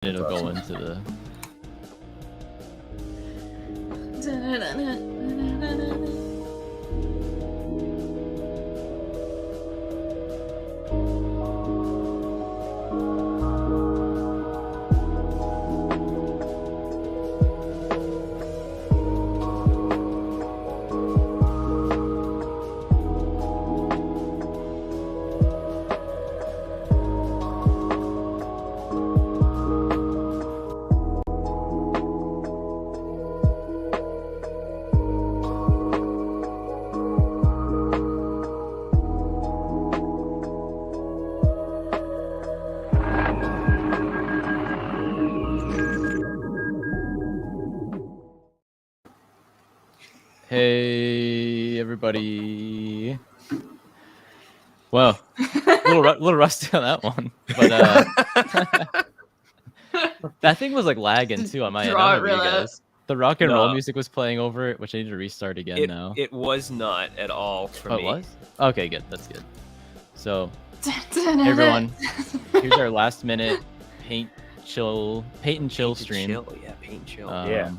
It'll go into the. Hey everybody! Well, little rusty on that one, but that thing was like lagging too on my end. I don't know about you guys. The rock and roll music was playing over it, which I need to restart again now. It was not at all for me. It was? Okay, good. That's good. So, hey everyone, here's our last minute paint and chill stream. Yeah, paint and chill. Yeah,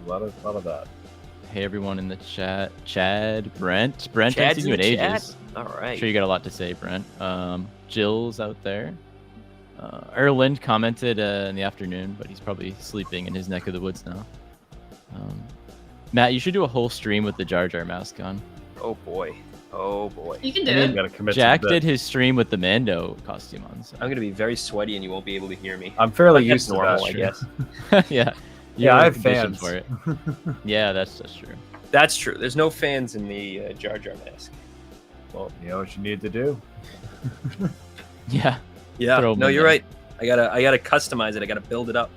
a lot of that. Hey everyone in the chat. Chad, Brent, haven't seen you in ages. All right. I'm sure you got a lot to say, Brent. Jill's out there. Erland commented in the afternoon, but he's probably sleeping in his neck of the woods now. Matt, you should do a whole stream with the Jar Jar mask on. Oh boy. Oh boy. You can do it. Gotta commit Jack did his stream with the Mando costume on. So. I'm gonna be very sweaty and you won't be able to hear me. I'm fairly used to normal, that. I guess. Yeah. Yeah, I have fans for it. Yeah, that's true. That's true. There's no fans in the Jar Jar mask. Well, you know what you need to do. Yeah. Yeah. Throw No, them you're in. right. I gotta customize it. I gotta build it up.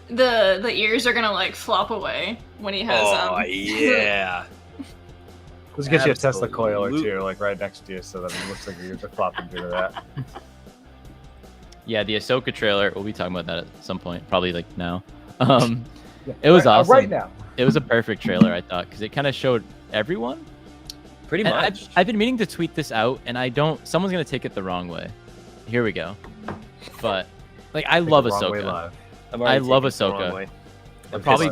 The ears are gonna like flop away when he has Oh yeah. Let's get you a Tesla coil or Absolutely. two, like right next to you, so that it looks like you're flopping through that. Yeah, the Ahsoka trailer. We'll be talking about that at some point, probably like now. It was awesome. Right now. It was a perfect trailer, I thought, because it kind of showed everyone. Pretty And much. I've been meaning to tweet this out, and I don't. Someone's gonna take it the wrong way. Here we go. But like, I love Ahsoka. I love Ahsoka. Probably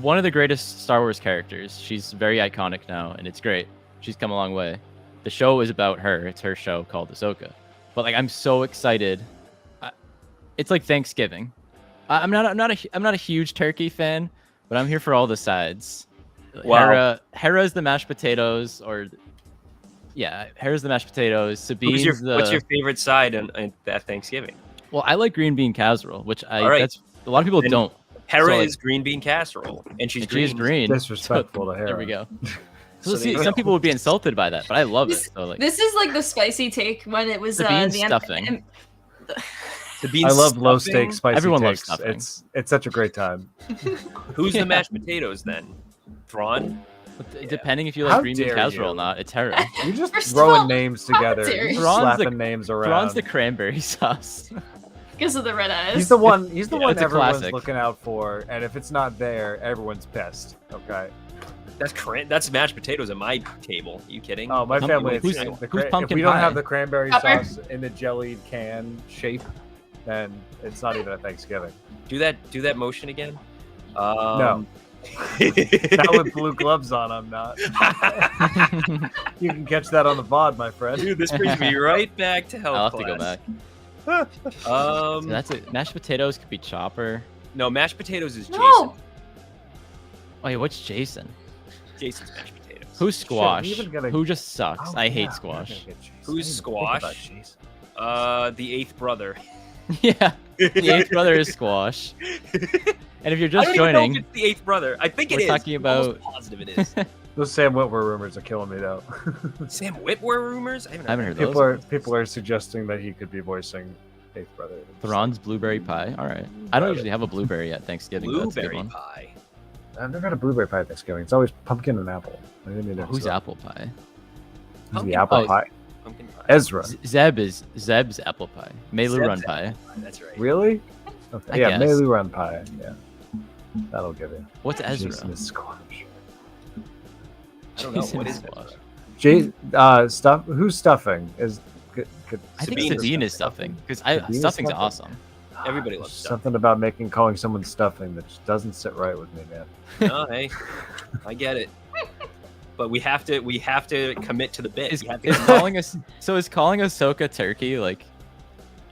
one of the greatest Star Wars characters. She's very iconic now, and it's great. She's come a long way. The show is about her. It's her show called Ahsoka. But like, I'm so excited. It's like Thanksgiving. I'm not a huge turkey fan, but I'm here for all the sides. Wow. Hera's the mashed potatoes, or yeah, Hera's the mashed potatoes. Sabine's What's your favorite side at Thanksgiving? Well, I like green bean casserole, which right. that's a lot of people And don't. Hera So, is green bean casserole, and she's She is green. Disrespectful to Hera. There we go. So So see, some people would be insulted by that, but I love it. So like, This is like the spicy take when it was the bean the stuffing. I love low stake spicy Everyone loves takes. stuffing. It's such a great time. Who's Yeah. the mashed potatoes then? Thrawn? Depending if you like How green bean dare casserole or you. not, it's Hera. You're just First of throwing all, names how together, dare you're you. Thrawn's slapping the- names around. Thrawn's the cranberry sauce. because of the red eyes. He's the one. He's the Yeah, one it's a everyone's classic. looking out for, and if it's not there, everyone's pissed. Okay. That's mashed potatoes at my table. Are you kidding? Oh, my Pumpkin- family. who's- It's who's if pumpkin we don't pie? have the cranberry Pepper. sauce in the jellied can shape, then it's not even a Thanksgiving. Do that motion again. No. Not with blue gloves on, I'm not. You can catch that on the VOD, my friend. Dude, this brings me right back to health I'll have to class. go back. So that's it. Mashed potatoes could be Chopper. No, mashed potatoes is Jason. No. Wait, what's Jason? Jason's mashed potatoes. Who's Squash? we even gotta- Who just sucks? Oh, I yeah, hate we're Squash. gonna get Jason. Who's I didn't even think about Squash? Jason. The eighth brother. Yeah, the eighth brother is Squash. And if you're I just don't even know joining, if it's the eighth brother. I think it we're is. talking I'm almost about- positive it is. Those Sam Witwer rumors are killing me, though. Sam Witwer rumors? I I haven't heard people those. people are suggesting that he could be voicing Eighth Brother. Thrawn's blueberry pie. All right. I don't usually have a blueberry at Thanksgiving. But that's a good Blueberry one. pie. I've never had a blueberry pie at Thanksgiving. It's always pumpkin and apple. I didn't need Who's Ezra. apple pie? Who's Pumpkin the apple pie? pie? Pumpkin pie. Ezra. Zeb's apple pie. Melu Zeb's run pie. That's right. Really? Okay. I Yeah, guess. Melu run pie. Yeah, that'll give you. What's Ezra? Jason is squash. I don't know. Jason What is is Squash. Stuff. Who's stuffing? Is I think Sabine Sabine is stuffing because Sabine is stuffing's stuffing? awesome. Everybody loves There's stuffing. something about calling someone stuffing that just doesn't sit right with me, man. No, hey, I get it. But we have to commit to the bit. Is You have to is calling us so is calling Ahsoka turkey like?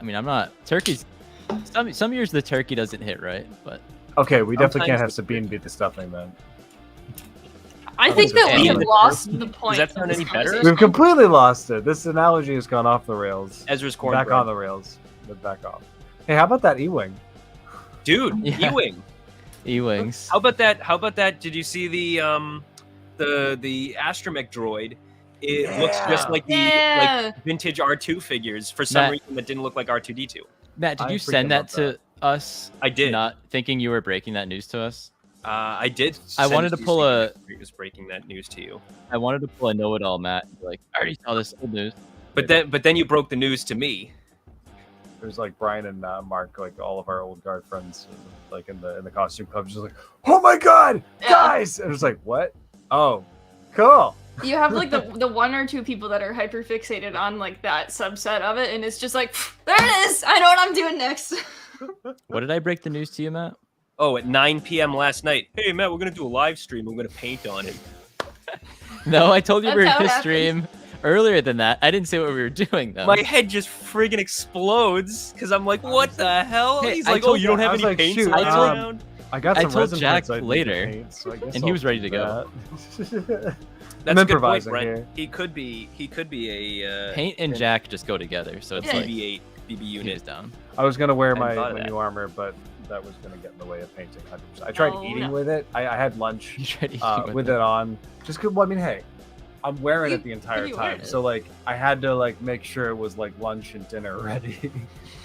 I mean, I'm not turkeys. Some years the turkey doesn't hit right, but Okay, we definitely can't have Sometimes Sabine beat the stuffing then. I think think that so. we have Does lost the point. that sound of this any better? conversation. We've completely lost it. This analogy has gone off the rails. Ezra's cornbread. Back on the rails. But back off. Hey, how about that E-wing? Dude, Yeah. E-wing. E-wings. How about that? Did you see the astromech droid? It looks just like the Yeah. like vintage R2 figures for some Matt- reason that didn't look like R2D2. Matt, did I you freaking send that love to us? I did. Not thinking you were breaking that news to us. I did. I send wanted to you pull something that was breaking that news to you. I wanted to pull a know-it-all, Matt. And be like, I already saw this old news. But then you broke the news to me. There's like Brian and Mark, like all of our old guard friends, like in the costume club, just like, oh my god, Yeah. guys! And it was like, what? Oh, cool. You have like the one or two people that are hyper fixated on like that subset of it, and it's just like, there it is. I know what I'm doing next. What did I break the news to you, Matt? Oh, at 9 p.m. last night. Hey Matt, we're gonna do a live stream. I'm gonna paint on it. No, I told you we were That's how going it to stream earlier than that. I didn't say what we were doing, though. My head just friggin' explodes because I'm like, what the hell? Hey, He's I like, told oh, you don't you- have I was any like, paints shoot, lying I around? I got I some told resin Jack prints I need to later, paint, so I guess and he I'll was ready do to go. that. That's a good point, improvising Brent. here. He could be a Paint and Jack just go together, so it's Yeah. like BB-8 BB he was unit. down. I was gonna wear I my, hadn't thought of my that. new armor, but that was gonna get in the way of painting 100%. I tried Oh, eating no. with it. I had lunch You tried eating with it on. Just 'cause, well, I mean, hey, I'm wearing You- it the entire you wear time, it. so like I had to like make sure it was like lunch and dinner ready,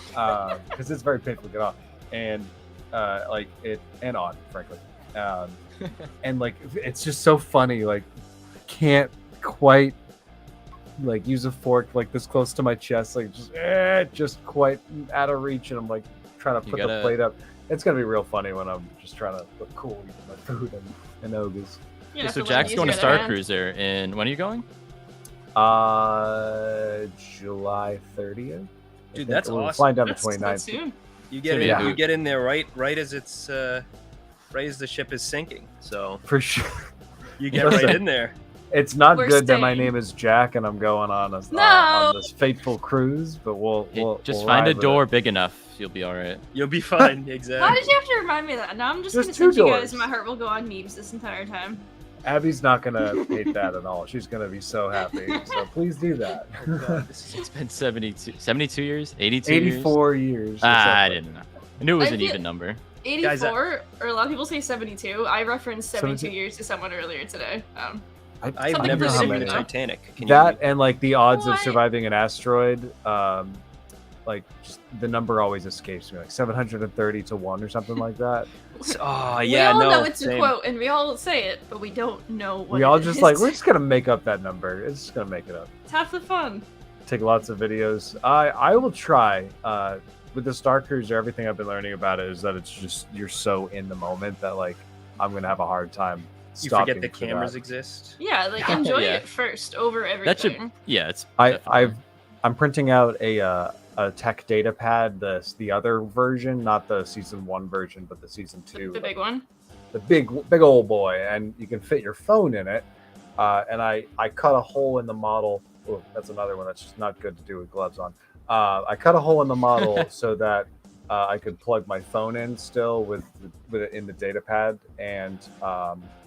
because it's very painful to get off, and like it and on, frankly, and like it's just so funny. Like, I can't quite like use a fork like this close to my chest, like just quite out of reach, and I'm like trying to You put gotta- the plate up. It's gonna be real funny when I'm just trying to look cool eating my food and ogres. You have So to let Jack's it going to use your Star other hand. Cruiser, and when are you going? July 30th. Dude, that's We're awesome. flying down the That's 29th. soon. You get gonna in, be a you hoot. get in there right as it's right as the ship is sinking. So For sure. you get Listen. right in there. It's not We're good that my staying. name is Jack and I'm going on a No! on this fateful cruise, but we'll Just we'll find a ride with door it. big enough. You'll be all right. You'll be fine. Why Exactly. did you have to remind me of that? Now I'm just There's gonna two send you guys, doors. and my heart will go on memes this entire time. Abby's not gonna hate that at all. She's gonna be so happy. So please do that. Oh, God, this is It's been 72 years? 82 years? 84 years. or I something. didn't know. I knew it was I an feel- even number. 84, or a lot of people say 72. I referenced 72 72. years to someone earlier today. I've Something never completely seen the different, though. Titanic. Can That you? and like the odds of What? surviving an asteroid, like just the number always escapes me, like 730 to 1 or something like that. Oh We yeah, all no. know it's a same. quote, and we all say it, but we don't know what We all it just is. like we're just gonna make up that number. It's just gonna make it up. It's half the fun. Take lots of videos. I will try. With the Star Cruiser, everything I've been learning about it is that it's just you're so in the moment that like I'm gonna have a hard time You stopping. forget the for cameras that. exist. Yeah, like enjoy Yeah. it first over everything. That should, yeah, it's. definitely- I'm printing out a tech data pad, the other version, not the season 1 version, but the season 2. the big one. The big old boy, and you can fit your phone in it. And I cut a hole in the model. Oh, that's another one that's just not good to do with gloves on. I cut a hole in the model so that I could plug my phone in still with it in the data pad. And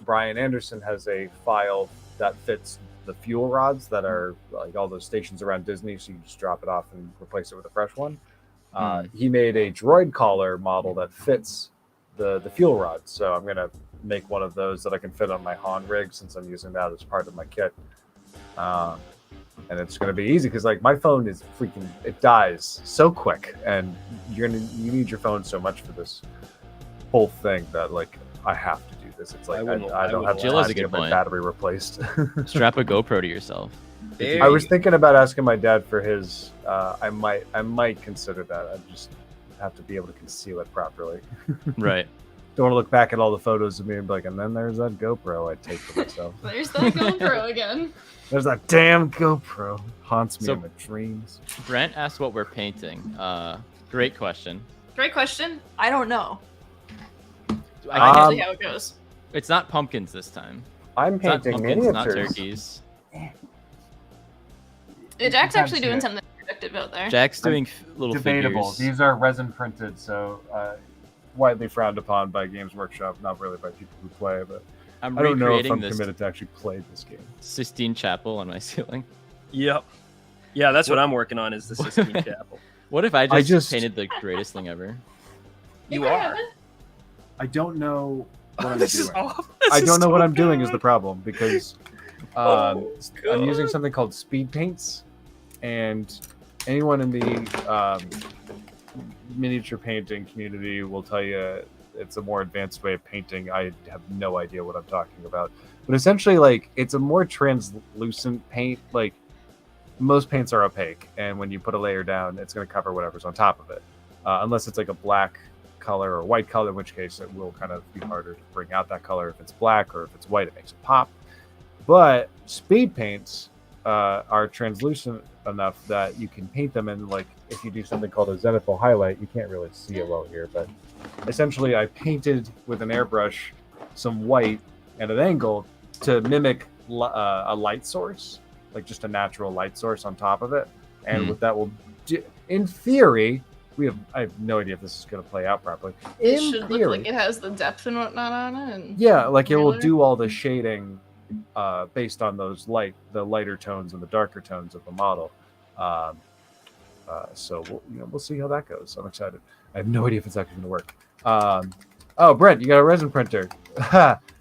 Brian Anderson has a file that fits the fuel rods that are like all those stations around Disney, so you just drop it off and replace it with a fresh one. He made a droid collar model that fits the fuel rods, so I'm gonna make one of those that I can fit on my Han rig since I'm using that as part of my kit. And it's gonna be easy because like my phone is freaking, it dies so quick, and you need your phone so much for this whole thing that like I have to do this. It's like I don't have Jill has time a to good get my point. battery replaced. Strap a GoPro to yourself. There I was you- thinking about asking my dad for his. I might consider that. I just have to be able to conceal it properly. Right. Don't want to look back at all the photos of me and be like, and then there's that GoPro I take for myself. There's that GoPro again. There's that damn GoPro haunts me So- in my dreams. Brent asked what we're painting. Great question. Great question. I don't know. I Usually how it goes. It's not pumpkins this time. I'm It's not painting pumpkins, not miniatures. turkeys. Jack's actually doing something productive out there. Jack's doing little Debatable. figures. These are resin printed, so widely frowned upon by Games Workshop. Not really by people who play, but I'm I don't know if recreating I'm this committed to actually play this game. Sistine Chapel on my ceiling. Yep. Yeah, that's what I'm working on is the Sistine Chapel. What if I just painted the greatest thing ever? You are. I don't know what I'm This doing. is awful. I don't know so what I'm doing is good. the problem because Oh, I'm using God. something called speed paints, and anyone in the miniature painting community will tell you it's a more advanced way of painting. I have no idea what I'm talking about, but essentially, like, it's a more translucent paint. Like, most paints are opaque, and when you put a layer down, it's going to cover whatever's on top of it, unless it's like a black color or white color, in which case it will kind of be harder to bring out that color. If it's black or if it's white, it makes it pop. But speed paints are translucent enough that you can paint them in, like, if you do something called a zenithal highlight. You can't really see it well here, but essentially I painted with an airbrush some white at an angle to mimic a light source, like just a natural light source on top of it. And what that will do, in theory, I have no idea if this is going to play out properly. It In should theory, look like it has the depth and whatnot on it. And yeah, like it will Really? do all the shading based on those the lighter tones and the darker tones of the model. So we'll see how that goes. I'm excited. I have no idea if it's actually going to work. Oh, Brent, you got a resin printer.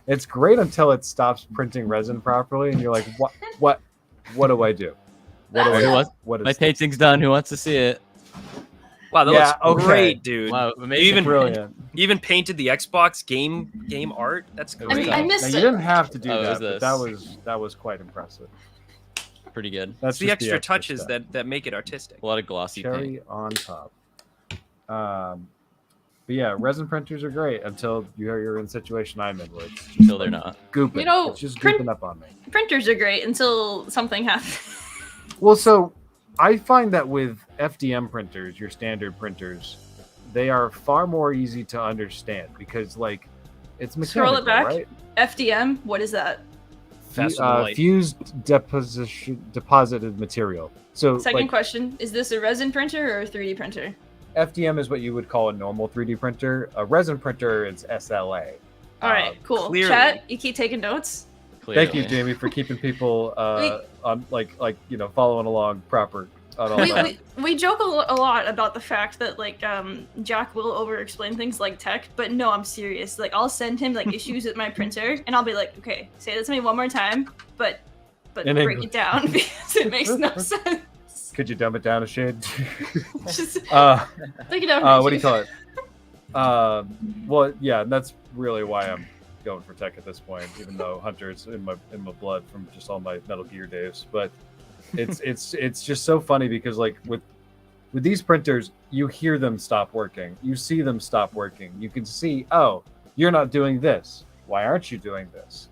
It's great until it stops printing resin properly, and you're like, what do I do? What do I Who do? wants- What is My painting's done. Who wants to see it? Wow, that Yeah, looks okay. great, dude. Wow, You amazing. even brilliant? you even painted the Xbox game art. That's It was great. I tough. missed Now, it. you didn't have to do Oh, it was that, but that was quite impressive. Pretty good. That's It's the just extra touches stuff. that make it artistic. A lot of glossy paint. Cherry on top. But yeah, resin printers are great until you're in the situation I'm in, where it's just Until they're not. gooping. You know, It's just print- gooping up on me. Printers are great until something happens. Well, so I find that with FDM printers, your standard printers, they are far more easy to understand because, like, it's mechanical, Scroll it back. right? FDM, what is that? Faster than light. Fused deposited material. So, Second like, question, is this a resin printer or a 3D printer? FDM is what you would call a normal 3D printer. A resin printer is SLA. All right, cool. clearly- Chat, you keep taking notes? Clearly. Thank you, Jamie, for keeping people on following along proper on all that. We joke a lot about the fact that, like, Jack will over-explain things like tech, but no, I'm serious. Like, I'll send him, like, issues with my printer, and I'll be like, okay, say this to me one more time, but In break English. it down because it makes no sense. Could you dumb it down a shade? Just uh, take it down. what do you call it? Well, yeah, that's really why I'm going for tech at this point, even though Hunter's in my blood from just all my Metal Gear days. But it's just so funny because, like, with these printers, you hear them stop working, you see them stop working, you can see, oh, you're not doing this. Why aren't you doing this?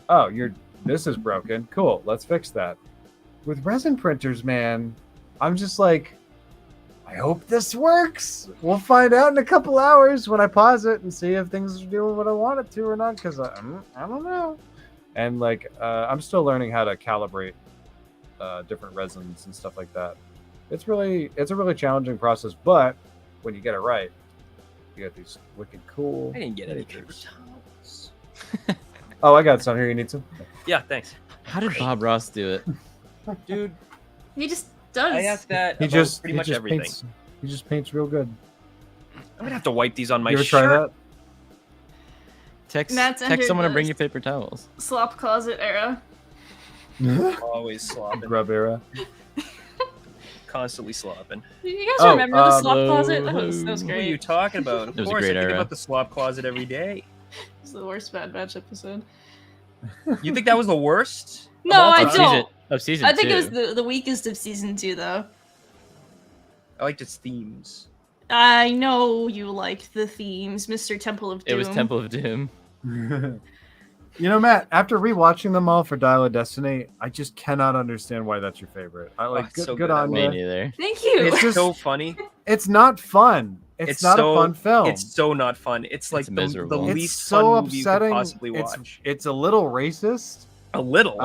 Oh, this is broken. Cool, let's fix that. With resin printers, man, I'm just like, I hope this works. We'll find out in a couple hours when I pause it and see if things are doing what I want it to or not, because I don't know. And, like, I'm still learning how to calibrate different resins and stuff like that. It's a really challenging process, but when you get it right, you get these wicked cool I didn't get any paper miniatures. towels. Oh, I got some here. You need some? Yeah, thanks. How did Bob Ross do it? Dude, He just does. I asked that He about just pretty much everything. He just paints real good. I'm gonna have to wipe these on my You ever shirt. try that? Matt's Text entered someone to bring the- you paper towels. Slop closet era. Always slopping. Grub era. Constantly slopping. Do you guys remember the slop hello, closet? That was What are great. you talking about? Of It was a course, great I think era. about the slop closet every day. It's the worst Bad Batch episode. You think that was the worst? of No, all I time? don't. Of season I think 2. it was the weakest of season 2, though. I liked its themes. I know you liked the themes, Mr. Temple of Doom. It was Temple of Doom. You know, Matt, after rewatching them all for Dial of Destiny, I just cannot understand why that's your favorite. I like it's so good good. I on Me you. neither. Thank you. It's It's just so funny. it's not fun. It's not a fun film. It's so not fun. It's like the least fun movie you could possibly watch. It's a little racist. A little.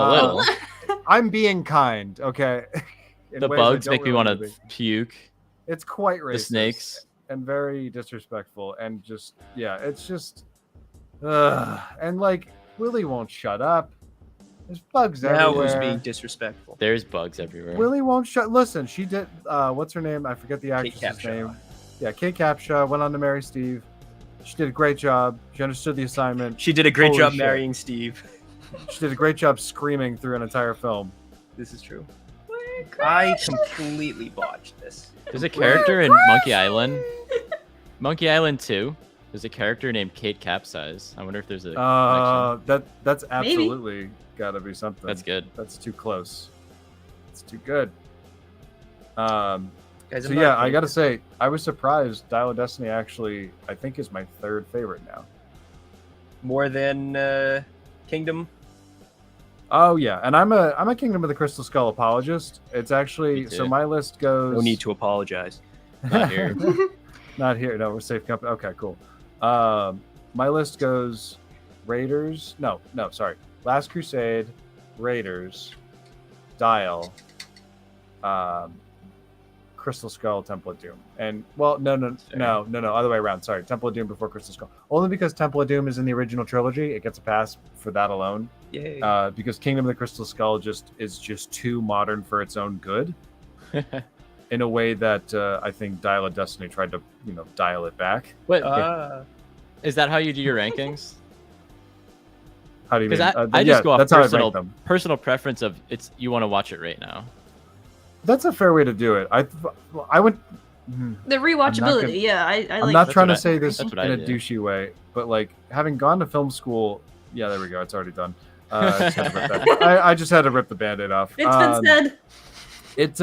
I'm being kind, okay? The bugs make me want to puke. It's quite racist. The snakes. And very disrespectful. And just, yeah, it's just... and like, Willie won't shut up. There's bugs everywhere. Now who's being disrespectful? There's bugs everywhere. Willie won't shut... Listen, she did... what's her name? I forget the actress's name. Yeah, Kate Capshaw went on to marry Steve. She did a great job. She understood the assignment. She did a great job marrying Steve. She did a great job screaming through an entire film. This is true. I completely botched this. There's a character in Monkey Island. Monkey Island 2. There's a character named Kate Capsize. I wonder if there's a connection. That's absolutely got to be something. That's good. That's too close. It's too good. Guys, so yeah, I gotta say, I was surprised. Dial of Destiny actually, I think, is my third favorite now. More than Kingdom. Oh yeah, and I'm a Kingdom of the Crystal Skull apologist. It's actually so my list goes. No need to apologize. Not here. Not here. No, we're safe company. Okay, cool. My list goes Raiders. No, sorry. Last Crusade, Raiders, Dial, Crystal Skull, Temple of Doom. And well, no, other way around. Sorry, Temple of Doom before Crystal Skull. Only because Temple of Doom is in the original trilogy, it gets a pass for that alone. Yay. Because Kingdom of the Crystal Skull is just too modern for its own good. In a way that I think Dial of Destiny tried to, dial it back. Wait, is that how you do your rankings? How do you mean? I just go off personal preference of you want to watch it right now. That's a fair way to do it. I went the rewatchability. Yeah, I'm not trying to say this in a douchey way, but like having gone to film school. Yeah, there we go. It's already done. I just had to rip the Band-Aid off. It's been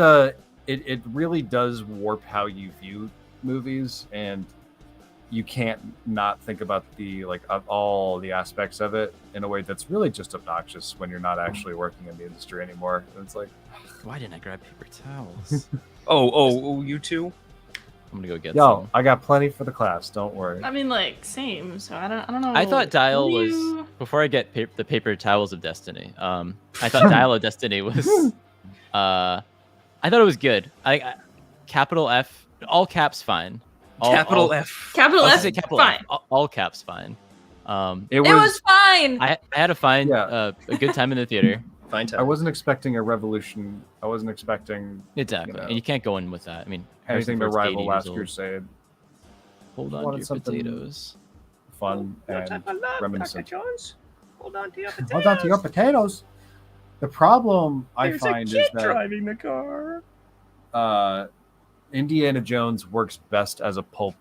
said. It really does warp how you view movies, and you can't not think about of all the aspects of it in a way that's really just obnoxious when you're not actually working in the industry anymore. It's like, why didn't I grab paper towels? oh, you too? I'm gonna go get some. I got plenty for the class. Don't worry. I mean, same. So I don't know. I thought Dial was before I get the paper towels of Destiny. I thought Dial of Destiny was. I thought it was good. Capital F, all caps, fine. Capital F, fine. All caps, fine. It was fine. I had a a good time in the theater. Fine time. I wasn't expecting a revolution. I wasn't expecting exactly, and you can't go in with that. I mean, anything to rival Last Crusade. Hold on to your potatoes. Fun and reminiscent. Hold on to your potatoes. Hold on to your potatoes. The problem I find is that driving the car. Indiana Jones works best as a pulp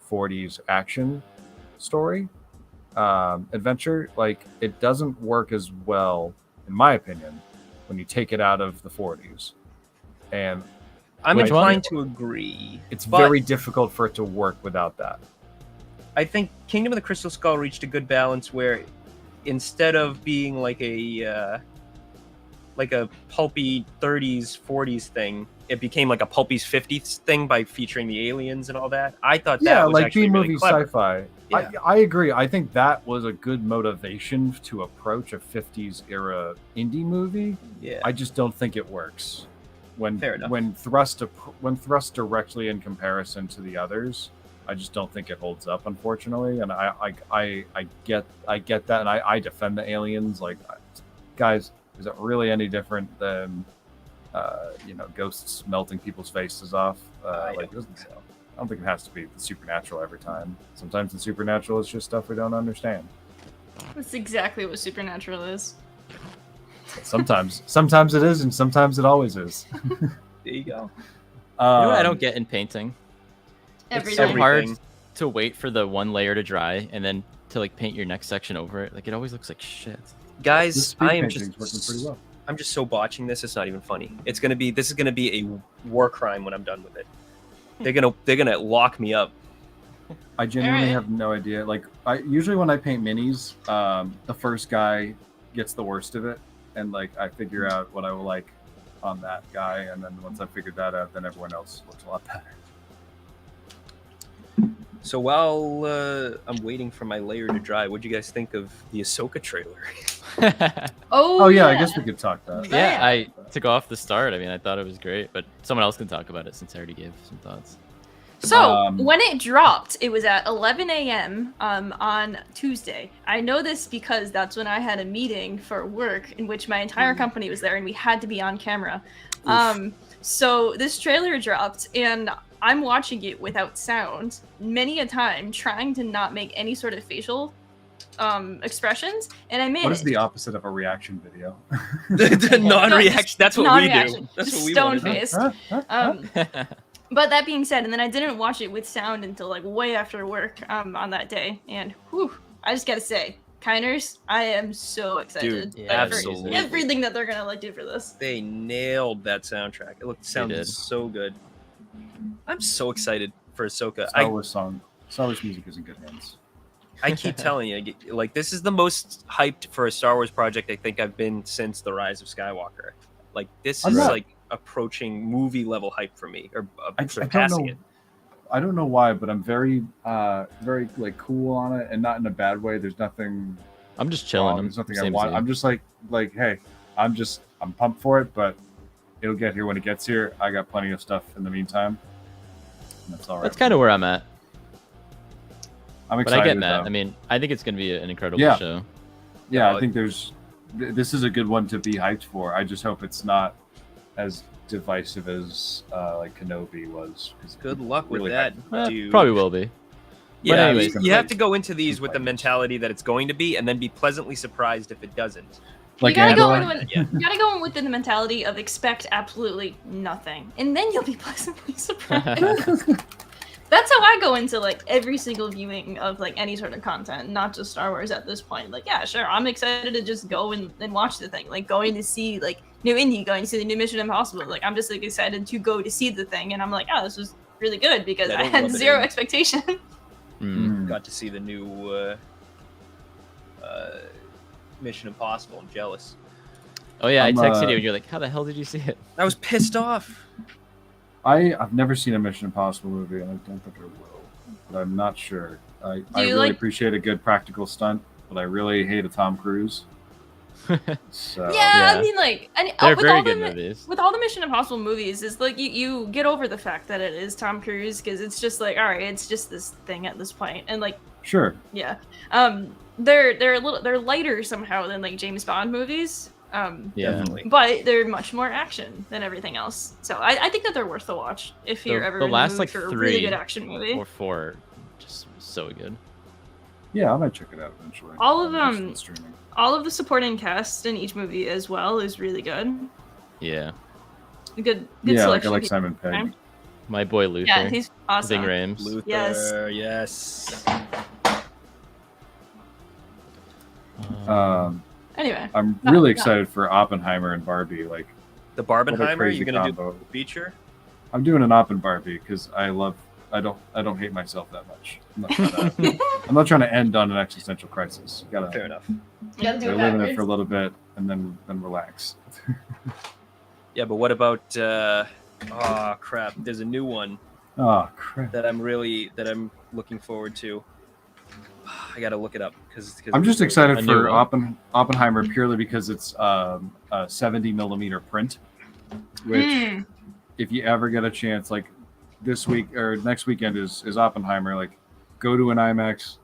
40s action story adventure. Like, it doesn't work as well, in my opinion, when you take it out of the 40s. And I'm inclined to agree. It's very difficult for it to work without that. I think Kingdom of the Crystal Skull reached a good balance where instead of being like a pulpy 30s, 40s thing, it became like a pulpy 50s thing by featuring the aliens and all that. I thought that was actually B-movie really clever. sci-fi. Yeah. I agree. I think that was a good motivation to approach a 50s era indie movie. Yeah. I just don't think it works Fair enough. when thrust directly in comparison to the others. I just don't think it holds up, unfortunately. And I get that, and I defend the aliens. Like, guys, is it really any different than ghosts melting people's faces off? I don't think it has to be the supernatural every time. Sometimes the supernatural is just stuff we don't understand. That's exactly what supernatural is. Sometimes it is, and sometimes it always is. There you go. You know what I don't get in painting? Everything. It's so hard to wait for the one layer to dry and then to paint your next section over it. Like, it always looks like shit. Guys, working pretty well. I'm just so botching this. It's not even funny. This is gonna be a war crime when I'm done with it. They're gonna lock me up. I genuinely have no idea. Like, usually when I paint minis, the first guy gets the worst of it, and I figure out what I will like on that guy, and then once I figured that out, then everyone else looks a lot better. So while I'm waiting for my layer to dry, what do you guys think of the Ahsoka trailer? Oh yeah, I guess we could talk that. Yeah, I took off the start. I mean, I thought it was great, but someone else can talk about it since I already gave some thoughts. So when it dropped, it was at 11 a.m. On Tuesday. I know this because that's when I had a meeting for work in which my entire company was there, and we had to be on camera. So this trailer dropped, and I'm watching it without sound many a time, trying to not make any sort of facial expressions, and I made What is the opposite of a reaction video? the non-reaction. That's what we do. That's what we stone want to do. faced. But that being said, and then I didn't watch it with sound until like way after work on that day, and whew, I just gotta say, Kiners, I am so excited. Dude, for absolutely. everything that they're gonna like do for this. They nailed that soundtrack. It sounded so good. I'm so excited for Ahsoka. Star Wars music is in good hands. I keep telling you, like, this is the most hyped for a Star Wars project I think I've been since The Rise of Skywalker. Like, this is like approaching movie level hype for me, or surpassing it. I don't know why, but I'm very like cool on it, and not in a bad way. There's nothing. I'm just chilling. There's nothing I want. I'm just like, hey, I'm pumped for it, but it'll get here when it gets here. I got plenty of stuff in the meantime. And that's all right. That's kind of where I'm at. I'm but excited. I get that. I mean, I think it's going to be an incredible show. Yeah, I think this is a good one to be hyped for. I just hope it's not as divisive as like Kenobi was. Good luck with that, dude. Probably will be. Yeah, but anyways, you have to go into these with the mentality that it's going to be, and then be pleasantly surprised if it doesn't. Like you gotta go in with the mentality of expect absolutely nothing, and then you'll be pleasantly surprised. That's how I go into like every single viewing of like any sort of content, not just Star Wars at this point. Like, yeah, sure, I'm excited to just go and watch the thing. Like going to see like new indie, going to see the new Mission Impossible. Like I'm just like excited to go to see the thing, and I'm like, oh, this was really good because I had zero expectation. Got to see the new Mission Impossible. I'm jealous. Oh yeah, I texted you and you're like, how the hell did you see it? I was pissed off. I've never seen a Mission Impossible movie, and I don't think I will. But I'm not sure. I really appreciate a good practical stunt, but I really hate a Tom Cruise. So, yeah, I mean, like, they're very good movies. With all the Mission Impossible movies, is like you get over the fact that it is Tom Cruise because it's just like, all right, it's just this thing at this point, and like, sure, yeah, they're lighter somehow than like James Bond movies. Definitely. But they're much more action than everything else. So I think that they're worth the watch if you're ever in the mood for a really good action movie. Or 4, just so good. Yeah, I might check it out eventually. All of the supporting cast in each movie as well is really good. Yeah. Good yeah, selection. I like Simon Pegg. My boy Luther. Yeah, he's awesome. Zing Rames. Luther, yes. Anyway, I'm really excited for Oppenheimer and Barbie. Like the Barbenheimer, you're gonna do the feature? I'm doing an Oppen Barbie because I don't hate myself that much. I'm not trying to end on an existential crisis. Fair enough. You gotta do it live in it for a little bit and then relax. Yeah, but what about oh crap? There's a new one. Oh crap! That I'm looking forward to. I gotta look it up because I'm just excited for Oppenheimer purely because it's a 70mm print, which if you ever get a chance, like this week or next weekend is Oppenheimer, like go to an IMAX,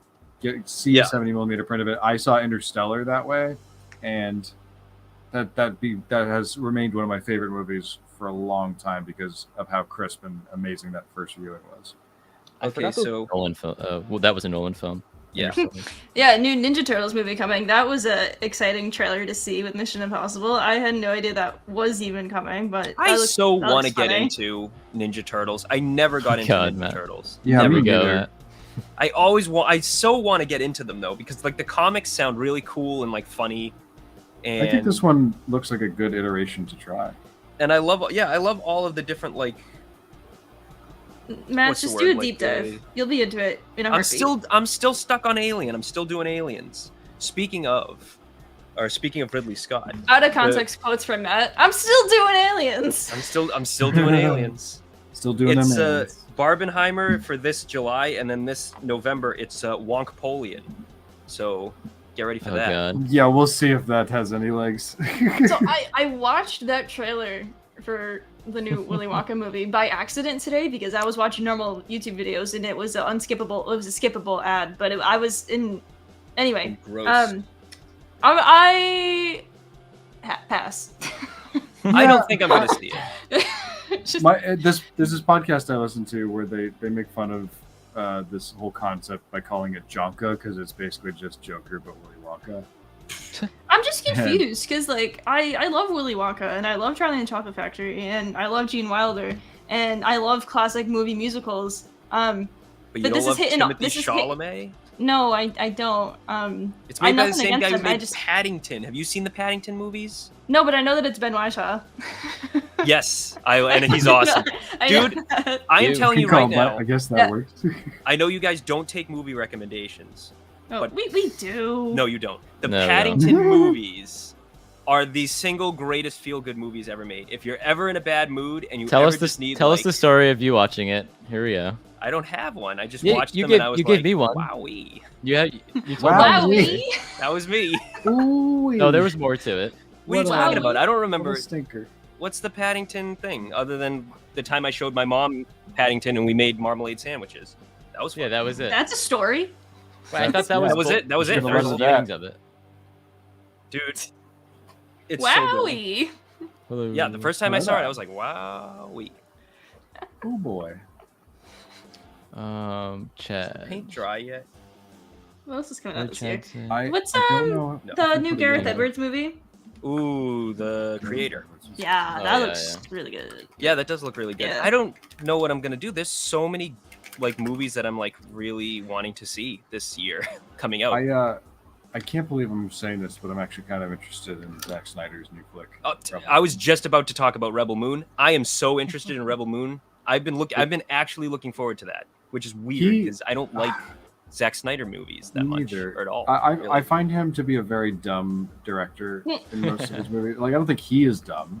see a 70mm print of it. I saw Interstellar that way, and that has remained one of my favorite movies for a long time because of how crisp and amazing that first viewing was. Okay, so Nolan film. Well, that was a Nolan film. Yeah. Yeah, new Ninja Turtles movie coming. That was a exciting trailer to see with Mission Impossible. I had no idea that was even coming, but I so want to get into Ninja Turtles. I never got into Ninja Turtles. Yeah, never go. I so want to get into them though because like the comics sound really cool and like funny. And I think this one looks like a good iteration to try. And I love all of the different like. Matt, just do a deep dive. You'll be into it in a heartbeat. I'm still stuck on Alien. I'm still doing Aliens. Speaking of Ridley Scott. Out of context quotes from Matt. I'm still doing Aliens. I'm still doing Aliens. Still doing it's them. Barbenheimer for this July, and then this November it's Wonkpolian. So get ready for that. God. Yeah, we'll see if that has any legs. So I watched that trailer for the new Willy Wonka movie by accident today because I was watching normal YouTube videos and it was a skippable ad, but I was in anyway. Gross. I pass. I don't think I'm gonna see it. There's this podcast I listen to where they make fun of this whole concept by calling it Jonka because it's basically just Joker but Willy Wonka. I'm just confused because like I love Willy Wonka and I love Charlie and the Chocolate Factory and I love Gene Wilder and I love classic movie musicals. But you don't love Timothée Chalamet? No, I don't. It's made by the same guy who made Paddington. Have you seen the Paddington movies? No, but I know that it's Ben Whishaw. Yes, and he's awesome. Dude, I am telling you right now. I guess that works. I know you guys don't take movie recommendations. No, but we do. No, you don't. The Paddington movies are the single greatest feel-good movies ever made. If you're ever in a bad mood and you tell ever us just need us the story of you watching it. Here we go. I don't have one. I just watched them and I was you like, gave me one. Wowee. You told Wowee. That was me. Ooh. No, there was more to it. What are you talking about? I don't remember. What a stinker. What's the Paddington thing other than the time I showed my mom Paddington and we made marmalade sandwiches? That was fun. Yeah, that was it. That's a story. Wait, I thought that was it. That was it. The first viewings of it. Dude, it's Wowee. so good. Yeah, the first time I saw it, I was like, wowee. Oh boy. Chad. Paint dry yet? What else is coming out this year? What's the new Gareth Edwards movie? Ooh, The Creator. Yeah, that looks really good. Yeah, that does look really good. Yeah. I don't know what I'm gonna do. There's so many like movies that I'm like really wanting to see this year coming out. I can't believe I'm saying this, but I'm actually kind of interested in Zack Snyder's new flick. I was just about to talk about Rebel Moon. I am so interested in Rebel Moon. I've been actually looking forward to that, which is weird because I don't like Zack Snyder movies that much or at all. I find him to be a very dumb director in most of his movies. Like, I don't think he is dumb.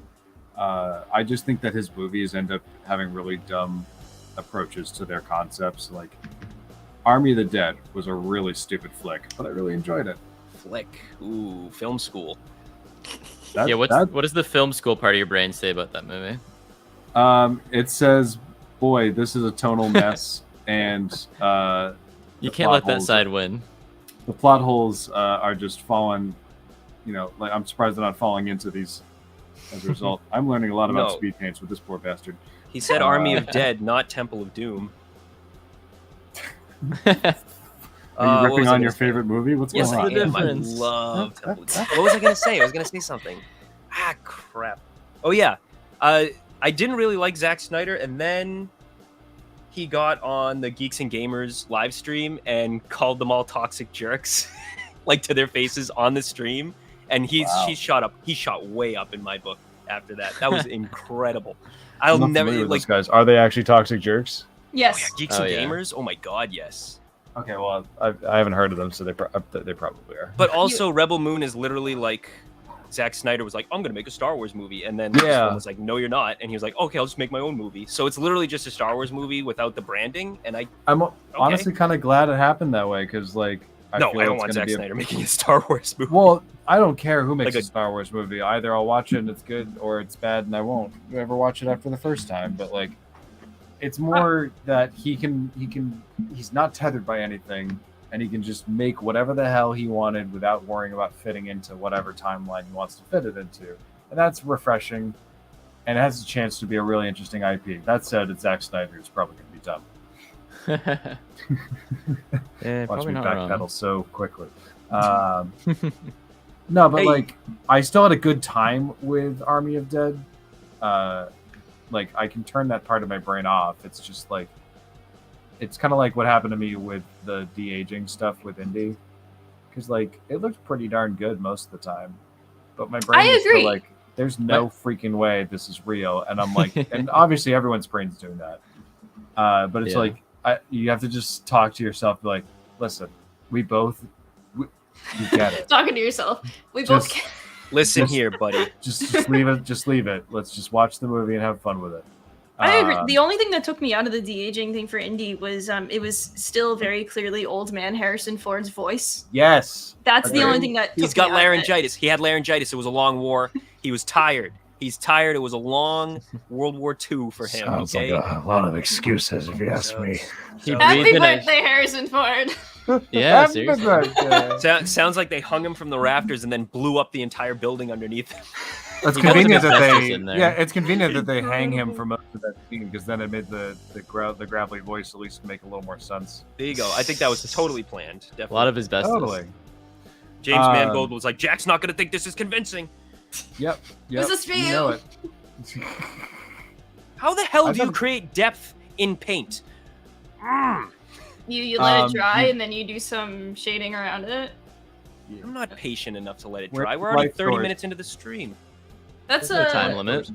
I just think that his movies end up having really dumb approaches to their concepts. Like, Army of the Dead was a really stupid flick, but I really enjoyed it. Flick. Ooh, film school. What does the film school part of your brain say about that movie? It says, boy, this is a tonal mess, and you can't let that side win. The plot holes are just falling, like I'm surprised they're not falling into these as a result. I'm learning a lot about speed paints with this poor bastard. He said Army of Dead, not Temple of Doom. Are you ripping on your favorite movie? What's going on? Yes, I love Temple of Doom. What was I going to say? I was going to say something. Crap. Oh, yeah. I didn't really like Zack Snyder, and then he got on the Geeks and Gamers live stream and called them all toxic jerks, like to their faces on the stream. And he shot up. He shot way up in my book after that. That was incredible. I'll never like those guys. Are they actually toxic jerks? Yes. Oh, yeah. Geeks and Gamers. Oh my God, yes. Okay, well, I haven't heard of them, so they probably are. But also, Rebel Moon is literally like Zack Snyder was like, I'm gonna make a Star Wars movie, and then this one was like, no, you're not, and he was like, okay, I'll just make my own movie. So it's literally just a Star Wars movie without the branding, and I'm honestly kind of glad it happened that way because like I don't want Zack Snyder making a Star Wars movie. Well, I don't care who makes a Star Wars movie. Either I'll watch it and it's good, or it's bad and I won't ever watch it after the first time. But like, it's more that he's not tethered by anything, and he can just make whatever the hell he wanted without worrying about fitting into whatever timeline he wants to fit it into. And that's refreshing, and it has a chance to be a really interesting IP. That said, it's Zack Snyder. It's probably going to be dumb. Watch me backpedal so quickly. No, but like, I still had a good time with Army of Dead. Like, I can turn that part of my brain off. It's just like, it's kind of like what happened to me with the de-aging stuff with indie, because like it looked pretty darn good most of the time, but my brain is still like, there's no freaking way this is real, and I'm like, and obviously everyone's brain's doing that, but it's like you have to just talk to yourself, be like, listen, we get it. Talking to yourself, we both get Listen here, buddy. Just leave it. Just leave it. Let's just watch the movie and have fun with it. I agree. The only thing that took me out of the de-aging thing for Indy was it was still very clearly old man Harrison Ford's voice. Yes. That's the only thing that He's got laryngitis. He had laryngitis. It was a long war. He was tired. He's tired. It was a long World War II for him. Sounds okay? like a lot of excuses, if you ask me. Happy birthday, Harrison Ford. Yeah, seriously. Sounds like they hung him from the rafters and then blew up the entire building underneath him. It's convenient that it's convenient that they hang him for most of that scene, because then it made the gravelly voice at least make a little more sense. There you go. I think that was totally planned. Definitely. A lot of his best. Totally. James Mangold was like, Jack's not going to think this is convincing. Yep. This is for you. You know it. How the hell do you create depth in paint? You let it dry and then you do some shading around it. I'm not patient enough to let it dry. We're already 30 minutes into the stream. That's a time limit.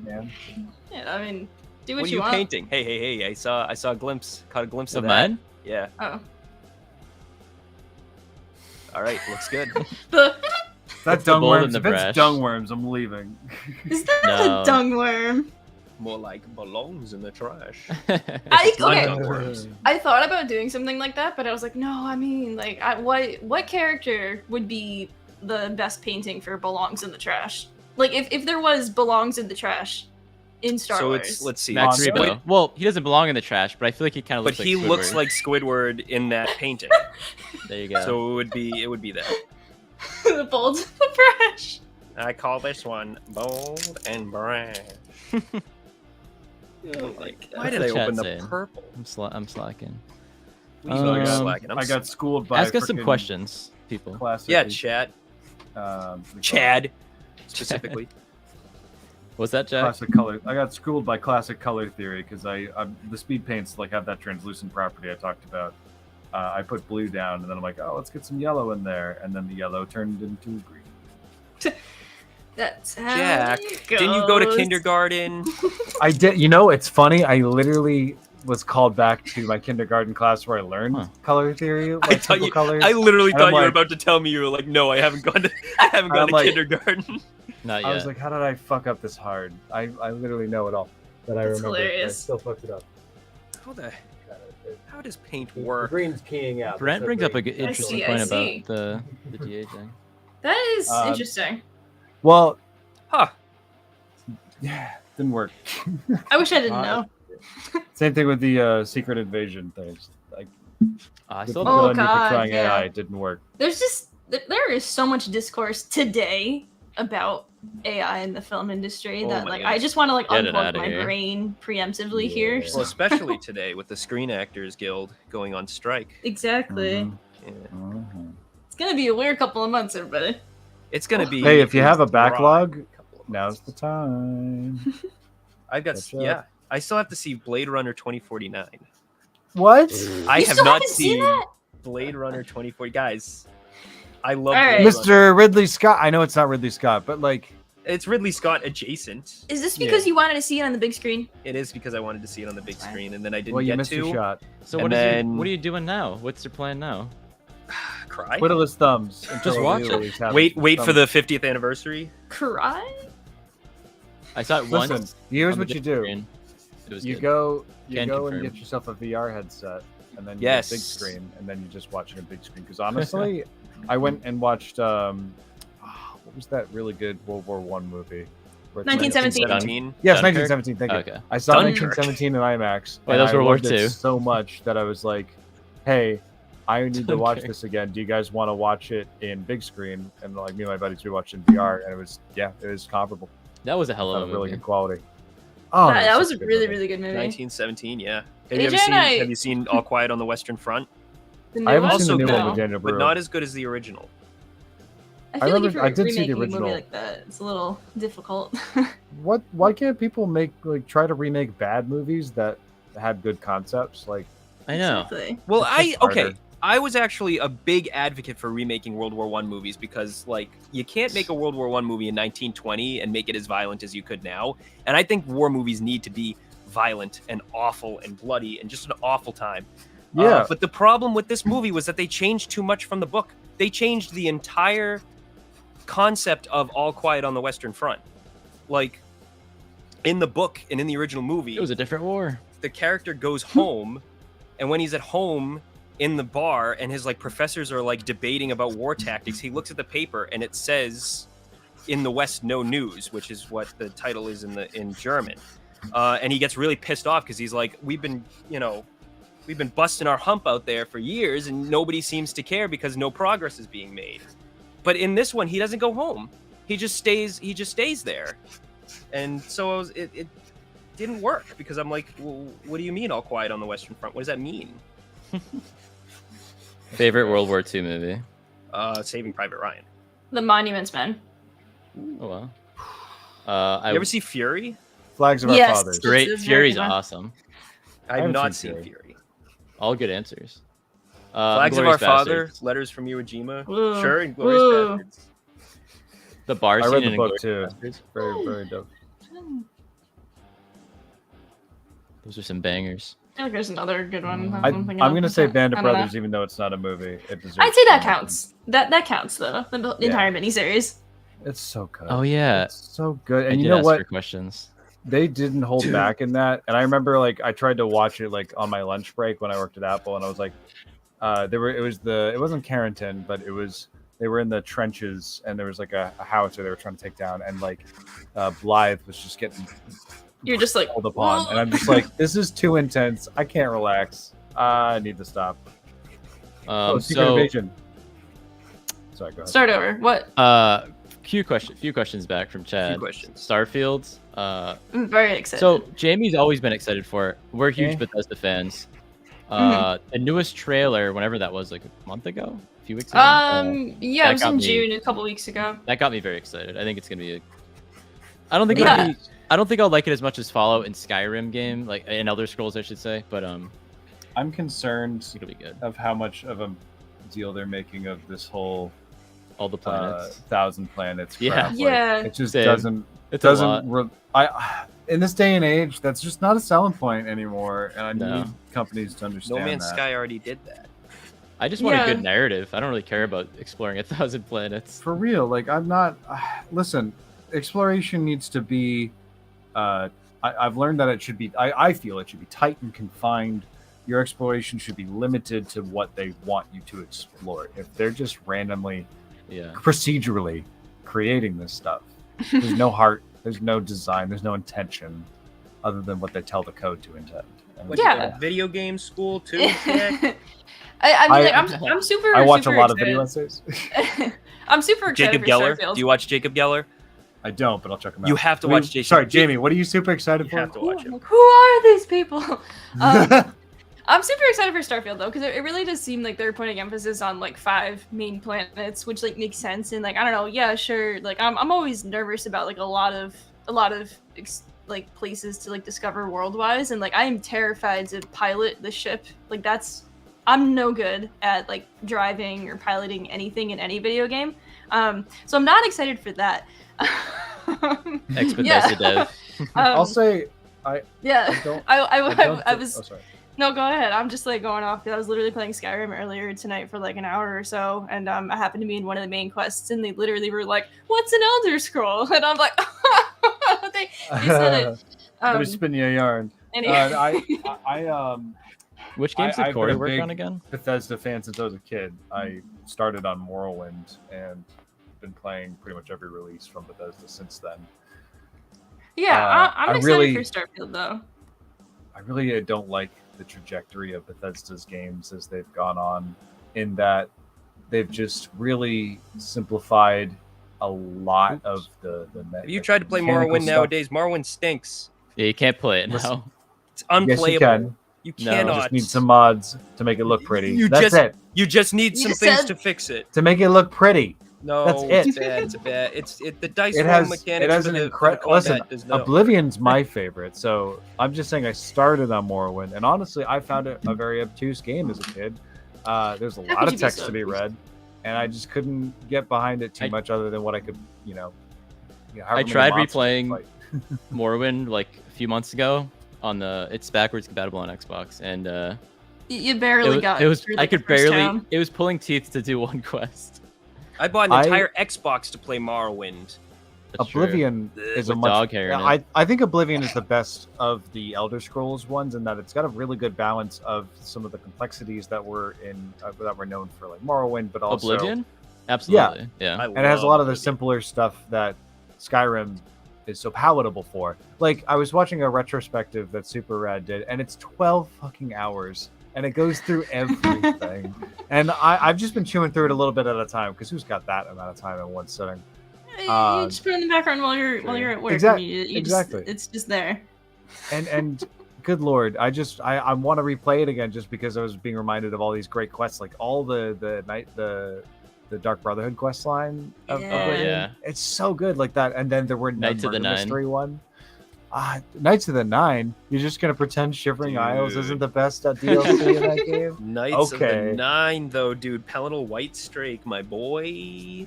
Yeah, I mean, do what What are you you want. painting? Hey! I saw a glimpse. Caught a glimpse of that. Mine? Yeah. Oh. All right, looks good. That dung worms. If it's dung worms, I'm leaving. Is that a dung worm? More like belongs in the trash. I thought about doing something like that, but I was like, no. I mean, like, what character would be the best painting for belongs in the trash? Like, if there was belongs in the trash in Star Wars. Let's see. Max Rebo. Well, he doesn't belong in the trash, but I feel like he kind of looks like Squidward. But he looks like Squidward in that painting. There you go. So it would be that. The bold and the brash. I call this one bold and brash. Why did I open the purple? I'm slacking. I got schooled by. Ask us some questions, people. Yeah, chat. Chad, specifically. What's that, Jack? Classic color. I got schooled by classic color theory because the speed paints like have that translucent property I talked about. I put blue down and then I'm like, oh, let's get some yellow in there, and then the yellow turned into green. That's how Jack, didn't you go to kindergarten? I did. You know, it's funny. I literally was called back to my kindergarten class where I learned color theory. Like I literally thought you were about to tell me you were like, no, I haven't gone to kindergarten. Not yet. I was like, how did I fuck up this hard? I literally know it all, but I remember hilarious. I still fucked it up. How does paint work? The green's keying out. Brent brings up a good, interesting point about the de-aging. That is interesting. Well, yeah, didn't work. I wish I didn't know. Same thing with the secret invasion things. Like, I still for trying AI, it didn't work. There is so much discourse today about AI in the film industry that I just want to unplug my brain preemptively here. Well, especially today with the Screen Actors Guild going on strike. Exactly. Yeah. It's gonna be a weird couple of months, everybody. It's gonna be. Hey, if you have a backlog, now's the time. I still have to see Blade Runner 2049. What? I have not seen Blade Runner 2040. Guys, I love Mr. Ridley Scott. I know it's not Ridley Scott, but like it's Ridley Scott adjacent. Is this because you wanted to see it on the big screen? It is because I wanted to see it on the big screen, and then I didn't you get missed to. Your shot. So what are you doing now? What's your plan now? Cry. Twiddle his thumbs. Just watch it. Wait for the 50th anniversary. Cry. I saw it once. Listen, here's what you do. You go and get yourself a VR headset, and then you get a big screen, and then you just watch it on big screen. Because honestly, I went and watched what was that really good World War I movie? 1917. Yes, 1917. Thank you. Okay. I saw 1917 in IMAX. Wait, that was World War II. So much that I was like, "Hey, I need to watch this again. Do you guys want to watch it in big screen?" And like me and my buddies, we watched it in VR, and it was comparable. That was a hell of a movie. Really good quality. Oh, that was a really, really good movie. 1917, yeah. Have you seen All Quiet on the Western Front? I haven't seen the new one with Daniel Brewer, but not as good as the original. I feel like if you're remaking a movie like that, it's a little difficult. Why can't people try to remake bad movies that had good concepts? Like, I know. Exactly. Well, I was actually a big advocate for remaking World War I movies because, you can't make a World War I movie in 1920 and make it as violent as you could now. And I think war movies need to be violent and awful and bloody and just an awful time. Yeah. But the problem with this movie was that they changed too much from the book. They changed the entire concept of All Quiet on the Western Front. in the book and in the original movie, It was a different war. the character goes home, and when he's at home in the bar and his like professors are like debating about war tactics, he looks at the paper and it says "In the West, no news," which is what the title is in German. And he gets really pissed off because he's like, we've been busting our hump out there for years and nobody seems to care because no progress is being made. But in this one, he doesn't go home. He just stays there. And so it didn't work because I'm like, well, what do you mean all quiet on the Western Front? What does that mean? Favorite World War II movie? Saving Private Ryan. The Monuments Men. Oh wow. You ever see Fury? Flags of Our Yes. Fathers. Great. It's Fury's very fun. awesome. I have haven't not seen seen Fury. Fury. All good answers. Flags of Inglourious Our Father, Basterds. Letters from Iwo Jima. Ooh. Sure, and Glorious Ooh. Bastards. The bar I scene read in the book Inglourious too. Basterds. Very, very dope. Those are some bangers. I feel like there's another good one. I'm gonna say Band of Brothers, even though it's not a movie. It deserves. I'd say that to be. counts. That counts though. The entire miniseries. It's so good. Oh yeah. It's so good. I And you did know ask what? for questions. They didn't hold back in that. And I remember like I tried to watch it like on my lunch break when I worked at Apple, and I was like, it wasn't Carrington, but they were in the trenches, and there was like a howitzer they were trying to take down, and like Blythe was just getting You're just like, pulled upon, and I'm just like, this is too intense. I can't relax. I need to stop. Secret Invasion. Sorry, go ahead. start over. What? Few questions back from Chad. Few questions. Starfield. I'm very excited. So Jamie's always been excited for it. We're huge Okay. Bethesda fans. The newest trailer, whenever that was, like a month ago, a few weeks ago. yeah, that it was got in me- June a couple weeks ago. That got me very excited. I think it's gonna be. I don't think Yeah. it'll be. I don't think I'll like it as much as Fallout and Skyrim game, like in Elder Scrolls, I should say. But I'm concerned it'll be good. of how much of a deal they're making of this whole All the planets. 1,000 planets. Yeah. crap. Like, Yeah. it just Same. doesn't. It's a lot. In this day and age, that's just not a selling point anymore, and I No. need companies to No understand Man's that. Sky already did that. I just want a Yeah. good narrative. I don't really care about exploring 1,000 planets. For real, like I'm not. Listen, exploration needs to be. I've learned that it should be. I feel it should be tight and confined. Your exploration should be limited to what they want you to explore. If they're just randomly, Yeah. procedurally creating this stuff, there's no heart, there's no design, there's no intention, other than what they tell the code to intend. And What, Yeah. you go to video game school too? Jack? I mean, I- like, I'm super. I watch super a lot of excited. video essays. I'm super excited Jacob for Geller. Starfield. Do you watch Jacob Geller? I don't, but I'll check them out. You have to What do watch you- Jacob. Sorry, Jamie. What are you super excited You for? have to watch him. Who are these people? I'm super excited for Starfield though, because it really does seem like they're putting emphasis on like 5 main planets, which like makes sense. And like I don't know, yeah, sure. Like I'm always nervous about like a lot of like places to like discover world-wise, and like I am terrified to pilot the ship. Like I'm no good at like driving or piloting anything in any video game. So I'm not excited for that. Ex-Bethesda dev. I'll say Yeah. I don't. I was Oh, sorry. no, go ahead. I'm just like going off. I was literally playing Skyrim earlier tonight for like an hour or so, and I happened to be in one of the main quests, and they literally were like, "What's an Elder Scroll?" And I'm like, they said it. Let me spin you a yarn. Anyway. Which games did I've Corey been a work big on again? Bethesda fan since I was a kid. I started on Morrowind and been playing pretty much every release from Bethesda since then. Yeah, I'm I excited really- for Starfield though. I really don't like the trajectory of Bethesda's games as they've gone on, in that they've just really simplified a lot of the Have you tried to play mechanical Morrowind stuff. nowadays? Morrowind stinks. Yeah, you can't play it Listen, now. It's unplayable. Yes, you can. You No, You cannot. just need some mods to make it look pretty. You That's just- it. You just need You some just things said- to fix it. To make it look pretty. No, That's it's it. bad. It's bad. It's the dice It roll has mechanics. it has for an the incredible. combat Listen, is no. Oblivion's my favorite, so I'm just saying I started on Morrowind, and honestly, I found it a very obtuse game as a kid. There's a How lot could of you be text so to be obtuse? read, and I just couldn't get behind it too I- much, other than what I could, however many tried monsters replaying- fight. Morrowind like a few months ago on the. It's backwards compatible on Xbox, and You barely got. it was. through, I like, the could first barely. town. It was pulling teeth to do one quest. I bought an I- entire Xbox to play Morrowind. Oblivion is a With much. dog hair in it. I think Oblivion is the best of the Elder Scrolls ones in that it's got a really good balance of some of the complexities that were that were known for like Morrowind, but also Oblivion. Absolutely. Yeah. and it has a lot of the simpler stuff that Skyrim is so palatable for. Like I was watching a retrospective that Super Rad did, and it's 12 fucking hours, and it goes through everything. And I've just been chewing through it a little bit at a time because who's got that amount of time in one sitting? You just put it in the background while you're at work. Exactly. It's just there. And good lord, I want to replay it again just because I was being reminded of all these great quests, like all the Dark Brotherhood quest line. Oh yeah. It's so good like that. And then there were Knights of the Nine mystery one. Knights of the Nine. You're just gonna pretend Shivering Isles isn't the best DLC in that game? Knights of the Nine, though, dude. Paladin White Strake, my boy.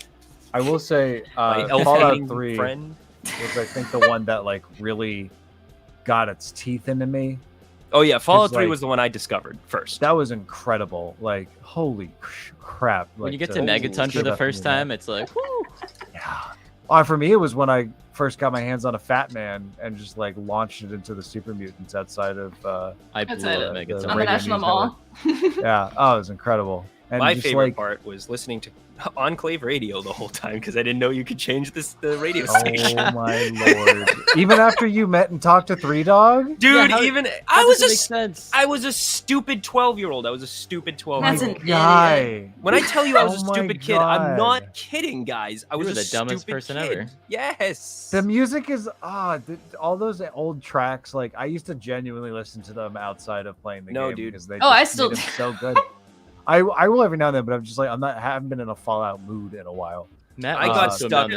I will say, Fallout 3 friend was, I think, the one that like really got its teeth into me. Oh yeah, Fallout 3 was the one I discovered first. That was incredible. Like, holy crap! Like, When you get to Megaton for the first time, it's like, whoo. Yeah. For me, it was when I first got my hands on a Fat Man and just like launched it into the Super Mutants outside of I blew up Megaton on the National Mall. Yeah. Oh, it was incredible. And my favorite part was listening to Enclave Radio the whole time because I didn't know you could change the radio station. Oh my lord! Even after you met and talked to Three Dog, dude. I was a stupid 12-year-old. I was a stupid 12-year-old guy. When I tell you I was a stupid kid, I'm not kidding, guys. I was the dumbest person ever. Yes. The music is all those old tracks. Like I used to genuinely listen to them outside of playing the game dude. because they I still made them so good. I will every now and then, but I'm just like haven't been in a Fallout mood in a while. Matt, I got stuck.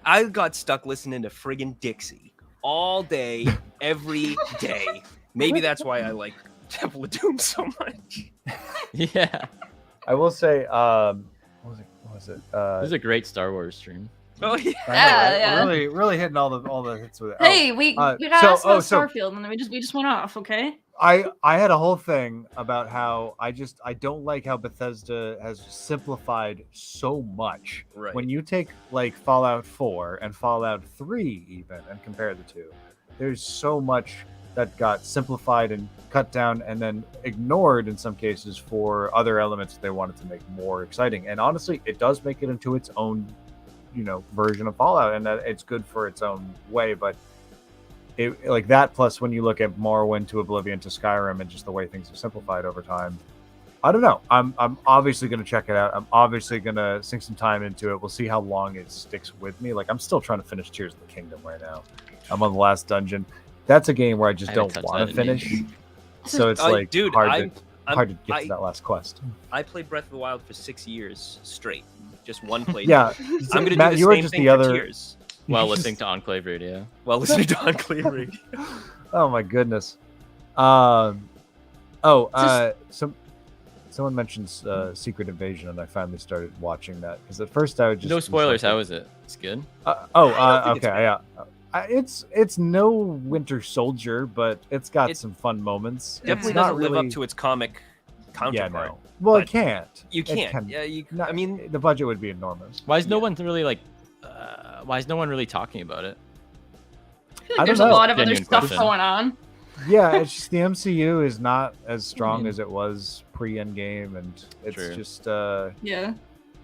I got stuck listening to friggin' Dixie all day, every day. Maybe that's why I like Temple of Doom so much. Yeah. I will say, what was it? This is a great Star Wars stream. Oh yeah, yeah. Really hitting all the hits with it. Hey, we got asked about Starfield, and then we just went off. Okay. I had a whole thing about how I don't like how Bethesda has simplified so much. Right. When you take like Fallout 4 and Fallout 3 even and compare the two, there's so much that got simplified and cut down and then ignored in some cases for other elements that they wanted to make more exciting. And honestly, it does make it into its own, version of Fallout, and that it's good for its own way, but it, like that, plus when you look at Morrowind to Oblivion to Skyrim and just the way things are simplified over time, I don't know. I'm obviously going to check it out. I'm obviously going to sink some time into it. We'll see how long it sticks with me. Like I'm still trying to finish Tears of the Kingdom right now. I'm on the last dungeon. That's a game where I just don't want to finish. So it's like dude, hard to get to that last quest. I played Breath of the Wild for 6 years straight, just one playthrough. Yeah, I'm going to do the same thing for Tears. While listening to Enclave Radio. Oh my goodness. Someone mentions Secret Invasion, and I finally started watching that because at first I would just no spoilers. How is it? It's good. Okay, yeah. It's no Winter Soldier, but it's got some fun moments. Definitely doesn't live up to its comic counterpart. Yeah, no. Well, it can't. You can't. I mean, the budget would be enormous. Why is no one really like? Why is no one really talking about it? I feel like there's a lot of other stuff going on. Yeah, it's just the MCU is not as strong as it was pre-Endgame, and it's just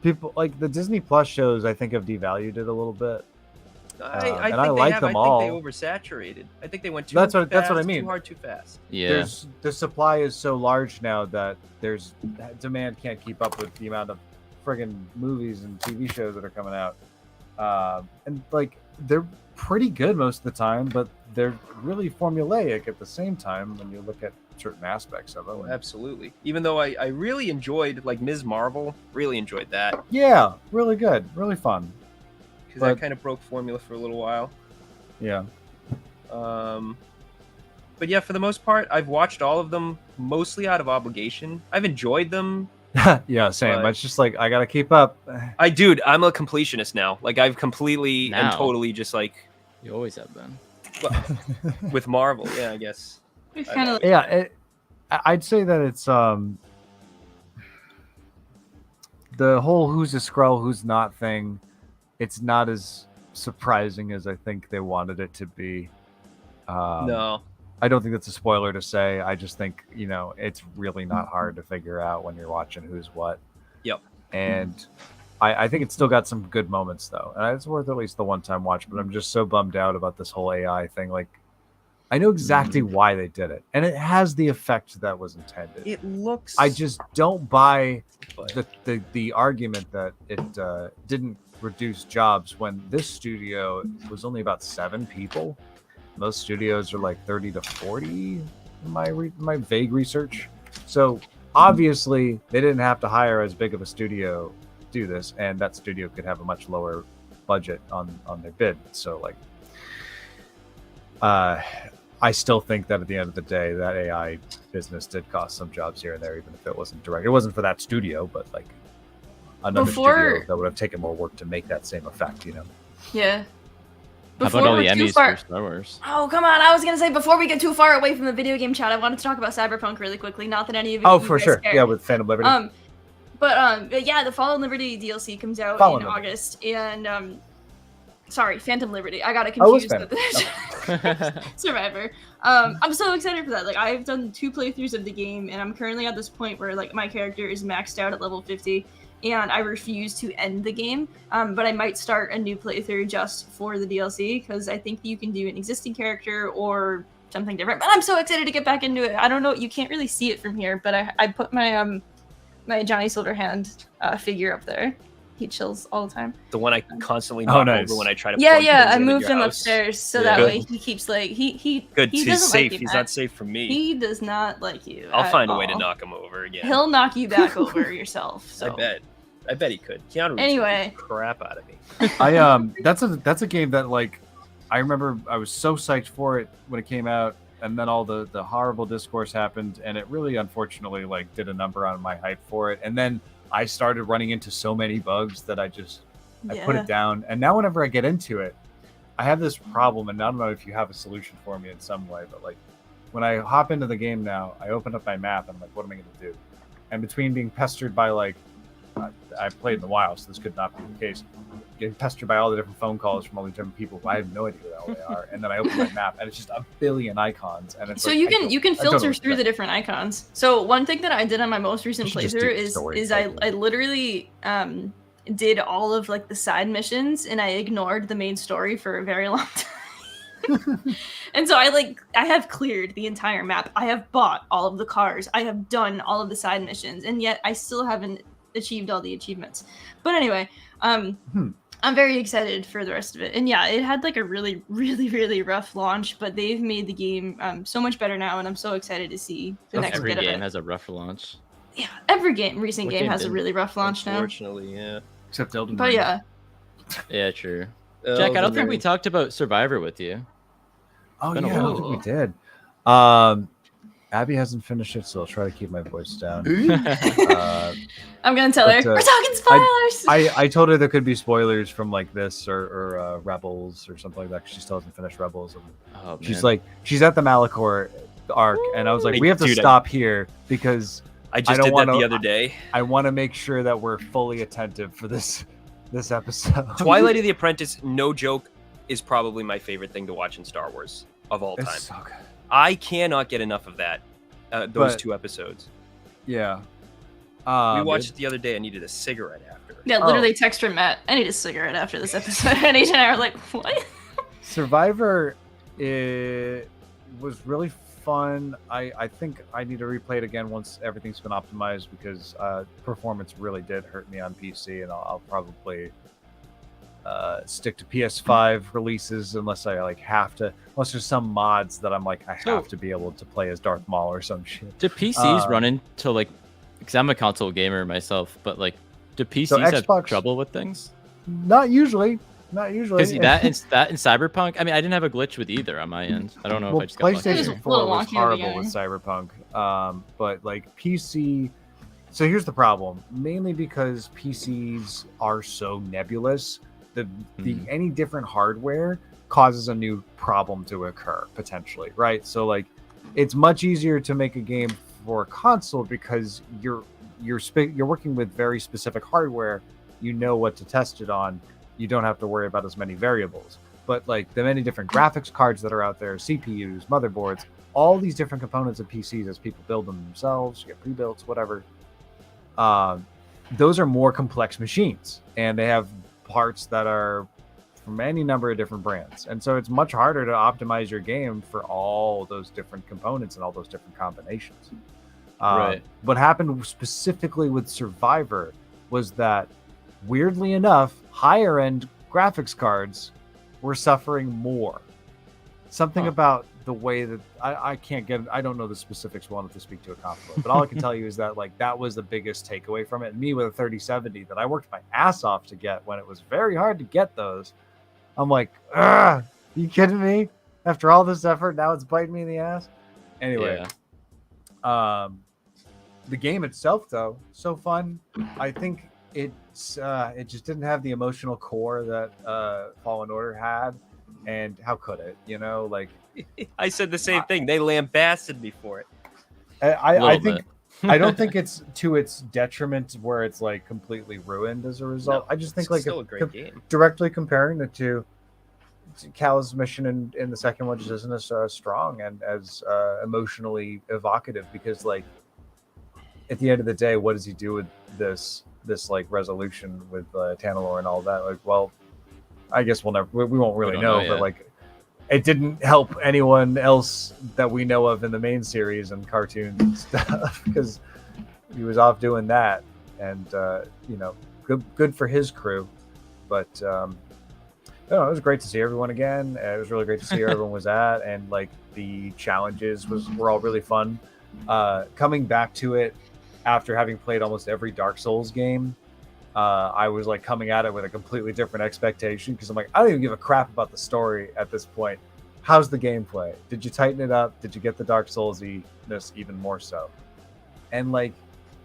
people like the Disney Plus shows. I think have devalued it a little bit. I like them all. I think they oversaturated. I think they went too that's fast, what I mean. Too hard, too fast. Yeah. The supply is so large now that demand can't keep up with the amount of friggin' movies and TV shows that are coming out. And like they're pretty good most of the time, but they're really formulaic at the same time when you look at certain aspects of it. Oh, absolutely. Even though I really enjoyed like Ms. Marvel, really enjoyed that. Yeah, really good, really fun. Because that kind of broke formula for a little while. Yeah. But yeah, for the most part, I've watched all of them mostly out of obligation. I've enjoyed them. Yeah, same. It's just like I gotta keep up. I'm a completionist now. Like I've completely and totally just like. You always have been. Well, with Marvel, yeah, I guess. I'd say that it's the whole who's a Skrull, who's not thing. It's not as surprising as I think they wanted it to be. No. I don't think that's a spoiler to say. I just think, it's really not hard to figure out when you're watching who's what. Yep. And I think it's still got some good moments, though. And it's worth at least the one-time watch, but I'm just so bummed out about this whole AI thing. Like, I know exactly why they did it, and it has the effect that was intended. It looks... I just don't buy the argument that it didn't reduce jobs when this studio was only about 7 people. Most studios are like 30 to 40 in my vague research. So obviously they didn't have to hire as big of a studio to do this, and that studio could have a much lower budget on their bid. So like, I still think that at the end of the day, that AI business did cost some jobs here and there, even if it wasn't direct. It wasn't for that studio, but like another studio that would have taken more work to make that same effect, Yeah. How about all the Emmys for Star Wars? Oh, come on. I was going to say, before we get too far away from the video game chat, I wanted to talk about Cyberpunk really quickly. Not that any of you Oh, for sure. care. Yeah, with Phantom Liberty. But yeah, the Fallen Liberty DLC comes out in August. And, sorry, Phantom Liberty. I got it confused with Survivor. I'm so excited for that. Like, I've done 2 playthroughs of the game, and I'm currently at this point where, like, my character is maxed out at level 50. And I refuse to end the game, but I might start a new playthrough just for the DLC, because I think you can do an existing character or something different. But I'm so excited to get back into it. I don't know, you can't really see it from here, but I put my my Johnny Silverhand figure up there. He chills all the time. The one I constantly knock over when I try to. I moved him upstairs so that way he keeps like he good. He He's safe. He's not safe from me. He does not like you. I'll find a way to knock him over again. He'll knock you back over yourself. So. I bet he could. Keanu Reeves anyway, crap out of me. That's a game that like I remember I was so psyched for it when it came out, and then all the horrible discourse happened, and it really unfortunately like did a number on my hype for it. And then I started running into so many bugs that I put it down. And now whenever I get into it, I have this problem, and I don't know if you have a solution for me in some way, but like when I hop into the game now, I open up my map and I'm like, what am I going to do? And between being pestered by like, I played in the wild, so this could not be the case. Getting pestered by all the different phone calls from all the different people who I have no idea who the hell they are, and then I open my map and it's just a billion icons. And it's so like, you can filter through the different icons. So one thing that I did on my most recent playthrough is I literally did all of like the side missions, and I ignored the main story for a very long time. And so I have cleared the entire map. I have bought all of the cars. I have done all of the side missions, and yet I still haven't achieved all the achievements. But anyway, I'm very excited for the rest of it. And yeah, it had like a really, really, really rough launch, but they've made the game so much better now, and I'm so excited to see the next bit of it. Every game has a rough launch. Yeah, every recent game has a really rough launch now. Unfortunately, yeah. Except Elden Ring. But yeah. Yeah, true. Jack, I don't think we talked about Survivor with you. Oh yeah, I don't think we did. Abby hasn't finished it, so I'll try to keep my voice down. I'm gonna tell her we're talking spoilers. I told her there could be spoilers from like this or Rebels or something like that. Cause she still hasn't finished Rebels. And she's like, she's at the Malachor arc, and I was like, we have to stop here because I just did that the other day. I want to make sure that we're fully attentive for this episode. Twilight of the Apprentice, no joke, is probably my favorite thing to watch in Star Wars of all time. It's so good. I cannot get enough of that. Those 2 episodes. Yeah. We watched it the other day. I needed a cigarette after. Yeah, literally text from Matt. I need a cigarette after this episode. And H and I are like, what? Survivor was really fun. I think I need to replay it again once everything's been optimized, because performance really did hurt me on PC, and I'll probably stick to PS5 releases unless I like have to. Unless there's some mods that I'm like, I have to be able to play as Darth Maul or some shit. Do PCs run into like? Because I'm a console gamer myself, but like, do PCs have trouble with things? Not usually. Because that in Cyberpunk, I mean, I didn't have a glitch with either on my end. I don't know if I just got PlayStation 4 was horrible with Cyberpunk, but like PC. So here's the problem: mainly because PCs are so nebulous, any different hardware causes a new problem to occur potentially, right? So like, it's much easier to make a game for a console because you're working with very specific hardware. You know what to test it on. you don't have to worry about as many variables. But like the many different graphics cards that are out there, CPUs, motherboards, all these different components of PCs as people build them themselves, get pre-built, whatever. Those are more complex machines, and they have parts that are from any number of different brands. And so it's much harder to optimize your game for all those different components and all those different combinations. Right. What happened specifically with Survivor was that, weirdly enough, higher end graphics cards were suffering more. Something about the way that I don't know the specifics well enough to speak to a conflict, but all I can tell you is that like that was the biggest takeaway from it. And me with a 3070 that I worked my ass off to get when it was very hard to get those. I'm like, are you kidding me? After all this effort, now it's biting me in the ass. Anyway, the game itself though, so fun. I think it just didn't have the emotional core that Fallen Order had. And how could it? You know, like I said the same thing. They lambasted me for it. I think I don't think it's to its detriment where it's like completely ruined as a result. No, I just think it's like still a great game. Directly comparing the two, Cal's mission in the second one just isn't as strong and as emotionally evocative, because like at the end of the day, what does he do with this like resolution with Tanalorr and all that? Like, well, I guess we won't really know, but like it didn't help anyone else that we know of in the main series and cartoons and stuff, because he was off doing that. And you know, good for his crew. But it was great to see everyone again. It was really great to see where everyone was at, and like the challenges were all really fun. Coming back to it after having played almost every Dark Souls game, I was like coming at it with a completely different expectation, because I'm like, I don't even give a crap about the story at this point. How's the gameplay? Did you tighten it up? Did you get the Dark Souls-iness even more so? And like,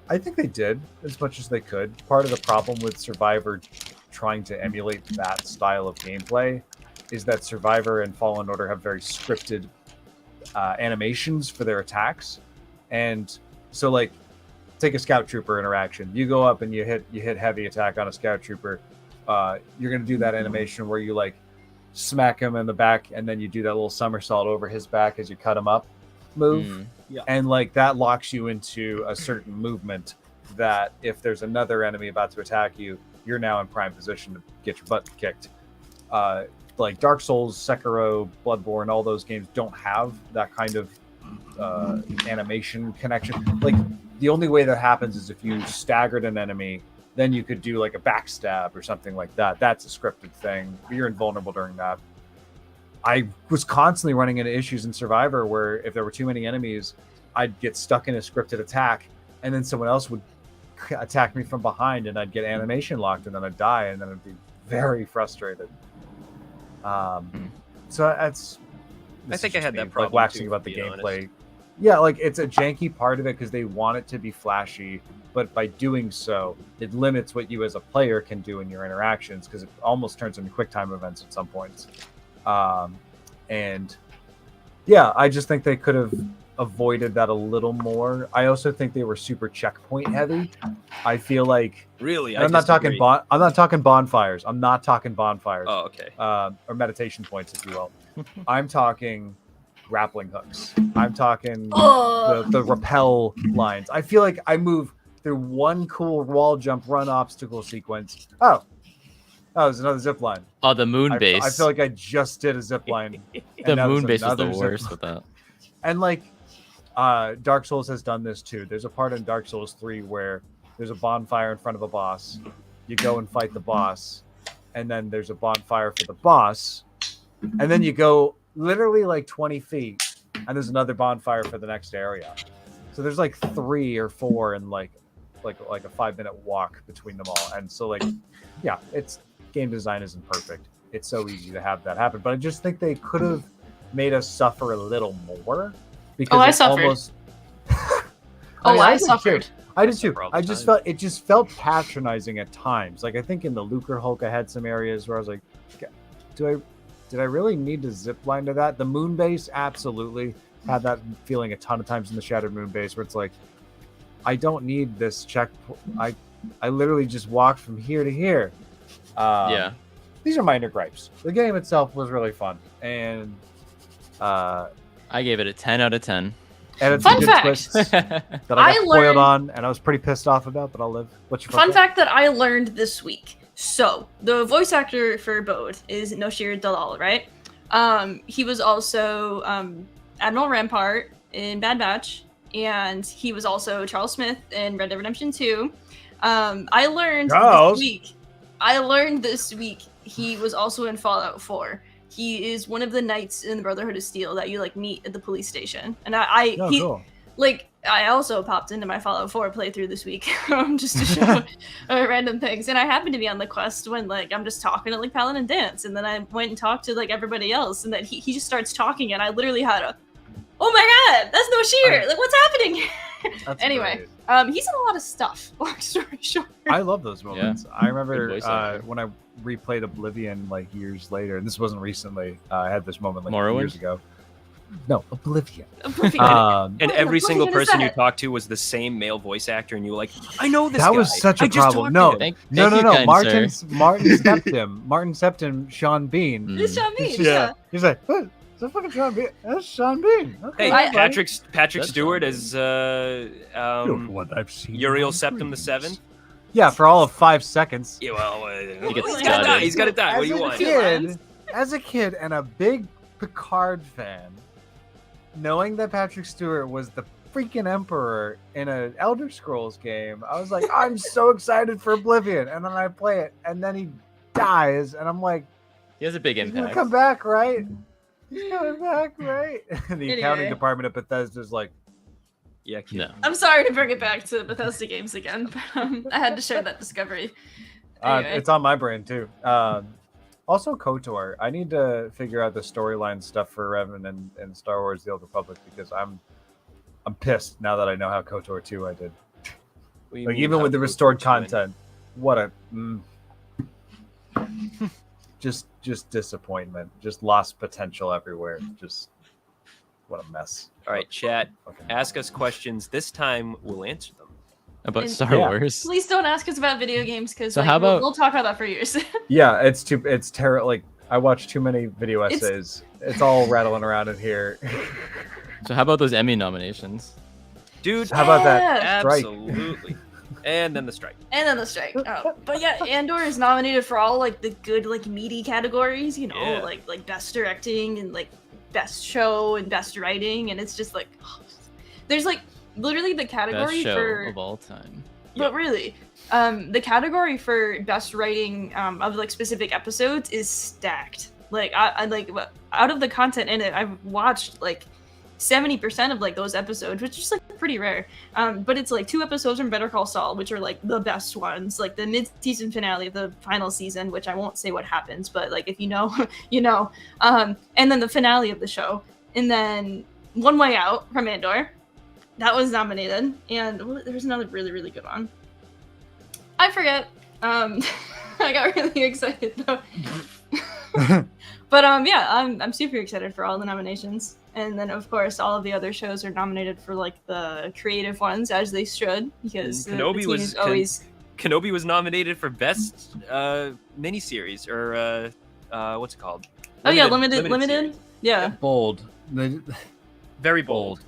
I think they did as much as they could. Part of the problem with Survivor trying to emulate that style of gameplay is that Survivor and Fallen Order have very scripted animations for their attacks. And so like, take a scout trooper interaction. You go up and you hit heavy attack on a scout trooper. You're gonna do that animation where you like smack him in the back, and then you do that little somersault over his back as you cut him up move. Yeah. And like that locks you into a certain movement that if there's another enemy about to attack you, you're now in prime position to get your butt kicked. Like Dark Souls, Sekiro, Bloodborne, all those games don't have that kind of animation connection. Like the only way that happens is if you staggered an enemy, then you could do like a backstab or something like that. That's a scripted thing. You're invulnerable during that. I was constantly running into issues in Survivor where if there were too many enemies, I'd get stuck in a scripted attack, and then someone else would attack me from behind, and I'd get animation locked, and then I'd die, and then I'd be very frustrated. So that's. I think I had that problem like waxing too, about the to be gameplay. honest. Yeah, like it's a janky part of it because they want it to be flashy, but by doing so, it limits what you as a player can do in your interactions, because it almost turns into QuickTime events at some points. And yeah, I just think they could have avoided that a little more. I also think they were super checkpoint heavy. I feel like really, I'm not talking bonfires. I'm not talking bonfires. Oh, okay. Or meditation points, if you will. I'm talking grappling hooks. I'm talking the rappel lines. I feel like I move through one cool wall jump run obstacle sequence. Oh, there's another zip line. Oh, the moon base. I feel like I just did a zip line. The moon base was the worst with that. And like Dark Souls has done this too. There's a part in Dark Souls 3 where there's a bonfire in front of a boss. You go and fight the boss, and then there's a bonfire for the boss, and then you go literally like 20 feet, and there's another bonfire for the next area. So there's like 3 or 4 in like a 5-minute walk between them all. And so like, yeah, it's game design isn't perfect. It's so easy to have that happen, but I just think they could have made us suffer a little more, because I suffered. I suffered. I did too. I just felt it just felt patronizing at times. Like I think in the Lucre Hulk, I had some areas where I was like, did I really need to zip line to that? The moon base, absolutely. Had that feeling a ton of times in the Shattered Moon base, where it's like, I don't need this check. I literally just walked from here to here. Yeah. these are minor gripes. The game itself was really fun, and I gave it a 10 out of 10. And it's Fun a good fact. twist that I got spoiled on, and I was pretty pissed off about, but I'll live. What's your fun fact that I learned this week? So the voice actor for Bode is Noshir Dalal, right? He was also Admiral Rampart in Bad Batch, and he was also Charles Smith in Red Dead Redemption 2. I learned this week he was also in Fallout 4. He is one of the knights in the Brotherhood of Steel that you like meet at the police station, and cool. Like I also popped into my Fallout 4 playthrough this week just to show random things, and I happened to be on the quest when like I'm just talking to like Paladin Dance, and then I went and talked to like everybody else, and then he just starts talking, and I literally had a, oh my god, that's Noshir! Like what's happening here? Anyway, he's in a lot of stuff. Long story short, I love those moments. Yeah. I remember when I replayed Oblivion like years later, and this wasn't recently. I had this moment like years ago. No, Oblivion. And every single person you talked to was the same male voice actor, and you were like, I know this guy. That was such a problem. No. Martin Septim, Sean Bean. It's Sean Bean. Yeah. He's like, what? It's a fucking Sean Bean. That's Sean Bean. Okay. Hey, Patrick Stewart as Uriel Septim the Seventh. Yeah, for all of 5 seconds. Yeah, well, he's got to die. What do you want? As a kid and a big Picard fan, knowing that Patrick Stewart was the freaking Emperor in an Elder Scrolls game, I was like, I'm so excited for Oblivion. And then I play it, and then he dies, and I'm like, he has a big impact. He's gonna come back, right? He's coming back, right? And the accounting department at Bethesda's like, yeah, no. I'm sorry to bring it back to Bethesda games again, but I had to share that discovery. Anyway. It's on my brain too. Also, KOTOR. I need to figure out the storyline stuff for Revan and Star Wars: The Old Republic, because I'm pissed now that I know how KOTOR 2 I did. Like even with the restored content, what a just disappointment, just lost potential everywhere. Just what a mess. All right, chat. Ask us questions. This time we'll answer them. About Star Wars. Please don't ask us about video games, because we'll talk about that for years. Yeah, it's terrible. Like I watch too many video essays. It's all rattling around in here. So how about those Emmy nominations? Dude, how about that strike? Absolutely. And then the strike. Oh, but yeah, Andor is nominated for all like the good like meaty categories, you know, like best directing and like best show and best writing, and it's just like there's like literally the category best show for of all time. But really, the category for best writing of like specific episodes is stacked. Like I like out of the content in it, I've watched like 70% of like those episodes, which is like pretty rare. But it's like 2 episodes from Better Call Saul, which are like the best ones, like the mid-season finale of the final season, which I won't say what happens, but like if you know, you know. And then the finale of the show, and then One Way Out from Andor, that was nominated, and there's another really really good one. I forget. I got really excited though. But yeah, I'm super excited for all the nominations. And then, of course, all of the other shows are nominated for like the creative ones, as they should, because Kenobi was always. Kenobi was nominated for best miniseries, or what's it called? Limited. Yeah. Bold. Very bold.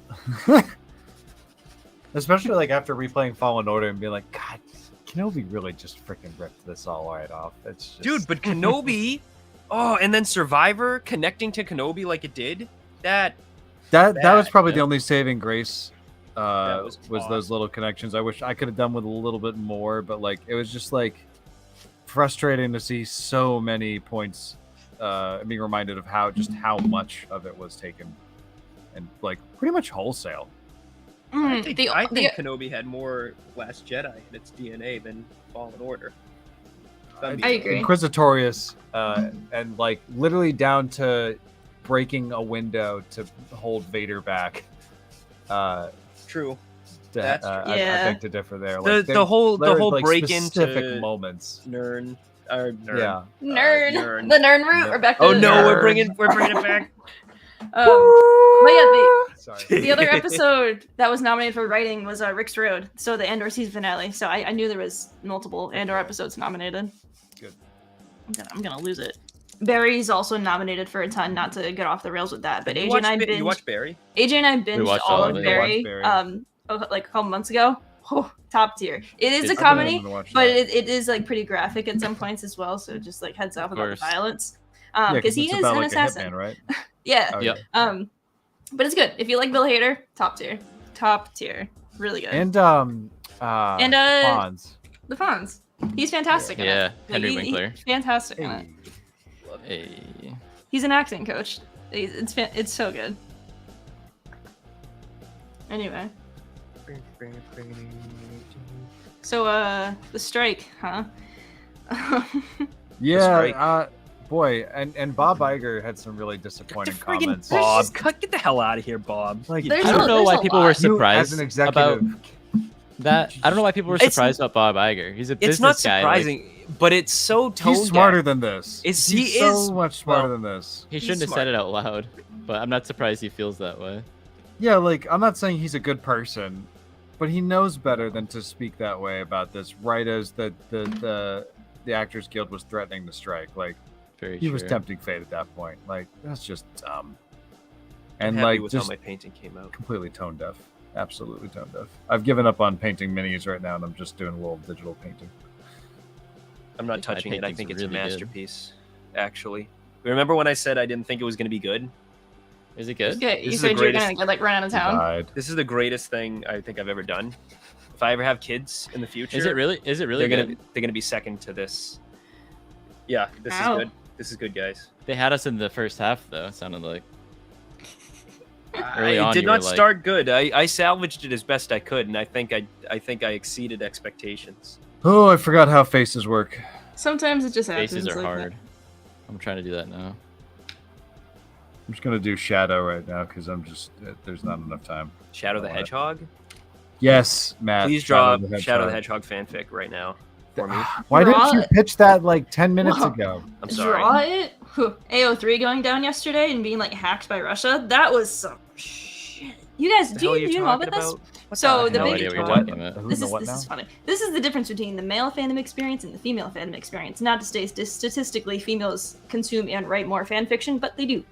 Especially like after replaying Fallen Order and being like, God, Kenobi really just freaking ripped this all right off. It's just... Dude, but Kenobi. Oh, and then Survivor connecting to Kenobi like it did. That was probably the only saving grace. Was those little connections. I wish I could have done with a little bit more, but like it was just like frustrating to see so many points. Being reminded of how much of it was taken, and like pretty much wholesale. I think Kenobi had more Last Jedi in its DNA than Fallen Order. I agree. Inquisitorious, and like literally down to breaking a window to hold Vader back. True. That's true. I beg to differ there. The whole like break specific into moments. Nern. The Nern route. Or back to no, we're bringing it back. But yeah, the other episode that was nominated for writing was Rick's Road, so the Andor season finale. So I knew there was multiple Andor episodes nominated. Good. I'm gonna lose it. Barry's also nominated for a ton. Not to get off the rails with that, but AJ and I binged. You watch Barry? AJ and I binged all of Barry. Like a couple months ago. Oh, top tier. It is a comedy, but it is like pretty graphic at some points as well. So just like heads up about the violence. Because he is an assassin, right? Yeah. Oh, yeah. But it's good. If you like Bill Hader, top tier, really good. And Fonz. The Fonz. He's fantastic. Yeah, Henry Winkler. He's fantastic in it. Hey. He's an acting coach. It's so good. Anyway. So the strike, huh? Yeah, boy, and Bob Iger had some really disappointing comments. Bob, get the hell out of here, Bob. Like, I don't know why people were surprised as an executive about that. I don't know why people were surprised about Bob Iger. He's a business guy. It's not surprising, but it's so tone He's smarter than this. He's so much smarter than this. He shouldn't have said it out loud, but I'm not surprised he feels that way. Yeah, like, I'm not saying he's a good person, but he knows better than to speak that way about this, right as the Actors Guild was threatening to strike. Like, he was tempting fate at that point. Like, that's just dumb. And like, with just how my painting came out. Completely tone deaf. Absolutely tone deaf. I've given up on painting minis right now, and I'm just doing a little digital painting. I'm not touching it. I think it's really a masterpiece, actually. Remember when I said I didn't think it was going to be good? Is it good? Yeah, you said you're gonna like run out of town. This is the greatest thing I think I've ever done. If I ever have kids in the future, is it really they're gonna be second to this. Yeah, this is good. This is good, guys. They had us in the first half, though. It sounded like. It did not start good. I salvaged it as best I could, and I think I exceeded expectations. Oh, I forgot how faces work. Sometimes it just happens. Faces are hard. I'm trying to do that now. I'm just gonna do Shadow right now because there's not enough time. Shadow the Hedgehog? Yes, Matt. Please draw Shadow the Hedgehog fanfic right now for me. Why didn't you pitch that like 10 minutes ago? I'm sorry. Draw it? AO3 going down yesterday and being like hacked by Russia. That was some shit. You guys, do you know about this? So the big this is funny. This is the difference between the male fandom experience and the female fandom experience. Not to say statistically females consume and write more fan fiction, but they do.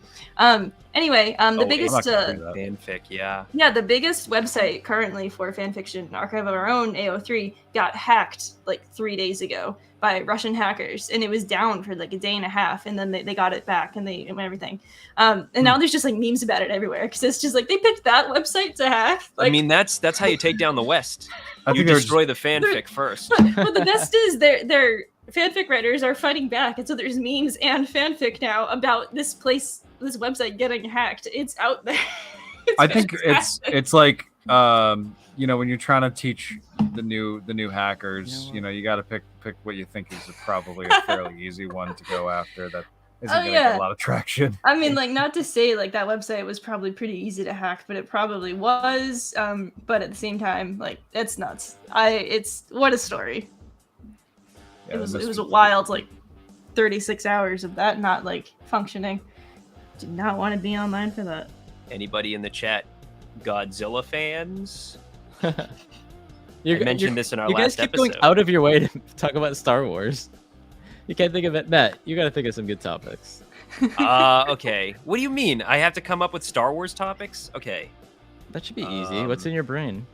Anyway, the biggest fanfic, yeah, the biggest website currently for fan fiction, Archive of Our Own, AO3, got hacked like 3 days ago by Russian hackers, and it was down for like a day and a half, and then they got it back and everything. And now there's just like memes about it everywhere because it's just like they picked that website to hack. Like, I mean, that's how you take down the West. You destroy the fanfic first. But the best is their fanfic writers are fighting back, and so there's memes and fanfic now about this website getting hacked. It's out there. I think it's like when you're trying to teach the new hackers, you got to pick what you think is probably a fairly easy one to go after that isn't going to get a lot of traction. I mean, like, not to say like that website was probably pretty easy to hack, but it probably was. But at the same time, like, it's nuts. What a story. Yeah, it was a wild like 36 hours of that not like functioning. Did not want to be online for that. Anybody in the chat Godzilla fans? I mentioned this in our last episode. You guys keep going out of your way to talk about Star Wars. You can't think of it. Matt, you got to think of some good topics. Okay. What do you mean? I have to come up with Star Wars topics? Okay. That should be easy. What's in your brain?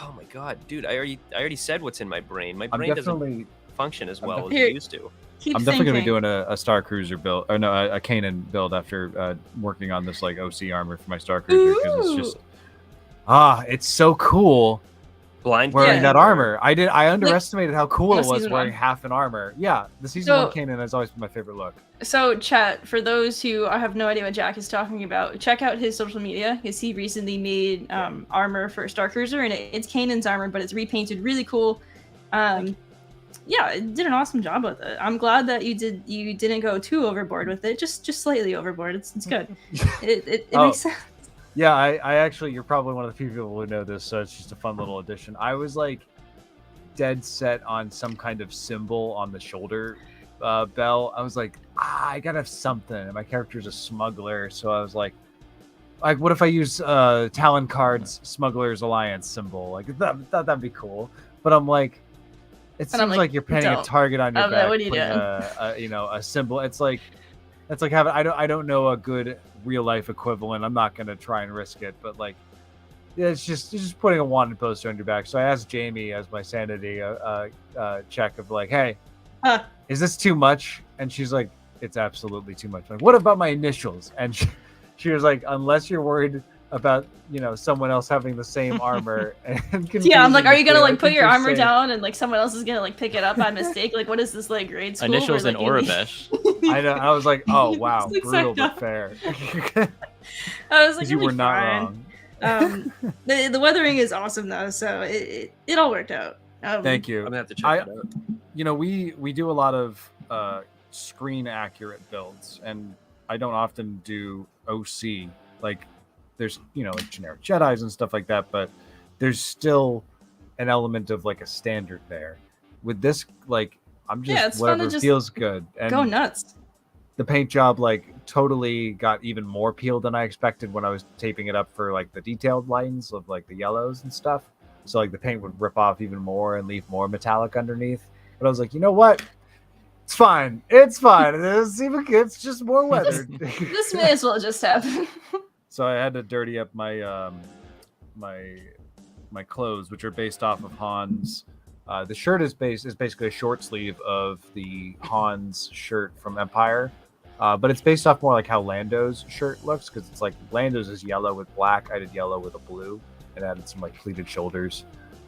Oh my god, dude! I already said what's in my brain. My brain doesn't function as well as it used to. I'm definitely going to be doing a Star Cruiser build, or no, a Kanan build after working on this like OC armor for my Star Cruiser because it's just it's so cool. Wearing that armor. I underestimated how cool it was wearing half an armor. Yeah, the season 1 Kanan has always been my favorite look. So, chat, for those who have no idea what Jack is talking about, check out his social media because he recently made armor for Star Cruiser, and it's Kanan's armor, but it's repainted really cool. Yeah, it did an awesome job with it. I'm glad that you didn't go too overboard with it, just slightly overboard. It's good. It makes sense. Yeah, I actually, you're probably one of the few people who know this, so it's just a fun little addition. I was like dead set on some kind of symbol on the shoulder bell. I was like, I gotta have something. And my character's a smuggler, so I was like, what if I use Talon Card's Smuggler's Alliance symbol? Like that'd be cool. But I'm like, It seems like you're painting a target on your back. What are you doing? A symbol. It's like having. I don't know a good real life equivalent. I'm not gonna try and risk it, but like, yeah, it's just putting a wanted poster on your back. So I asked Jamie as my sanity check of like, hey, is this too much? And she's like, it's absolutely too much. I'm like, what about my initials? And she was like, unless you're worried about someone else having the same armor and yeah, I'm like, are you gonna like put your armor down and like someone else is gonna like pick it up by mistake? Like, what is this, like grade school? Initials in Orabesh. I know. I was like, oh wow, brutal but fair. I was like, you were not wrong. The weathering is awesome though, so it all worked out. Thank you. I'm gonna have to check it out. We do a lot of screen accurate builds, and I don't often do OC. Like, there's like generic Jedis and stuff like that, but there's still an element of like a standard there. With this, like, I'm just whatever feels good. And go nuts. The paint job like totally got even more peeled than I expected when I was taping it up for like the detailed lines of like the yellows and stuff. So like the paint would rip off even more and leave more metallic underneath. But I was like, you know what? It's fine. It's just more weathered. This may as well just happen. So I had to dirty up my my clothes, which are based off of Han's. The shirt is basically a short sleeve of the Han's shirt from Empire, but it's based off more like how Lando's shirt looks, because it's like Lando's is yellow with black. I did yellow with a blue and added some like pleated shoulders.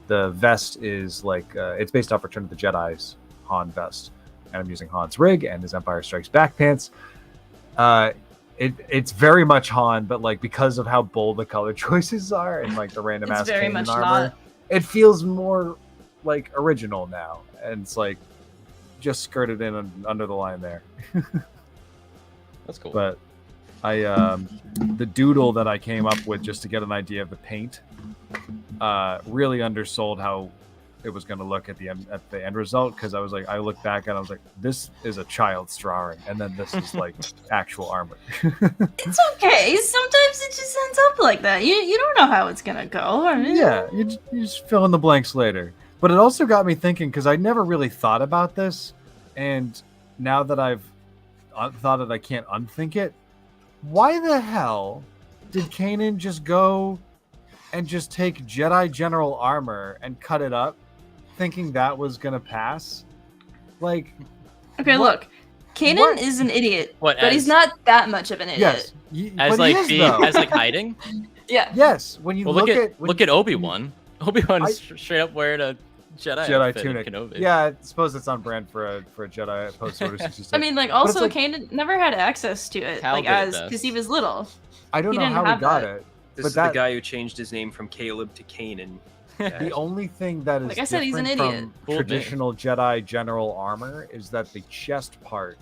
The vest is like it's based off Return of the Jedi's Han vest, and I'm using Han's rig and his Empire Strikes Back pants. It's very much Han, but like because of how bold the color choices are and like the random ass Kanan armor, it feels more like original now, and it's like just skirted in under the line there. That's cool. But I the doodle that I came up with just to get an idea of the paint really undersold how it was going to look at the end result, because I was like, I looked back and I was like, this is a child's drawing, and then this is like actual armor. It's okay. Sometimes it just ends up like that. You don't know how it's gonna go. I mean, yeah, you just fill in the blanks later. But it also got me thinking, because I never really thought about this, and now that I've thought it, I can't unthink it. Why the hell did Kanan just go and just take Jedi General armor and cut it up, thinking that was gonna pass? Like, okay, look, Kanan is an idiot, but he's not that much of an idiot. Yes, as like hiding. Yeah. Yes, when you look at Obi-Wan. Obi-Wan straight up wearing a Jedi tunic. Kenobi. Yeah, I suppose it's on brand for a Jedi post Order 66. I mean, like, also Kanan never had access to it, Cal like because he was little. I don't know how he got it. This is the guy who changed his name from Caleb to Kanan. The only thing that is like I said, he's an idiot. From traditional Jedi General armor is that the chest part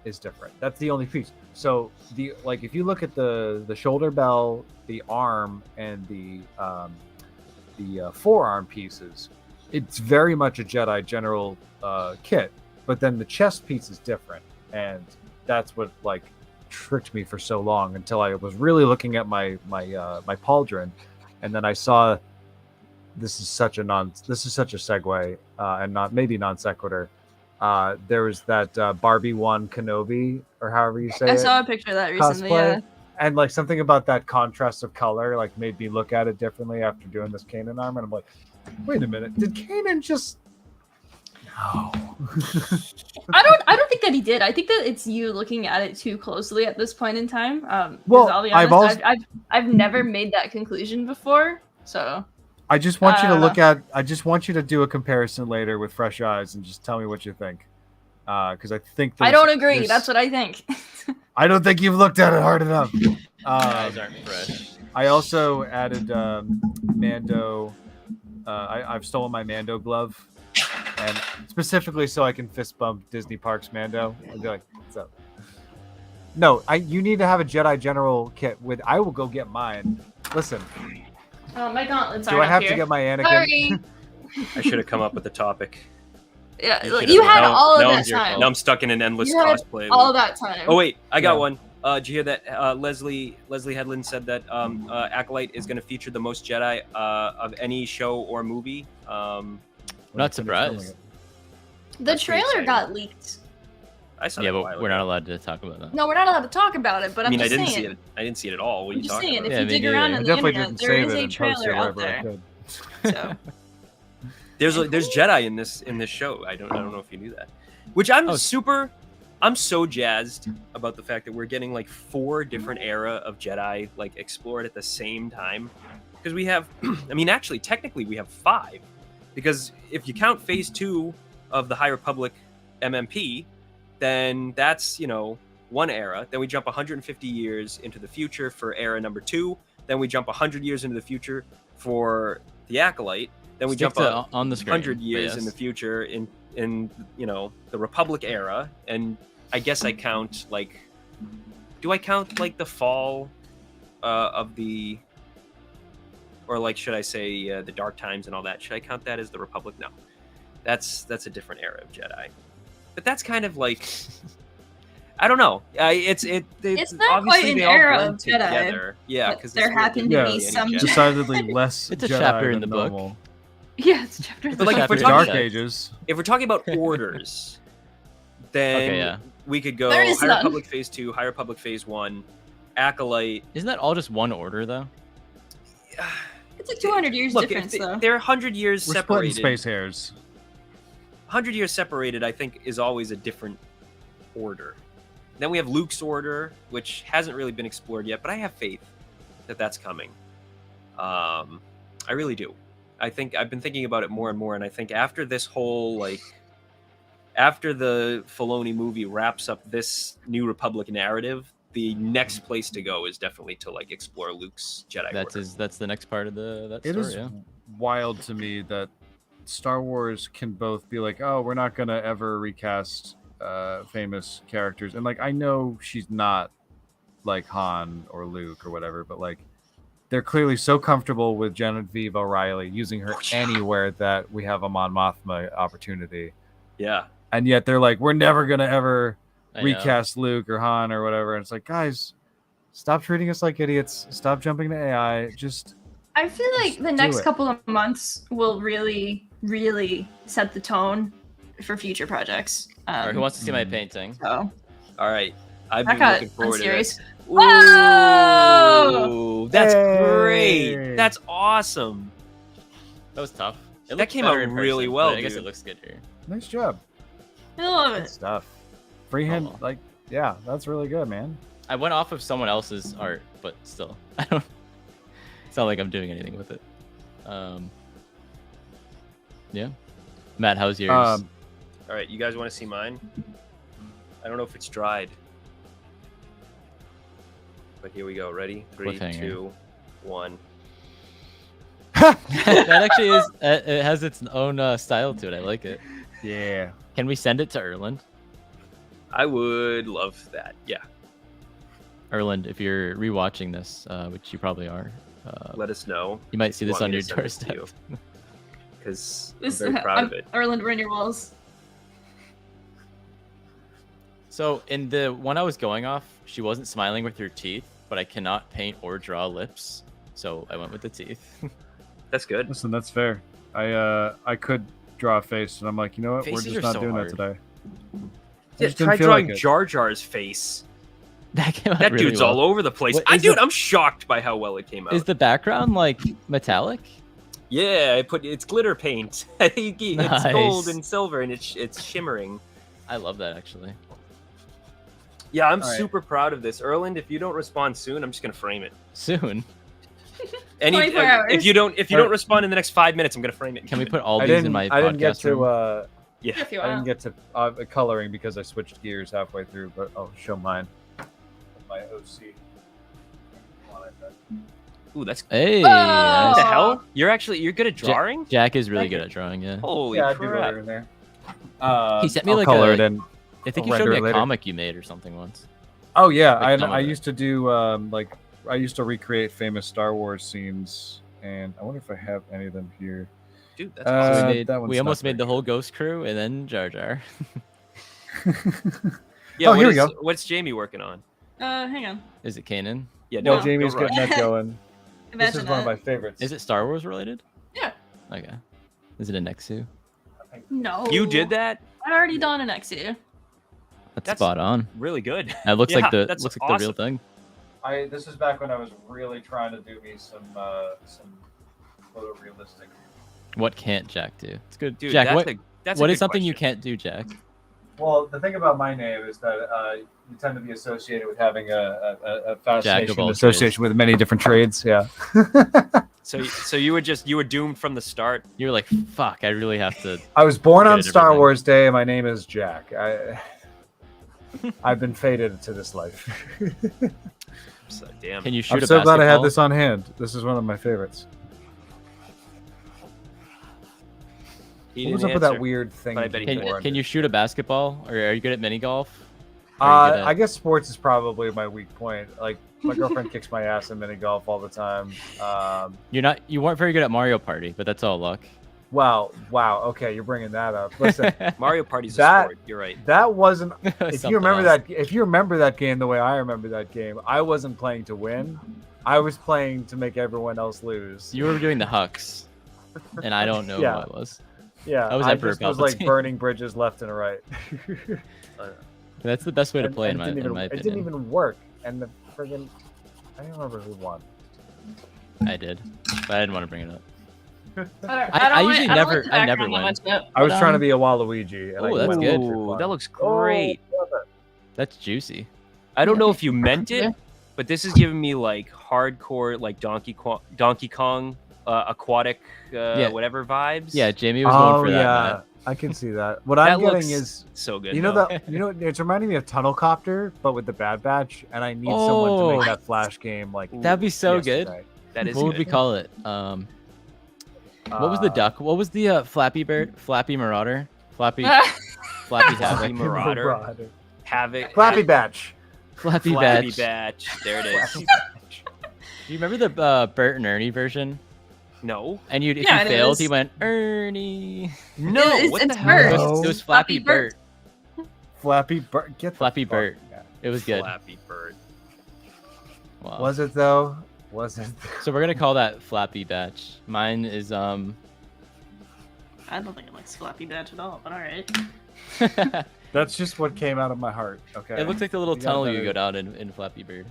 is different. That's the only piece. So if you look at the shoulder bell, the arm, and the forearm pieces, it's very much a Jedi General kit. But then the chest piece is different, and that's what like tricked me for so long until I was really looking at my pauldron, and then I saw this is such a segue and not maybe non sequitur. There was that Barbie 1 Kenobi, or however you say it. I saw a picture of that recently. Cosplay. Yeah. And like something about that contrast of color like made me look at it differently after doing this Kanan armor. And I'm like, wait a minute, did Kanan just? No. I don't think that he did. I think that it's you looking at it too closely at this point in time. Well, I'll be honest, I've never made that conclusion before. So I just want you to look at. I just want you to do a comparison later with fresh eyes and just tell me what you think. Because I think I don't agree. That's what I think. I don't think you've looked at it hard enough. Eyes aren't fresh. I also added Mando. I've stolen my Mando glove, and specifically so I can fist bump Disney Parks Mando. I'll be like, "What's up?" No, you need to have a Jedi General kit. I will go get mine. Listen. Oh, my gauntlets do are I have up to here. get my Anakin? Sorry. I should have come up with a topic. Yeah, you had all of that time. time. Now I'm stuck in an endless cosplay. All that time. Oh wait, I got one. Did you hear that Leslie Headland said that Acolyte is going to feature the most Jedi of any show or movie? when Not they finished filming surprised. it. The That's pretty trailer exciting. got leaked. I saw Yeah, that a but while we're ago. not allowed to talk about that. No, we're not allowed to talk about it, but I mean, I'm I just didn't saying. see it. I didn't see it at all. What are I'm you just talking saying, about? if Yeah, you me dig around neither. I on the definitely internet, didn't there save is it a and post it trailer out wherever I there. could. So There's Jedi in this show. I don't know if you knew that. Which I'm so jazzed about the fact that we're getting like 4 different era of Jedi like explored at the same time. Because we have, I mean, actually, technically we have 5. Because if you count Phase 2 of the High Republic MMP, then that's, one era. Then we jump 150 years into the future for era number 2. Then we jump 100 years into the future for the Acolyte. Then we jump on the screen, 100 years yes. in the future in the Republic era. And I guess I count like, do I count like the fall of the, or like should I say the Dark Times and all that? Should I count that as the Republic? No, that's a different era of Jedi. But that's kind of like, I don't know. It's not obviously quite an they all era blend of Jedi, together. Yeah, but because there happened to be some Decidedly less. It's a Jedi chapter in than the book. normal. yeah, it's chapter. But like, if we're Chapter talking, Dark Ages. if we're talking about orders, then Okay, yeah. we could go There is High none. Republic Phase 2, High Republic Phase 1, Acolyte. Isn't that all just one order though? It's like 200 years Look, difference, though. they're 100 years We're splitting separated. space hairs. 100 years separated, I think, is always a different order. Then we have Luke's order, which hasn't really been explored yet, but I have faith that that's coming. I really do. I think I've been thinking about it more and more, and I think after this whole after the Filoni movie wraps up this New Republic narrative, the next place to go is definitely to like explore Luke's Jedi order. That's the next part of that It story. is Yeah. wild to me that Star Wars can both be like, oh, we're not gonna ever recast famous characters, and like I know she's not like Han or Luke or whatever, but like they're clearly so comfortable with Genevieve O'Reilly using her anywhere that we have a Mon Mothma opportunity, Yeah. and yet they're like, we're never gonna ever I know. recast Luke or Han or whatever. And it's like, guys, stop treating us like idiots. Stop jumping to AI. Just I feel like the do next it. couple of months will really, really set the tone for future projects. All right, who wants to see my painting? So All right. I've that been got looking forward to unserious. this. Whoa! Ooh, that's Hey! great. That's awesome. That was tough. It That looked came better out in really person, well, but I guess dude. it looks good here. nice job. I love Good it. stuff. Freehand, Oh. like, yeah, that's really good, man. I went off of someone else's art, but still, I don't. It's not like I'm doing anything with it. Yeah. Matt, how's yours? All right, you guys want to see mine? I don't know if it's dried. But here we go. Ready? 3, Cliffhanger. 2, 1. that actually is. It has its own style to it. I like it. Yeah. Can we send it to Erland? I would love that. Yeah. Erland, if you're rewatching this, which you probably are, Let us know. you might see this Want on me your to send this to doorstep. you. Because I'm very proud of it. Erland, we're in your walls. So in the one I was going off, she wasn't smiling with her teeth, but I cannot paint or draw lips, so I went with the teeth. That's good. Listen, that's fair. I could draw a face, and I'm like, you know what? Faces We're just are not so doing hard. that today. Yeah, just didn't try feel drawing like it. Jar Jar's face. That came out That really dude's well. all over the place. What is Dude, the- I'm shocked by how well it came out. Is the background like metallic? Yeah, it's glitter paint. It's Nice. gold and silver, and it's shimmering. I love that actually. Yeah, I'm All right. super proud of this. Erland, if you don't respond soon, I'm just gonna frame it. Soon. 24 hours. If you don't respond in the next 5 minutes, I'm gonna frame it. Can we put all I these didn't. in my I didn't get podcast room? to. Yeah. If you I didn't want. get to coloring because I switched gears halfway through. But I'll show mine. My OC. Ooh, that's Hey, Oh! what nice. the hell? You're good at drawing? Jack is really Thank good you. at drawing. Yeah. Holy Yeah, I do crap! color in there. He sent me I'll like color a- it in. I think I'll you showed render me it a later. comic you made or something once. Oh yeah, Like some I of it. used to do I used to recreate famous Star Wars scenes, and I wonder if I have any of them here. Dude, that's Uh, awesome. that one's We almost not made the very whole Ghost Crew and then Jar Jar. Yeah, oh, what here we is- go. What's Jamie working on? Hang on. Is it Kanan? Yeah, Well, no, Jamie's go rush. getting that going. This Imagine is one of that. my favorites. Is it Star Wars related? Yeah. Okay. Is it a Nexu? No. You did that? I'd already done an Exia. That's spot on. Really good. That looks like the that's looks like awesome. the real thing. This is back when I was really trying to do me some photorealistic. What can't Jack do? It's good. Dude, Jack, that's what a is good something you question. can't do, Jack? Well, the thing about my name is that you tend to be associated with having a fascination all association with many different trades. Yeah. So you were doomed from the start. You were like, fuck, I really have to. I was born on Good at Star everything. Wars Day, and my name is Jack. I've been fated to this life. So damn. Can you shoot I'm a so glad I had basketball? this on hand. This is one of my favorites. He What was didn't up with that answer. weird thing? But I bet he before? did. Can you shoot a basketball, or are you good at mini golf? Are you good at- I guess sports is probably my weak point. Like my girlfriend kicks my ass in mini golf all the time. You weren't very good at Mario Party, but that's all luck. Wow. Okay, you're bringing that up. Listen, Mario Party's a That- sport. You're right. that wasn't. If Something you remember else. that, if you remember that game the way I remember that game, I wasn't playing to win. I was playing to make everyone else lose. You were doing the hucks, and I don't know Yeah. who I was. Yeah, I was I Emperor just was like Palpatine. burning bridges left and right. That's the best way to And- play, and in it my didn't even opinion. work. And the friggin' I don't remember who won. I did, but I didn't want to bring it up. I usually never- I never win. I was trying to be a Waluigi. And Oh, I that's went good. for Ooh, fun. that looks Oh, great. love it. That's juicy. I don't know if you meant it, but this is giving me like hardcore, like Donkey Kong, aquatic, whatever vibes. Yeah, Jamie was going for that. yeah, Matt. I can see that. What I'm getting looks is, so good. you know though. that it's reminding me of Tunnel Copter, but with the Bad Batch, and I need someone to Oh. make that Flash game like That'd be so good. yesterday. That is What would good. we call it? What was the duck? What was the Flappy Bird? Flappy Marauder? Flappy Flappy Havoc? Marauder. Havoc. Flappy Batch. Flappy Flappy Batch. Batch. There it is. Do you remember the Bert and Ernie version? No. And if Yeah, you it failed, is. he went Ernie. No. It's- what it's the Bert. It hell? was, it was Flappy Flappy Bert. Bert. Flappy Bird. Get the Flappy fuck Bert. out. It was good. Flappy Bird. Wow. Was it though? Was it? So we're gonna call that Flappy Batch. Mine is I don't think it looks Flappy Batch at all, but alright. That's just what came out of my heart. Okay. It looks like the little You got tunnel you better. go down in Flappy Bird.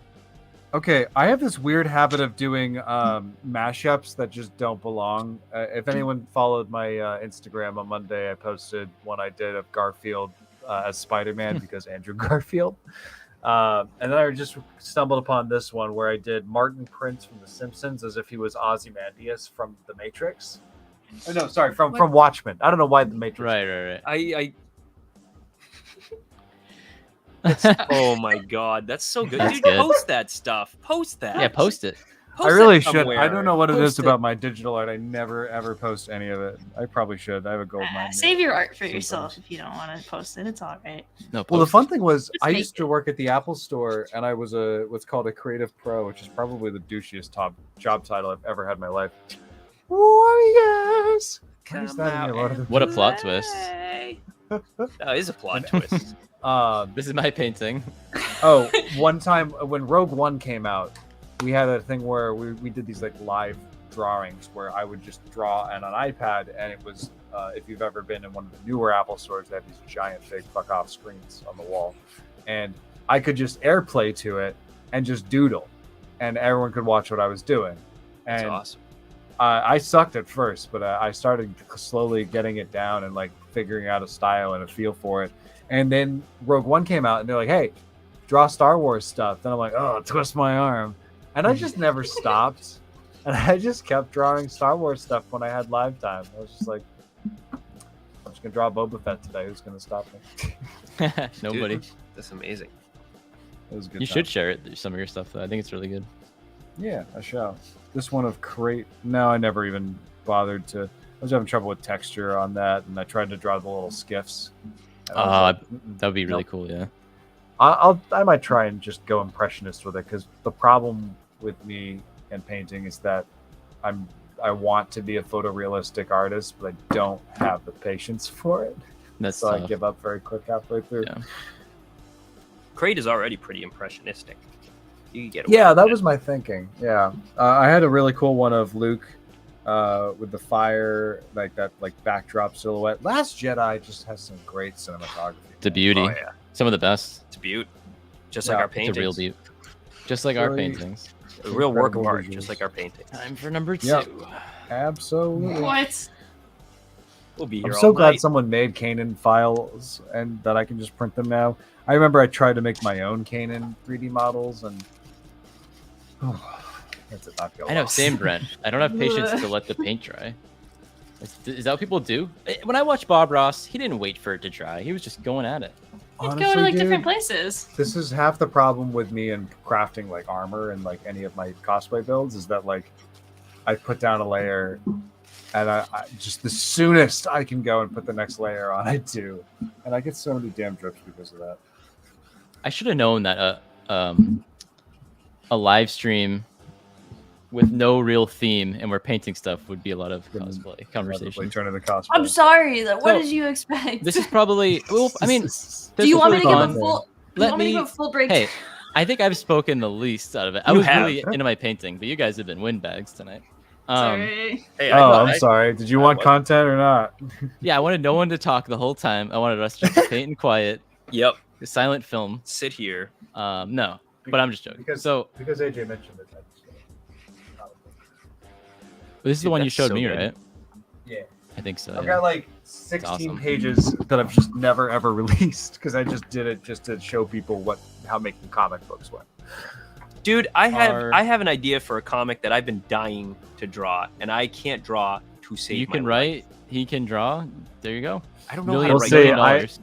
Okay, I have this weird habit of doing mashups that just don't belong. If anyone followed my Instagram on Monday, I posted one I did of Garfield as Spider-Man because Andrew Garfield. And then I just stumbled upon this one where I did Martin Prince from The Simpsons as if he was Ozymandias from The Matrix. Oh, no, sorry, from Watchmen. I don't know why The Matrix. Right. I oh my god, that's so good. That's Dude, good. post that stuff. Post that. Yeah, post it. I really it should. somewhere. I don't know what it is Post it. about my digital art. I never ever post any of it. I probably should. I have a gold mine. Save your art for Sometimes. yourself if you don't want to post it. It's alright. No, Well, the post fun it. thing was, Just I make used to work at the Apple Store, and I was what's called a creative pro, which is probably the douchiest job title I've ever had in my life. Warriors. What is Come that in out your Lord of the What a plot twist. Hey. That is a plot twist. This is my painting. Oh, one time when Rogue One came out, we had a thing where we did these like live drawings where I would just draw on an iPad, and it was if you've ever been in one of the newer Apple stores, they have these giant big fuck off screens on the wall, and I could just AirPlay to it and just doodle, and everyone could watch what I was doing. That's And awesome. I sucked at first, but I started slowly getting it down and like figuring out a style and a feel for it. And then Rogue One came out, and they're like, "Hey, draw Star Wars stuff." Then I'm like, "Oh, twist my arm," and I just never stopped. And I just kept drawing Star Wars stuff when I had live time. I was just like, "I'm just gonna draw Boba Fett today. Who's gonna stop me?" Nobody. Dude, that's amazing. It was a good. You time. should share it. Some of your stuff, though. I think it's really good. Yeah, I shall. This one of Crate. No, I never even bothered to. I was having trouble with texture on that, and I tried to draw the little skiffs. And I was like, "Mm-mm, That would be really nope." cool. Yeah. I might try and just go impressionist with it, because the problem with me and painting is that I want to be a photorealistic artist, but I don't have the patience for it. That's So I tough. give up very quick halfway through. Yeah. Crate is already pretty impressionistic. You can get away Yeah, with that it. was my thinking. Yeah, I had a really cool one of Luke with the fire, like that, like backdrop silhouette. Last Jedi just has some great cinematography. It's a beauty. Oh, yeah. Some of the best. It's a beaut. Just like our paintings. It's a real beaut. Just like our paintings. A real work of Incredible art, visuals. just like our paintings. Time for number 2. Yep. Absolutely. What? We'll be here I'm all so glad night. someone made Kanan files and that I can just print them now. I remember I tried to make my own Kanan 3D models and that did not go I know, well. same Brent. I don't have patience to let the paint dry. Is that what people do? When I watched Bob Ross, he didn't wait for it to dry. He was just going at it. You'd go to Honestly, like dude, different places. This is half the problem with me in crafting like armor and like any of my cosplay builds is that like I put down a layer and I just the soonest I can go and put the next layer on, I do. And I get so many damn drips because of that. I should have known that a live stream with no real theme and we're painting stuff would be a lot of cosplay conversation. Turn into cosplay. I'm sorry. What So, did you expect? This is probably well. I mean, Do you want me to give a fun. full? Let me me. give a full break? Hey, I think I've spoken the least out of it. I You was have. really into my painting, but you guys have been windbags tonight. Sorry. Hey, I'm sorry. Did you want content or not? Yeah, I wanted no one to talk the whole time. I wanted us just to paint and quiet, Yep. the silent film. Sit here. No, but I'm just joking. Because AJ mentioned it. This is the one you that's showed so me, good. right? Yeah. I think so. I've yeah. got like 16 awesome. pages that I've just never ever released because I just did it just to show people how making comic books went. Dude, I have an idea for a comic that I've been dying to draw, and I can't draw to save You my can life. write. He can draw. There you go. I don't know Million, how to We'll write. see, million I- dollars.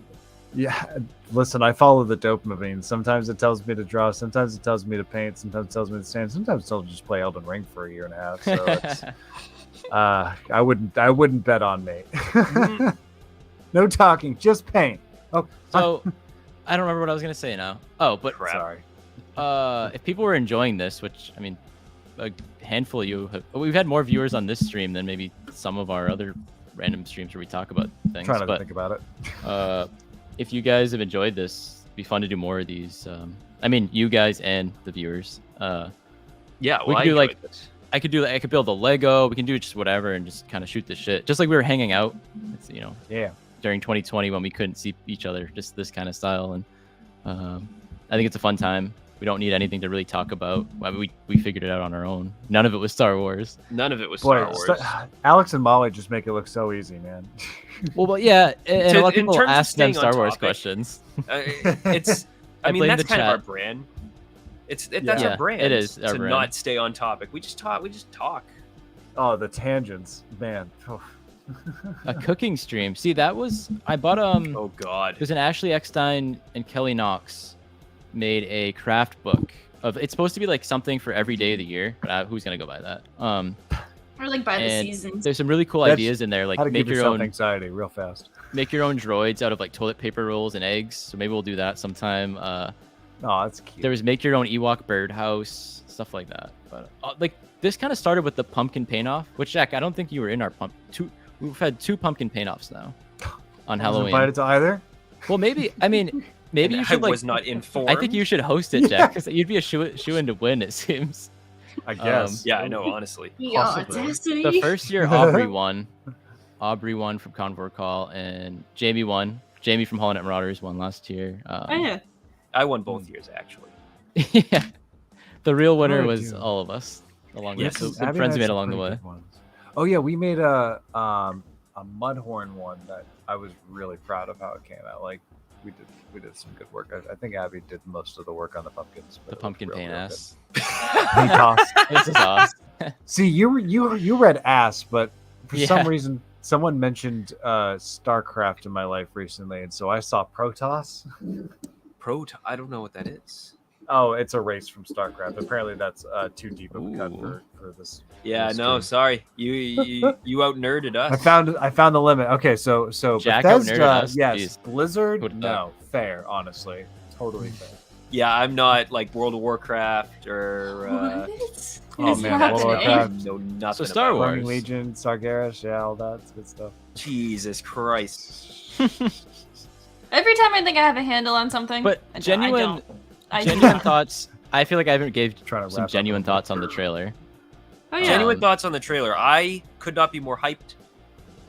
Yeah, listen, I follow the dopamine. Sometimes it tells me to draw, sometimes it tells me to paint, sometimes it tells me to stand, sometimes it tells me to just play Elden Ring for a year and a half. So it's, I wouldn't bet on me. No talking, just paint. Oh, So, I don't remember what I was gonna say now. Oh, but sorry. if people were enjoying this, which I mean, a handful of you have, we've had more viewers on this stream than maybe some of our other random streams where we talk about things. Trying not to but think about it. if you guys have enjoyed this, it'd be fun to do more of these. I mean, you guys and the viewers. Yeah, we well, could do like enjoyed this. I could build a Lego. We can do just whatever and just kind of shoot the shit, just like we were hanging out. It's, Yeah. during 2020 when we couldn't see each other, just this kind of style. And I think it's a fun time. We don't need anything to really talk about. I mean, we figured it out on our own. None of it was Star Wars. None of it was Boy, Star Wars. Alex and Molly just make it look so easy, man. Well, but yeah, and a lot of In people terms of ask them staying on Star Wars topic, questions. It's. I mean, blame that's the kind of our chat. brand. That's Yeah, our brand. it is our to brand. not stay on topic. We just talk. Oh, the tangents, man. Oh. A cooking stream. See, that was I bought Oh God. There's an Ashley Eckstein and Kelly Knox made a craft book of. It's supposed to be like something for every day of the year, but who's gonna go buy that? Or like by the and seasons. there's some really cool That's ideas in there, like How to make give your yourself own anxiety real fast. make your own droids out of like toilet paper rolls and eggs. So maybe we'll do that sometime. Oh, that's cute. There was make your own Ewok birdhouse, stuff like that. But like this kind of started with the pumpkin paint off, which Jack, I don't think you were in our We've had 2 pumpkin paint offs now on I wasn't Halloween. invited to either. Well, maybe I mean maybe you I should like. was not informed. I think you should host it, Jack, because you'd be a shoe in to win. It seems. I guess. Yeah, I know. Honestly. The possibly. audacity. The first year, Aubrey won. Aubrey won from Convor Call, and Jamie won. Jamie from HoloNet Marauders won last year. Oh yeah. I won both years actually. Yeah. The real winner Oh, was dear. all of us, along Yes. with the Abby friends we had made some along the pretty way. good ones. Oh yeah, we made a Mudhorn one that I was really proud of how it came out. Like we did some good work. I think Abby did most of the work on the pumpkins. but The it was pumpkin real, paint real ass. good. Hey, Toss. This is awesome. See, you read ass, but for Yeah. some reason someone mentioned StarCraft in my life recently, and so I saw Protoss. I don't know what that is. Oh, it's a race from StarCraft. Apparently, that's too deep of a cut Ooh. for this. Yeah, this no, stream. sorry. You out nerded us. I found the limit. Okay, so Jack Bethesda, out-nerded us? yes. Jeez. Blizzard, Who'd have no, fair. Honestly, totally fair. Yeah, I'm not like World of Warcraft or. What? Oh, It's man, not World of today. Warcraft. know nothing. So Star about Wars. Burning Legion, Sargeras, yeah, all that's good stuff. Jesus Christ. Every time I think I have a handle on something, But I don't. genuine I genuine don't. thoughts. I feel like I haven't gave Trying to some wrap up genuine a thoughts on the book. trailer. Oh yeah. Genuine thoughts on the trailer. I could not be more hyped.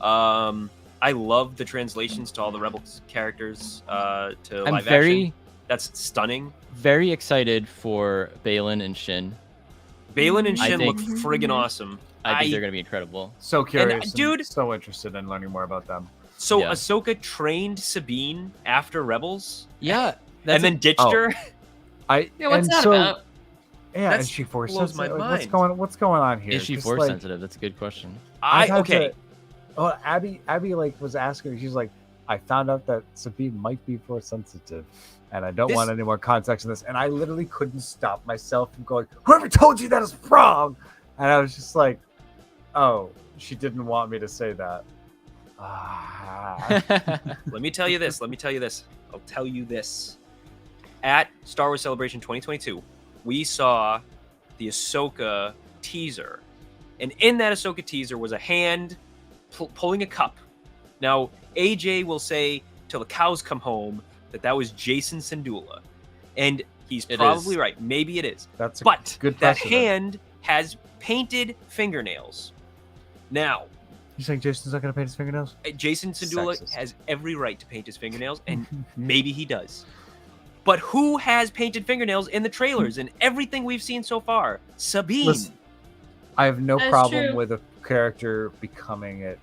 I love the translations to all the Rebels characters to live action. That's stunning. Very excited for Balin and Shin. Balin and Shin look friggin' awesome. I think they're gonna be incredible. So curious, dude. So interested in learning more about them. So Ahsoka trained Sabine after Rebels. Yeah, and then ditched her. What's that about? Yeah, is she force blows my sensitive? mind. What's going on here? Is she force sensitive? That's a good question. Well, Abby like was asking. She's like, I found out that Sabine might be force sensitive, and I don't want any more context in this. And I literally couldn't stop myself from going, "Whoever told you that is wrong?" And I was just like, "Oh, she didn't want me to say that." Let me tell you this. I'll tell you this. At Star Wars Celebration 2022, we saw the Ahsoka teaser, and in that Ahsoka teaser was a hand pulling a cup. Now, AJ will say till the cows come home that was Jason Syndulla, and he's probably right. Maybe it is. That's a that good precedent. hand has painted fingernails. Now, you saying Jason's not going to paint his fingernails? Jason Syndulla has every right to paint his fingernails, and maybe he does. But who has painted fingernails in the trailers and everything we've seen so far? Sabine. Listen, I have no problem with a character becoming it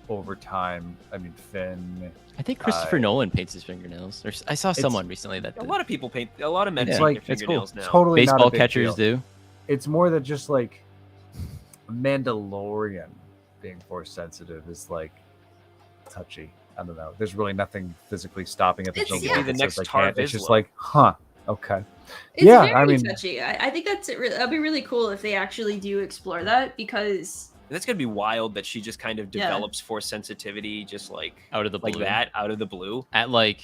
over time. I mean, Finn. I think Christopher Nolan paints his fingernails. I saw someone recently that did. A lot of people paint. A lot of men paint their fingernails now. Totally baseball not a big catchers deal. do. It's more that just like Mandalorian being force sensitive is like touchy. I don't know. There's really nothing physically stopping it. There's no the next Tar It's just Vizsla. like, okay. It's very touchy. I think that'd be really cool if they actually do explore that, because that's gonna be wild that she just kind of develops force sensitivity just like out of the blue. Out of the blue. At like,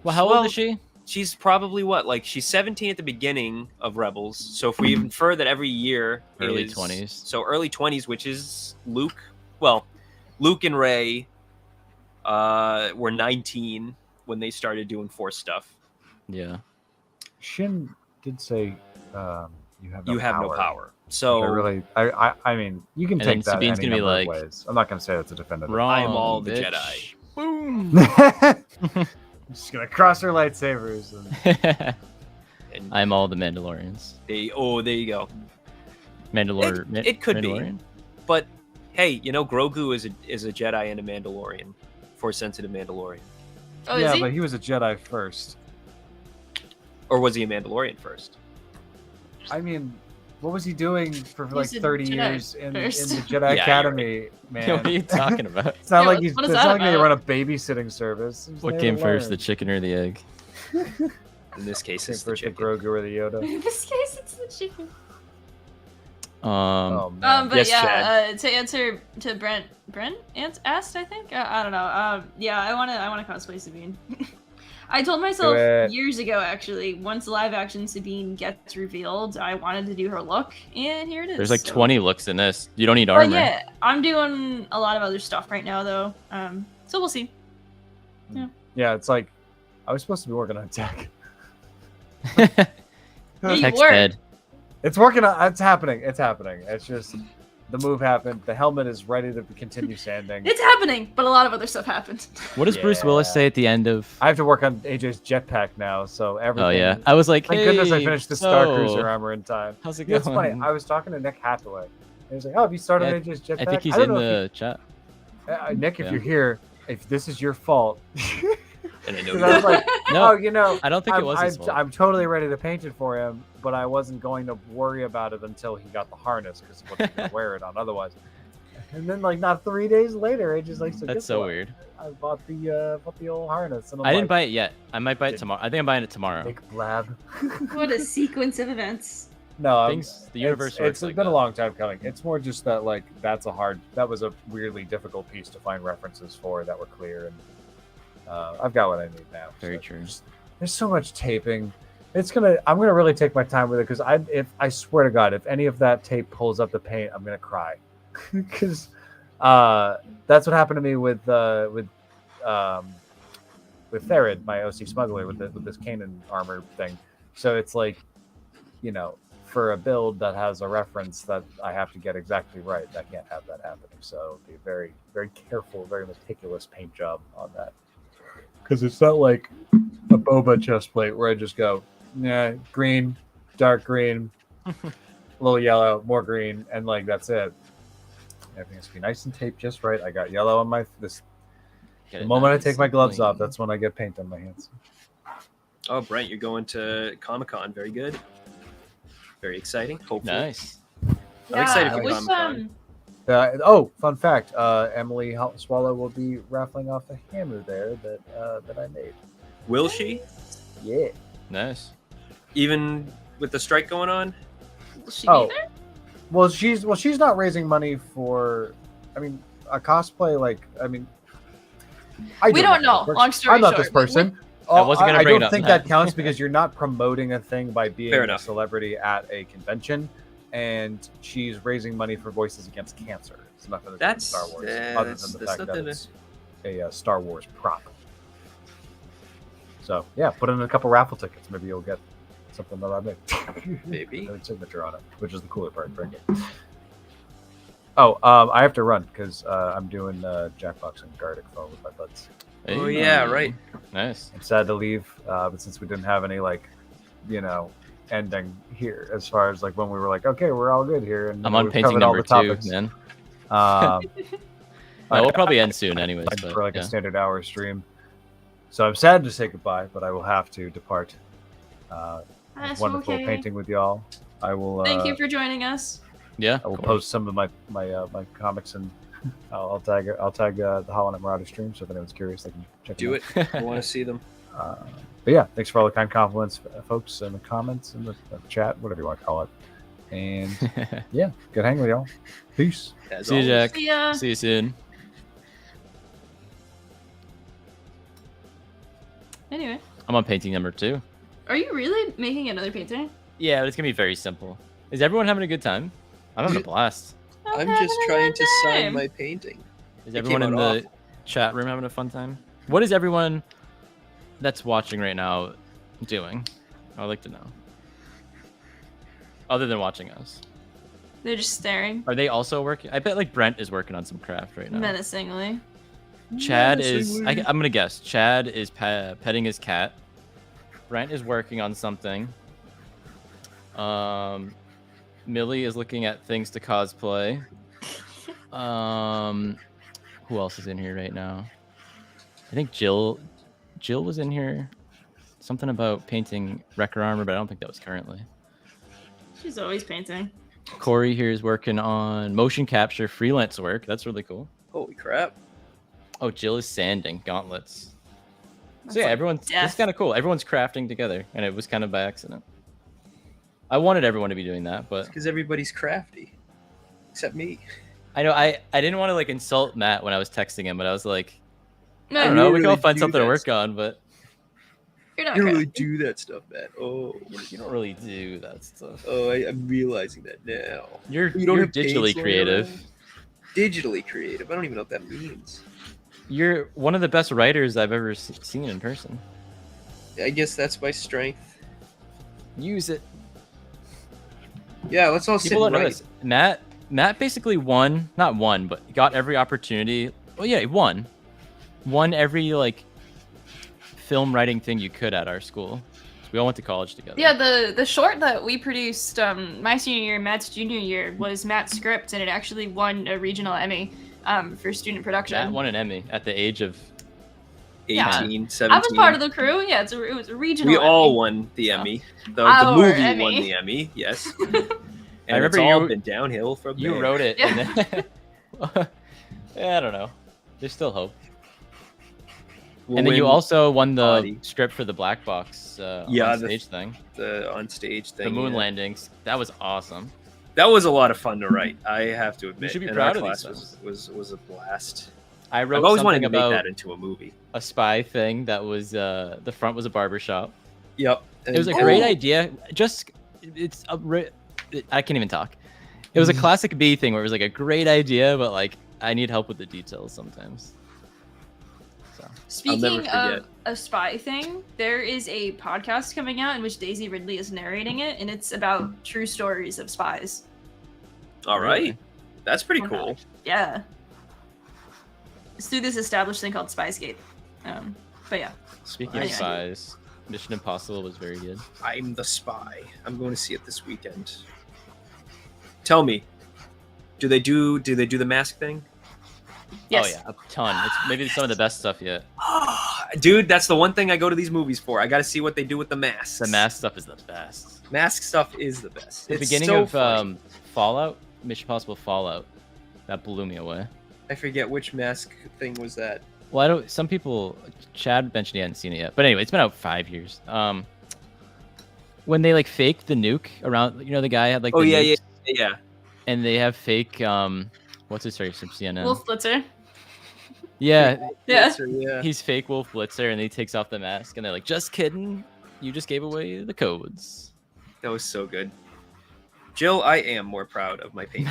well, how old is she? She's probably she's 17 at the beginning of Rebels. So if we infer that every year early 20s. So early 20s, which is Luke. Well, Luke and Rey were 19 when they started doing force stuff. Yeah. Shin did say you have no power. So I mean, you can take that Sabine's any gonna be number like, of ways. I'm not gonna say that's a definitive. I am all the bitch. Jedi. Boom. Just gonna cross her lightsabers. And I'm all the Mandalorians. there you go. It could Mandalorian? be, but hey, Grogu is a Jedi and a Mandalorian, force sensitive Mandalorian. Oh, yeah, is he? but he was a Jedi first. Or was he a Mandalorian first? I mean, what was he doing for like He's a 30 Jedi years in the first. Jedi Yeah, Academy, man? What are you talking about? It's not Yeah, like what is it's that not like they about? run a babysitting service. He's What there came to first, the learn. chicken or the egg? In this case, Came it's the first the chicken. Grogu or the Yoda. In this case, it's the chicken. Oh man. But Yes, to answer to Brent asked, I think. I don't know. Yeah, I wanna cosplay Sabine. I told myself years ago, actually, once live action Sabine gets revealed, I wanted to do her look, and here it is. There's like 20 looks in this. You don't need armor. But yeah, I'm doing a lot of other stuff right now, though. So we'll see. Yeah, it's like I was supposed to be working on tech. Yeah, you Text were. dead. It's working on. It's happening. It's happening. It's just the move happened. The helmet is ready to continue sanding. It's happening, but a lot of other stuff happened. What does Bruce Willis Yeah. say at the end of? I have to work on AJ's jetpack now, so everything. Oh yeah, I was like, Thank hey, goodness I finished the Star so, Cruiser armor in time. How's it You know, going? it's funny. I was talking to Nick Hathaway. He was like, "Oh, have you started Yeah, AJ's jetpack?" I think he's don't in know if the chat. Nick, if Yeah. you're here, if this is your fault. And I know 'Cause I was like, No, oh, you know, I don't think it was his fault. I'm totally ready to paint it for him, but I wasn't going to worry about it until he got the harness because he wasn't going to wear it on otherwise. And then, like, not 3 days later, AJ's like, That's guess so what? weird. I bought the old harness. And I'm I didn't like, buy it yet. I might buy it tomorrow. I think I'm buying it tomorrow. Nick Blab. What a sequence of events. No, The universe works it's like been that. a long time coming. It's more just that like that was a weirdly difficult piece to find references for that were clear, and I've got what I need now. Very true. There's so much taping. I'm gonna really take my time with it because I swear to God, if any of that tape pulls up the paint, I'm gonna cry because that's what happened to me with Therid, my OC smuggler, with this Kanan armor thing. So it's like, for a build that has a reference that I have to get exactly right. I can't have that happening. So be very, very careful, very meticulous paint job on that. Because it's not like a boba chest plate where I just go, yeah, green, dark green, a little yellow, more green, and like that's it. Everything has to be nice and taped just right. I got yellow on my this. The moment I take my gloves off, that's when I get paint on my hands. Oh, Brent, you're going to Comic-Con. Very good. Very exciting. Hopefully. Nice. I'm excited for Comic-Con. Fun fact: Emily Swallow will be raffling off a hammer there that I made. Will she? Yeah. Nice. Even with the strike going on? Will she be there? Well, she's not raising money for. I mean, a cosplay we don't know. Long story short, I'm not this person. I wasn't gonna bring it I don't up, think Matt. that counts because you're not promoting a thing by being Fair a enough. celebrity at a convention, and she's raising money for Voices Against Cancer. It's nothing to do with That's Star Wars, yeah, other that's- than the that's fact that nothing it's a Star Wars prop. So yeah, put in a couple raffle tickets. Maybe you'll get something that I made. Maybe. A signature on it, which is the cooler part. Bring it. Oh, I have to run because I'm doing Jackbox and Gardic phone with my buds. Oh, yeah, right. Nice. I'm sad to leave, but since we didn't have any ending here, as far as like when we were like, okay, we're all good here, and I'm on we've painting covered all number the 2, topics. man. I We'll probably end soon, anyways. for like yeah. a standard hour stream, so I'm sad to say goodbye, but I will have to depart. That's Wonderful okay. painting with y'all. I will. Thank you for joining us. Yeah. I will cool. post some of my comics and I'll tag the HoloNet Marauders stream. So if anyone's curious, they can check Do it. it. I want to see them. But yeah, thanks for all the kind compliments, folks, in the comments, in the chat, whatever you want to call it. And yeah, good hanging with y'all. Peace. As See you, always. Jack. See ya. See you soon. Anyway, I'm on painting number 2. are you really making another painting? Yeah, but it's gonna be very simple. Is everyone having a good time? I'm having a blast. I'm just trying to sign my painting. Is It everyone came in out the chat room having a fun time? What is everyone that's watching right now doing? I'd like to know. Other than watching us. They're just staring Are they also working? I bet like Brent is working on some craft right now. menacingly. Chad is, I'm gonna guess, Chad is petting his cat. Brent is working on something. Millie is looking at things to cosplay. Who else is in here right now? I think Jill was in here. Something about painting Wrecker Armor, but I don't think that was currently. She's always painting. Corey here is working on motion capture freelance work. That's really cool. Holy crap. Oh, Jill is sanding gauntlets. That's So yeah, like everyone's death. it's kind of cool. Everyone's crafting together, and it was kind of by accident. I wanted everyone to be doing that, but Because everybody's crafty. Except me. I know I didn't want to like insult Matt when I was texting him, but I was like, No, I don't know, we can all really find do something to that work on, but You're not You don't crafty. really do that stuff, man. Oh. you don't really do that stuff. Oh, I'm realizing that now. You're You don't you're have paints digitally laying creative. around? Digitally creative. I don't even know what that means. You're one of the best writers I've ever seen in person. I guess that's my strength. Use it. Yeah, let's all sit People don't know right. this. Matt basically not won, but got every opportunity. Well, yeah, he won every like film writing thing you could at our school. We all went to college together. Yeah, the short that we produced my senior year, Matt's junior year, was Matt's script, and it actually won a regional Emmy for student production. Matt won an Emmy at the age of 18, Yeah. 17. I was part of the crew. Yeah, it was a regional. We Emmy. all won the Emmy. The Our movie Emmy. won the Emmy, yes. And I remember it's all you- been downhill from You there. wrote it. Yeah. And then, yeah, I don't know. There's still hope. We'll and then you win also won the body. script for the black box Yeah, on the- stage thing. the on-stage thing. The moon yeah. landings. That was awesome. That was a lot of fun to write, I have to admit. should be and proud our of these class was a blast. I wrote I've always wanted something to make about that into a movie. a spy thing that was the front was a barber shop. Yep. It was a And- great idea. I can't even talk. It was a classic B thing where it was like a great idea, but like I need help with the details sometimes. So I'll never Speaking forget. of a spy thing, there is a podcast coming out in which Daisy Ridley is narrating it, and it's about true stories of spies. All right, that's pretty cool. Yeah, it's through this established thing called Spyscape. But yeah. Speaking of spies, Mission Impossible was very good. I'm the spy. I'm going to see it this weekend. Tell me, do they do the mask thing? Yes. Oh yeah, a ton. It's maybe some of the best stuff yet. Dude, that's the one thing I go to these movies for. I got to see what they do with the masks. The mask stuff is the best. Mask stuff is the best. The beginning of Fallout, Mission Impossible Fallout, that blew me away. I forget which mask thing was that. Well, I don't. Some people, Chad mentioned he hadn't seen it yet, but anyway, it's been out 5 years. When they like fake the nuke around, the guy had like. Oh the yeah, nukes, yeah. And they have fake what's his face from CNN? Wolf Blitzer. Yeah. Yeah. He's fake Wolf Blitzer, and he takes off the mask, and they're like, "Just kidding, you just gave away the codes." That was so good. Jill, I am more proud of my painting.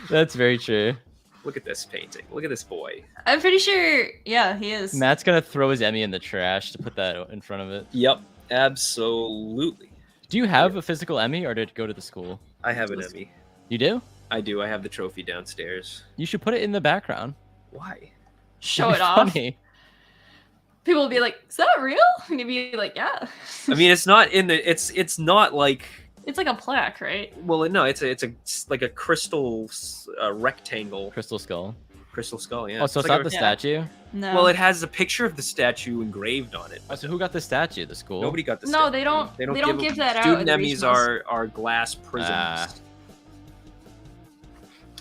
That's very true. Look at this painting. Look at this boy. I'm pretty sure, yeah, he is. Matt's gonna throw his Emmy in the trash to put that in front of it. Yep, absolutely. Do you have a physical Emmy, or did it go to the school? I have an Emmy. You do? I do. I have the trophy downstairs. You should put it in the background. Why? Show It'd it be off. funny. People will be like, "Is that real?" And you'd be like, "Yeah." I mean, it's not in the. It's not like. It's like a plaque, right? Well, no, it's like a crystal rectangle. Crystal skull. Crystal skull, yeah. Oh, so it's like not the statue? No. Well, it has a picture of the statue engraved on it. Oh, so who got the statue? The school? Nobody got the No, statue. they don't give that out at Student the Emmys regionals. are glass prisms.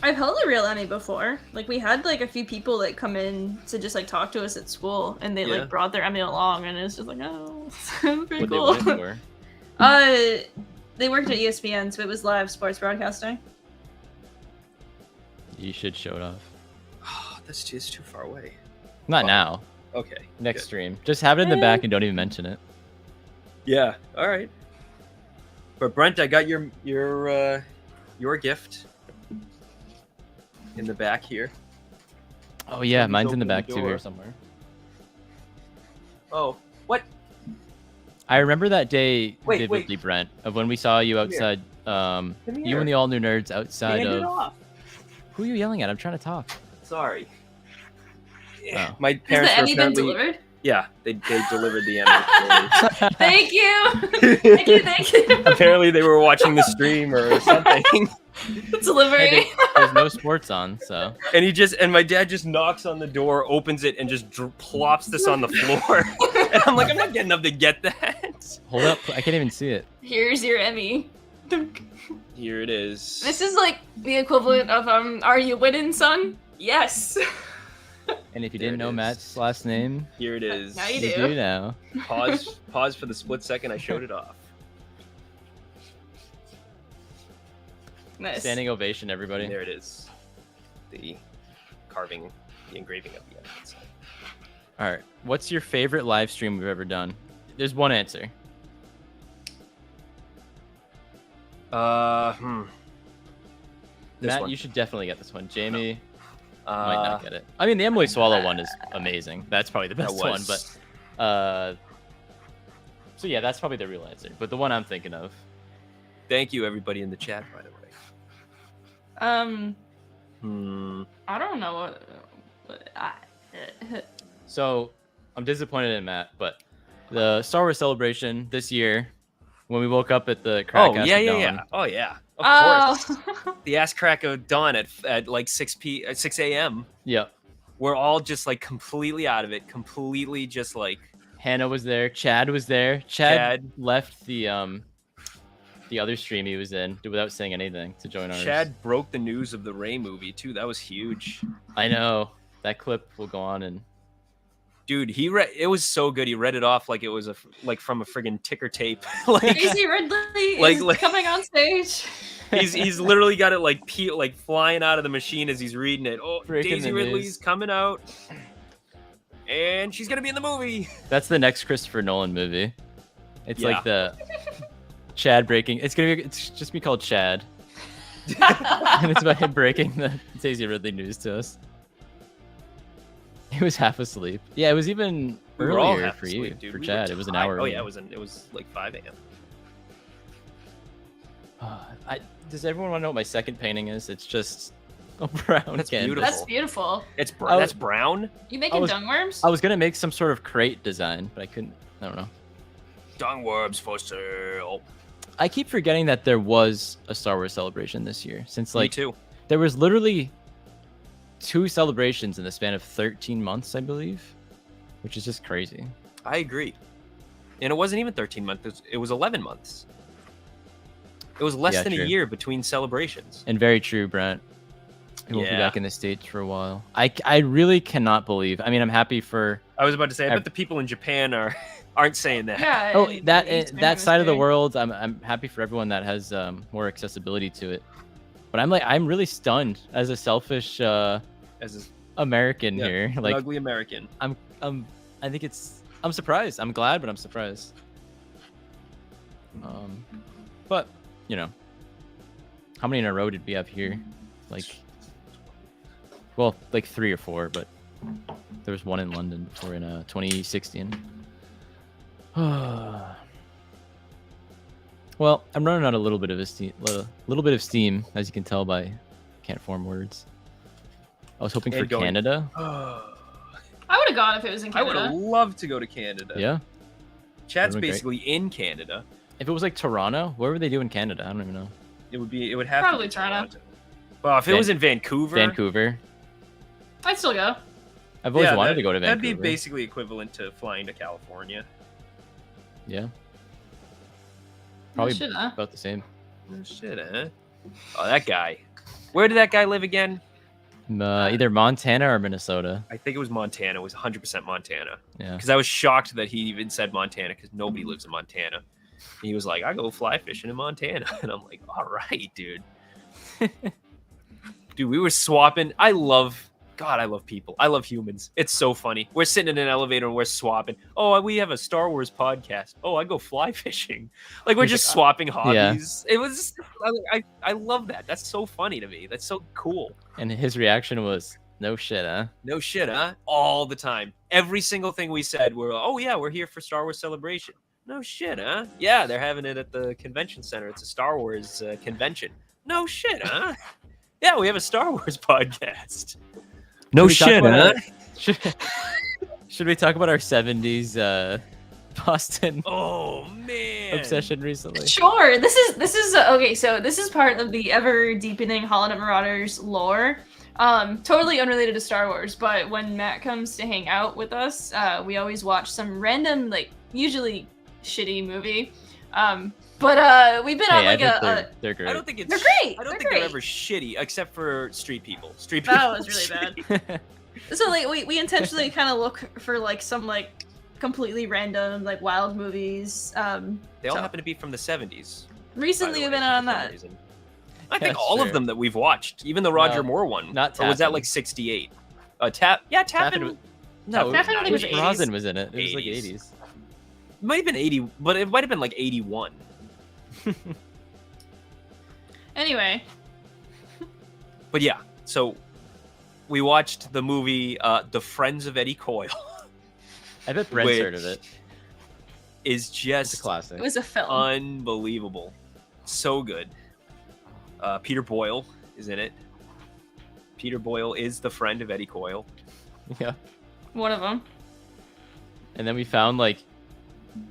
I've held a real Emmy before. Like, we had like a few people that come in to just like talk to us at school, and they like brought their Emmy along, and it's just like, oh, pretty What cool. they went for? They worked at ESPN, so it was live sports broadcasting. You should show it off. Oh, that's just too far away. Not now. Okay. Next good. stream. Just have it in the back and don't even mention it. Yeah. All right. But Brent, I got your gift in the back here. Oh yeah, Somebody's mine's in the opened back the too door. here somewhere. Oh, what? I remember that day Wait, vividly, Brent, of when we saw you outside. Come You here. and the all new nerds outside Hand it of. off. Who are you yelling at? I'm trying to talk. Sorry. Oh. My Has parents the were Emmy been apparently. delivered? Yeah, they delivered the Emmy. Thank you! Thank you! Apparently, they were watching the stream or something. Delivery. Hey, there's no sports on, so. And my dad just knocks on the door, opens it, and just plops this on the floor. And I'm like, I'm not getting up to get that. Hold up, I can't even see it. Here's your Emmy. Here it is. This is like the equivalent of "Are you winning, son?" Yes. And if you There didn't it know is. Matt's last name, Here it is. Now you you do. do now. Pause for the split second. I showed it off. Nice. Standing ovation, everybody. There it is. The carving, the engraving of the Emmy. So. All right. What's your favorite live stream we've ever done? There's one answer. This Matt, one. you should definitely get this one. Jamie might Uh, not get it. I mean, the Emily Swallow one is amazing. That's probably the that best one. was- But so yeah, that's probably the real answer. But the one I'm thinking of. Thank you, everybody in the chat, by the way. I don't know what So I'm disappointed in Matt, but the Star Wars Celebration this year, when we woke up at the crack Oh ass yeah, of yeah, dawn, yeah. Oh yeah. Of course. Oh. The ass crack of dawn at like 6 a.m. Yep. We're all just like completely out of it, completely just like Hannah was there. Chad was there. Chad left the other stream he was in without saying anything to join ours. Chad broke the news of the Rey movie too. That was huge. I know. That clip will go on and Dude, it was so good. He read it off like it was from a friggin' ticker tape. Like Daisy Ridley Like- is coming on stage. he's literally got it like flying out of the machine as he's reading it. Oh, Breaking Daisy the Ridley's news. coming out, and she's gonna be in the movie. that's the next Christopher Nolan movie. It's Yeah. like the Chad breaking. It's just be called Chad, and it's about him breaking the Daisy Ridley news to us. He was half asleep. Yeah, it was even We were all earlier half for asleep, you, dude. for We were Chad. It was an hour. tired. Oh earlier. yeah, it was like 5 a.m. Does everyone want to know what my second painting is? It's just a brown That's canvas. beautiful. That's beautiful. That's brown. You making was- dung worms? I was gonna make some sort of crate design, but I couldn't. I don't know. Dung worms for sale. I keep forgetting that there was a Star Wars celebration this year. Since Me like too. there was literally 2 celebrations in the span of 13 months, I believe, which is just crazy. I agree. And it wasn't even 13 months. It was 11 months. It was less than true. a year between celebrations. And very true, Brent. He won't be Yeah. back in the States for a while. I really cannot believe. I mean, I'm happy for. I was about to say, I bet the people in Japan aren't saying that. Yeah. Oh, in that the Eastern that side of the Hemisphere. world, I'm happy for everyone that has more accessibility to it. But I'm really stunned as a selfish As a American Yeah, here. an Like ugly American. I think I'm surprised. I'm glad, but I'm surprised. But you know, how many in a row did we have here? Like, well, like 3 or 4, but there was one in London before in 2016. Well, I'm running out a little bit of steam, as you can tell by can't form words. I was hoping for And going- Canada. I would have gone if it was in I would Canada. have loved to go to Canada. Yeah. Chad's Would've been great. basically in Canada. If it was like Toronto, where would they do in Canada? I don't even know. It would have Probably to be Toronto. Well, if it was in Vancouver, Vancouver. I'd still go. I've always yeah, wanted to go to Vancouver. That'd be basically equivalent to flying to California. Yeah. Probably Should I? about the same. Oh, shit, huh? Oh, that guy. Where did that guy live again? Either Montana or Minnesota. I think it was Montana. It was 100% Montana. Yeah. Because I was shocked that he even said Montana because nobody lives in Montana. He was like, I go fly fishing in Montana. And I'm like, all right, dude. Dude, we were swapping. I love people. I love humans. It's so funny. We're sitting in an elevator and we're swapping. Oh, we have a Star Wars podcast. Oh, I go fly fishing. Like we're just swapping hobbies. It was, I love that. That's so funny to me. That's so cool. And his reaction was, no shit, huh? No shit, huh? All the time. Every single thing we said, oh yeah, we're here for Star Wars Celebration. No shit, huh? Yeah, they're having it at the convention center. It's a Star Wars convention. No shit, huh? Yeah, we have a Star Wars podcast. No shit, huh? Should we talk about our 70s Boston Oh man. obsession recently? Sure. This is okay. So this is part of the ever deepening HoloNet Marauders lore. Totally unrelated to Star Wars, but when Matt comes to hang out with us, we always watch some random, like usually shitty movie. But we've been on Hey, I like think they're great. I don't think it's They're great. I don't They're think great. they're ever shitty, except for Street People. Street People. That was really bad. So like we intentionally kind of look for like some like completely random like wild movies. They all So- happen to be from the 70s. Recently we've been on that. I think That's all of true. them that we've watched, even the Roger No, Moore one. not Or was that Taffin. like 68? Taffin. Taffin- No, Taffin, I think, was Pierce 80s. Brosnan was in it. It was like 80s. 80s. It might have been 80, but it might have been like 81. Anyway, But yeah, so we watched the movie The Friends of Eddie Coyle. I bet Brent's heard Which- of it. Is It's a just classic. it was a film. unbelievable. So good. Peter Boyle is in it. Peter Boyle is the friend of Eddie Coyle. Yeah. One of them. And then we found like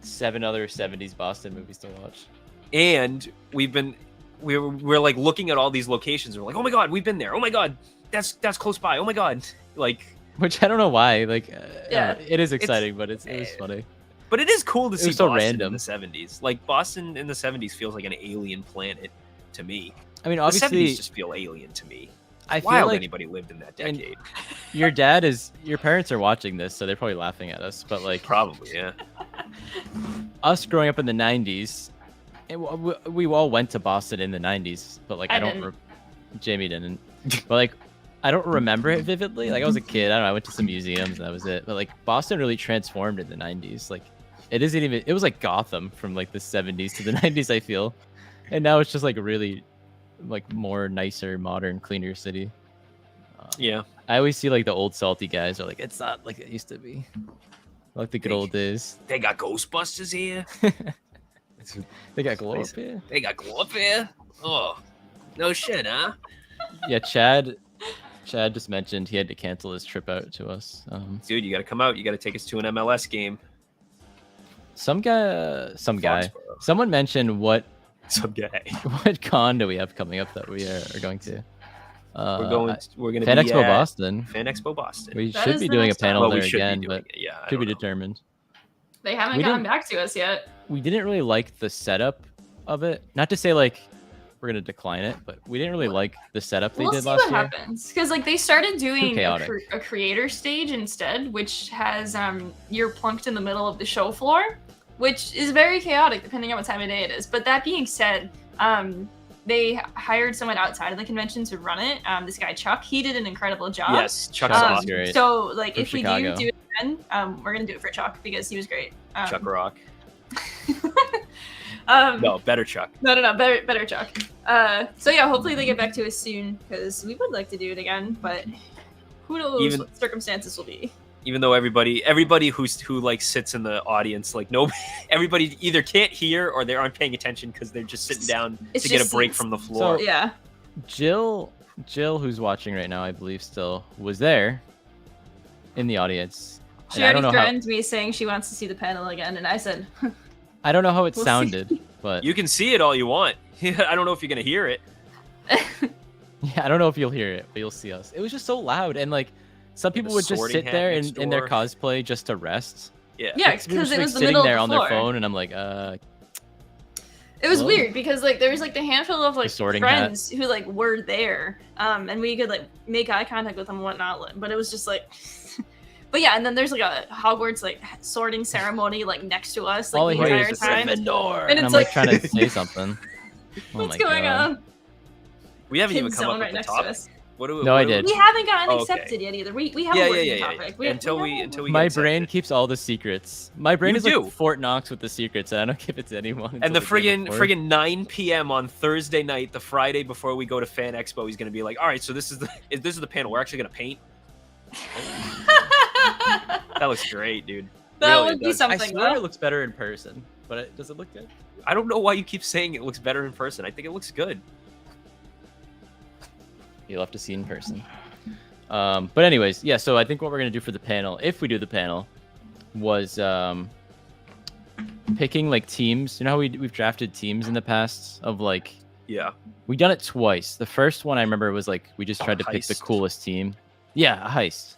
7 other 70s Boston movies to watch. And we're like looking at all these locations. And we're like, oh my god, we've been there. Oh my god, that's close by. Oh my god, like. Which I don't know why. Like, Yeah. it is exciting, but it was funny. But it is cool to see was so Boston random. in the 70s. Like Boston in the 70s feels like an alien planet to me. I mean, The obviously, 70s just feel alien to me. I feel Wild like anybody lived in that and- decade. your parents are watching this, so they're probably laughing at us. But like Probably, yeah. us growing up in the 90s, we all went to Boston in the 90s, but like I I don't. didn't. Jamie didn't. But like I don't remember it vividly. Like I was a kid. I don't know. I went to some museums and that was it. But like Boston really transformed in the 90s. Like it isn't even. It was like Gotham from like the 70s to the 90s. I feel, and now it's just like a really, like more nicer, modern, cleaner city. Yeah. I always see like the old salty guys are like, it's not like it used to be. Like the good old days. They got Ghostbusters here. They got glow up here. They got glow up here. Oh, no shit, huh? Yeah, Chad just mentioned he had to cancel his trip out to us. Dude, you got to come out. You got to take us to an MLS game. Someone mentioned what con do we have coming up that we are going to? We're going to Fan be Expo at Boston. Fan Expo Boston. We should be doing a panel there again, but I to be don't know. determined. They haven't gotten back to us yet. We didn't really like the setup of it. Not to say like we're gonna decline it, but we didn't really like the setup they did last year. We'll see what happens, because like they started doing a creator stage instead, which has you're plunked in the middle of the show floor, which is very chaotic depending on what time of day it is. But that being said, they hired someone outside of the convention to run it. This guy Chuck, he did an incredible job. Yes, Chuck's awesome. Great. So like, if Chicago. we do it again, we're gonna do it for Chuck because he was great. Chuck Rock. No, No, better Chuck. better Chuck. So yeah, hopefully they get back to us soon because we would like to do it again, but who knows what circumstances will be. Even though everybody who like sits in the audience, like everybody either can't hear or they aren't paying attention because they're just sitting down to get a break from the floor. So, Yeah. Jill, who's watching right now, I believe still was there in the audience. She already threatened me saying she wants to see the panel again, and I said, I don't know how it We'll sounded, see. but You can see it all you want. I don't know if you're gonna hear it. yeah, I don't know if you'll hear it, but you'll see us. It was just so loud, and like some people would just sit there in their cosplay just to rest. Yeah. Yeah, We were because just, it like, was the sitting middle there of on the their floor. phone, and I'm like, It was Well, weird because like there was like the handful of like sorting friends who like were there, and we could like make eye contact with them and whatnot. But it was just like, but yeah, and then there's like a Hogwarts like sorting ceremony like next to us like all I the hear entire is time. Gryffindor. And and it's I'm like like- trying to say something. Oh What's my going God. on? We haven't even Kid come up zone with right the next top. to us. What do we, No, what I do we- did. We haven't gotten Oh, okay. accepted yet either. We have a working topic. Until we My get brain accepted. keeps all the secrets. My brain You is do. like Fort Knox with the secrets, and I don't give it to anyone. And the until day before. friggin' 9 p.m. on Thursday night, the Friday before we go to Fan Expo, he's gonna be like, "All right, so this is the panel. We're actually gonna paint." That looks great, dude. That Really, would it be does. something. I swear though. it looks better in person, but does it look good? I don't know why you keep saying it looks better in person. I think it looks good. You'll have to see in person. But anyways, yeah. So I think what we're gonna do for the panel, if we do the panel, was picking like teams. You know how we've drafted teams in the past of like Yeah. we done it twice. The first one I remember was like we just tried to pick the Heist. coolest team. Yeah, a heist.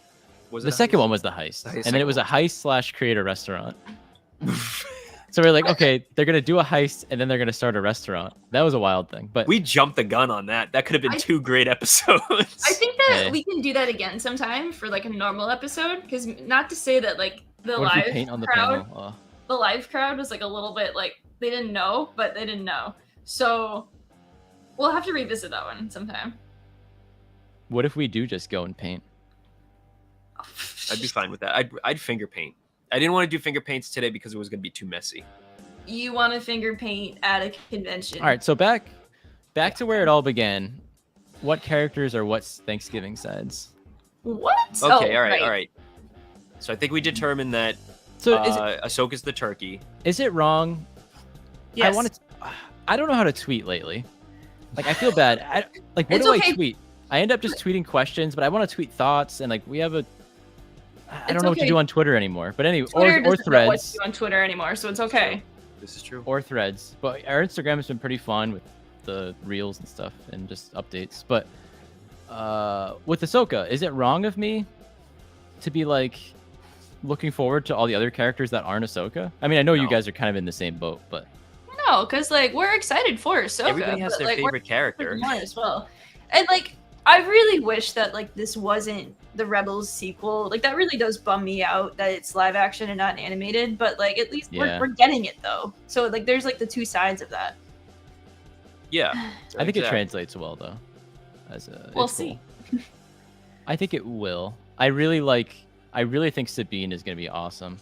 Was The it a second heist? one was the heist, The heist and then second it was a one. heist / create a restaurant. So we're like, okay, they're gonna do a heist and then they're gonna start a restaurant. That was a wild thing, but We jumped the gun on that. That could have been 2 great episodes. I think that Hey. we can do that again sometime for like a normal episode. Because not to say that like the what if we live paint on the crowd, panel? the live crowd was like a little bit like they didn't know, but they didn't know. So we'll have to revisit that one sometime. What if we do just go and paint? I'd be fine with that. I'd finger paint. I didn't want to do finger paints today because it was going to be too messy. You want to finger paint at a convention? All right, so back to where it all began. What characters are what's Thanksgiving sides? What? Okay, Oh, all right. So I think we determined that So Ahsoka's the turkey. is it wrong? Yes. I don't know how to tweet lately. Like I feel bad. What It's do I okay. tweet? I end up just tweeting questions, but I want to tweet thoughts and like we have a. I don't It's know what to okay. do on Twitter anymore. But anyway, Twitter or doesn't know what to threads do on Twitter anymore, so it's okay. This is true. or threads. But our Instagram has been pretty fun with the reels and stuff and just updates. But with Ahsoka, is it wrong of me to be like looking forward to all the other characters that aren't Ahsoka? I mean, I know you No. guys are kind of in the same boat, but No, because like we're excited for Ahsoka. Everybody has but, their like, we're favorite character. more as well. And like I really wish that like this wasn't the Rebels sequel. Like that really does bum me out that it's live action and not animated. But like at least Yeah. we're getting it though. So like there's like the two sides of that. Yeah. I think it Exactly. translates well though. We'll it's see. cool. I think it will. I really think Sabine is gonna be awesome.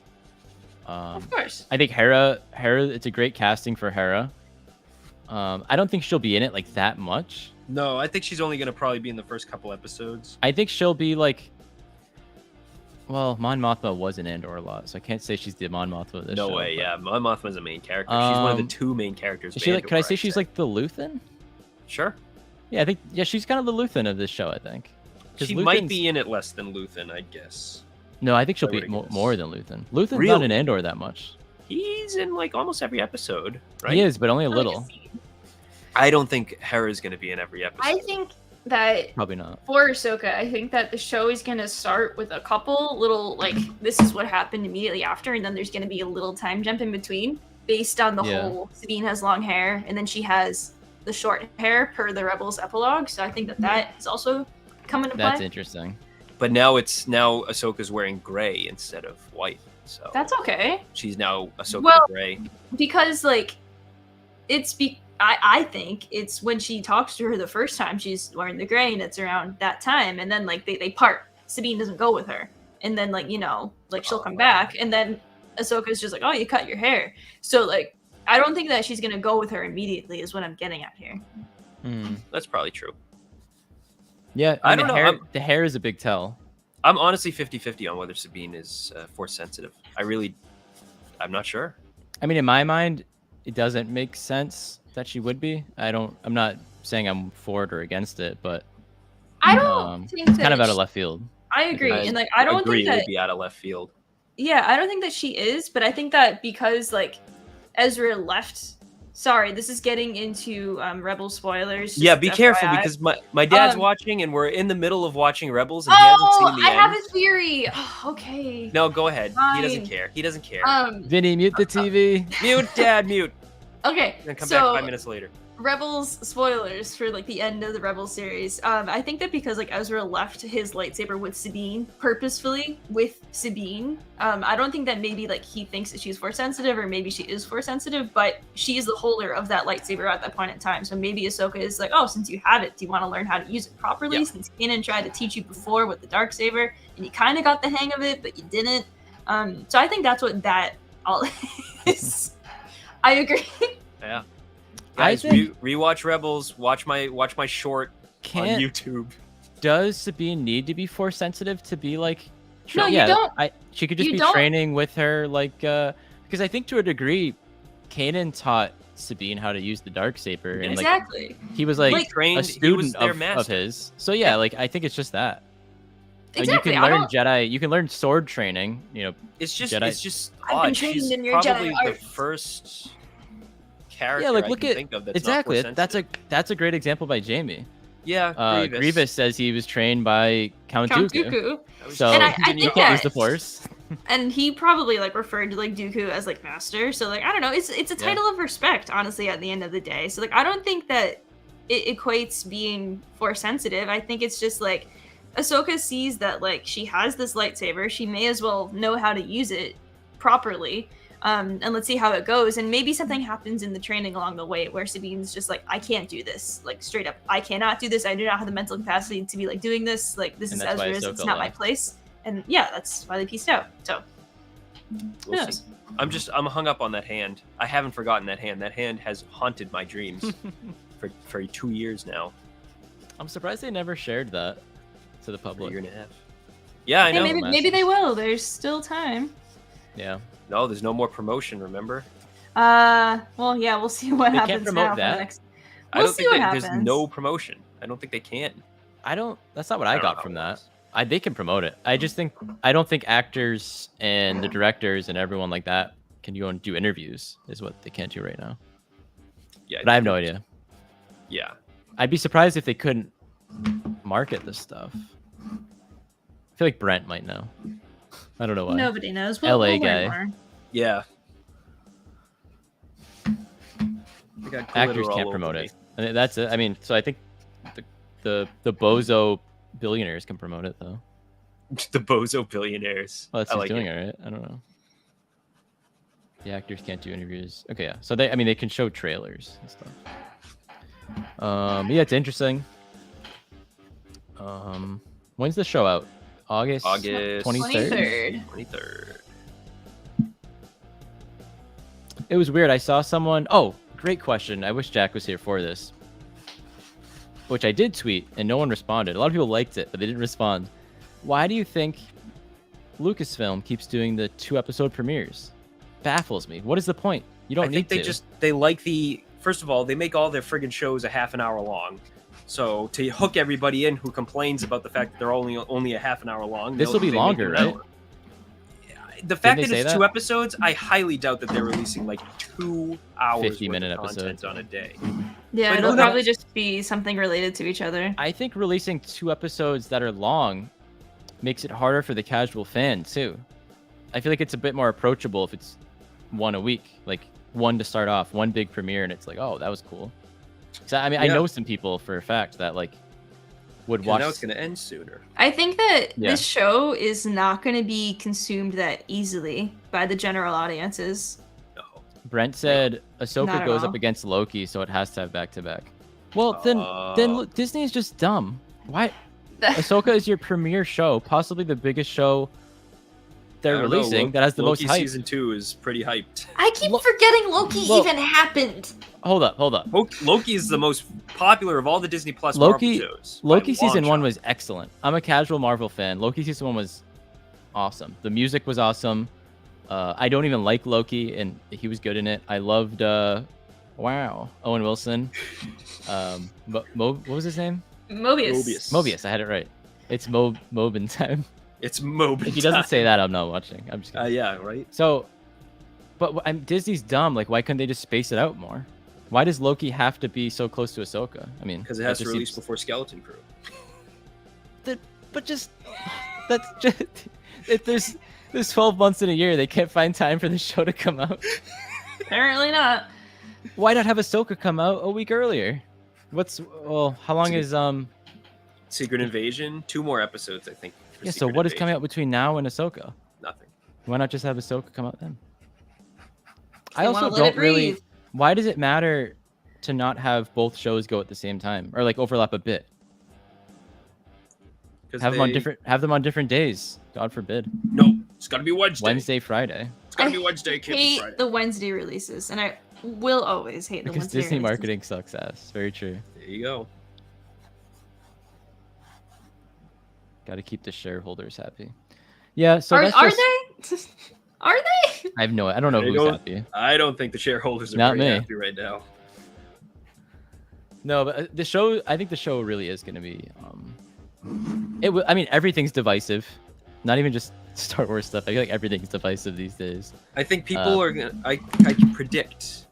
Of course. I think Hera, it's a great casting for Hera. I don't think she'll be in it like that much. No, I think she's only going to probably be in the first couple episodes. I think she'll be like Well, Mon Mothma was in Andor a lot, so I can't say she's the Mon Mothma of this No show, way, but... yeah. Mon Mothma's a main character. She's one of the 2 main characters. Is she like? Can I say she's like the Luthen? Sure. Yeah, I think. Yeah, she's kind of the Luthen of this show, I think. She might be in it less than Luthen, I guess. No, I think she'll be more than Luthen. Luthen's not in Andor that much. He's in like almost every episode, right? He is, but only a little. I don't think Hera's going to be in every episode. I think that probably not. For Ahsoka, I think that the show is going to start with a couple little, like, this is what happened immediately after, and then there's going to be a little time jump in between based on the whole Sabine has long hair, and then she has the short hair per the Rebels epilogue. So I think that that is also coming to play. That's interesting. But now Ahsoka's wearing gray instead of white. So that's okay. She's now Ahsoka gray. Because, like, I think it's when she talks to her the first time, she's wearing the gray, and it's around that time, and then like they part. Sabine doesn't go with her, and then like she'll come back, and then Ahsoka's just like, oh, you cut your hair. So like I don't think that she's gonna go with her immediately is what I'm getting at here. That's probably true. Yeah, I don't know. The hair is a big tell. I'm honestly 50-50 on whether Sabine is force sensitive. I'm not sure. I mean, in my mind, it doesn't make sense that she would be. I'm not saying I'm for it or against it, but I don't think it's that kind of out of left field. I agree, and like I don't think that it would be out of left field. Yeah, I don't think that she is, but I think that because like Ezra left. Sorry, this is getting into Rebel spoilers. Yeah, be careful because my dad's watching, and we're in the middle of watching Rebels, and he hasn't seen the end. I have a theory. Okay. No, go ahead. Fine. He doesn't care. He doesn't care. Vinny, mute the TV. Mute, Dad, mute. Okay. Then come back 5 minutes later. Rebels spoilers for like the end of the Rebels series. I think that because like Ezra left his lightsaber with Sabine purposefully with Sabine. I don't think that maybe like he thinks that she's force sensitive or maybe she is force sensitive, but she is the holder of that lightsaber at that point in time. So maybe Ahsoka is like, oh, since you have it, do you want to learn how to use it properly? Yeah. Since Kanan tried to teach you before with the dark saber, and you kind of got the hang of it, but you didn't. So I think that's what that all is. I agree. Yeah. Guys, rewatch Rebels. Watch my short on YouTube. Does Sabine need to be force sensitive to be like? No, you don't. She could just be training with her, like, because I think to a degree, Kanan taught Sabine how to use the darksaber, and exactly. Like, he was like trained, a student of his. So yeah, like I think it's just that. Exactly. You can learn Jedi. You can learn sword training. You know, it's just Jedi. It's just I've been trained in your probably Jedi the arts. first character. Yeah, like I look can at think of that's exactly. Not that's a great example by Jamie. Yeah, Grievous says he was trained by Count Dooku. So and I you can't use the Force. And he probably like referred to like Dooku as like master. So like I don't know. It's a title of respect, honestly. At the end of the day, so like I don't think that it equates being force sensitive. I think it's just like Ahsoka sees that like she has this lightsaber. She may as well know how to use it properly. And let's see how it goes. And maybe something happens in the training along the way where Sabine's just like, I can't do this. Like straight up, I cannot do this. I do not have the mental capacity to be like doing this. Like this is Ezra's. It's not my place. And yeah, that's why they pieced out. So we'll see. I'm hung up on that hand. I haven't forgotten that hand. That hand has haunted my dreams for 2 years now. I'm surprised they never shared that to the public. A year and a half. Yeah, I know. Maybe they will. There's still time. Yeah. No, there's no more promotion, remember? Well, yeah, we'll see what happens. Can't promote that. I don't think there's no promotion. I don't think they can. That's not what I got from that. They can promote it. I don't think actors and the directors and everyone like that can go and do interviews. Is what they can't do right now. Yeah, but I have no idea. Yeah, I'd be surprised if they couldn't market this stuff. I feel like Brent might know. I don't know why. Nobody knows. LA guy. Yeah. Actors can't promote it. I mean, that's it. I mean, so I think the bozo billionaires can promote it though. The bozo billionaires. Well, that's doing it, right? I don't know. The actors can't do interviews. Okay, yeah. So they can show trailers and stuff. Yeah, it's interesting. When's the show out? August 23rd. It was weird. I saw someone. Oh, great question. I wish Jack was here for this. Which I did tweet, and no one responded. A lot of people liked it, but they didn't respond. Why do you think Lucasfilm keeps doing the 2-episode premieres? Baffles me. What is the point? You don't need to. They like the first of all, they make all their friggin' shows a half an hour long. So to hook everybody in who complains about the fact that they're only a half an hour long, this will be longer, right? The fact that it's 2 episodes, I highly doubt that they're releasing like 2 hours 50-minute worth of episodes content on a day. Yeah, But it'll probably just be something related to each other. I think releasing 2 episodes that are long makes it harder for the casual fan too. I feel like it's a bit more approachable if it's 1 a week, like 1 to start off, 1 big premiere, and it's like, oh, that was cool. So I mean, I know some people for a fact that like would watch. Now it's going to end sooner. I think that this show is not going to be consumed that easily by the general audiences. No. Brent said Ahsoka goes up against Loki, so it has to have back-to-back. Well, then Disney is just dumb. Why? Ahsoka is your premiere show, possibly the biggest show they're releasing that has the most hype. Loki season 2 is pretty hyped. I keep forgetting Loki even happened. Hold up. Loki is the most popular of all the Disney Plus Marvel shows. Loki season 1 was excellent. I'm a casual Marvel fan. Loki season 1 was awesome. The music was awesome. I don't even like Loki, and he was good in it. I loved Owen Wilson. What was his name? Mobius. I had it right. It's Mobin time. It's Mobin. If he doesn't say that, I'm not watching. I'm just kidding. Yeah, right. So, but Disney's dumb. Like, why couldn't they just space it out more? Why does Loki have to be so close to Ahsoka? I mean, because it has to release before Skeleton Crew. That's just if there's 12 months in a year, they can't find time for the show to come out. Apparently not. Why not have Ahsoka come out a week earlier? How long is Secret Invasion? 2 more episodes, I think. Yeah. So what is coming out between now and Ahsoka? Nothing. Why not just have Ahsoka come out then? I also don't really. Why does it matter to not have both shows go at the same time or like overlap a bit? Have them on different days. God forbid. No, it's gotta be Wednesday. Friday. It's gotta be Wednesday. I hate the Wednesday releases, and I will always hate the Wednesday because Disney releases. marketing sucks ass. Very true. There you go. Got to keep the shareholders happy. Yeah. So are they? Are they? I don't know who's happy. I don't think the shareholders are very happy right now. No, but the show. I think the show really is going to be. I mean, everything's divisive. Not even just Star Wars stuff. I feel like everything's divisive these days. I think people are gonna. I can predict.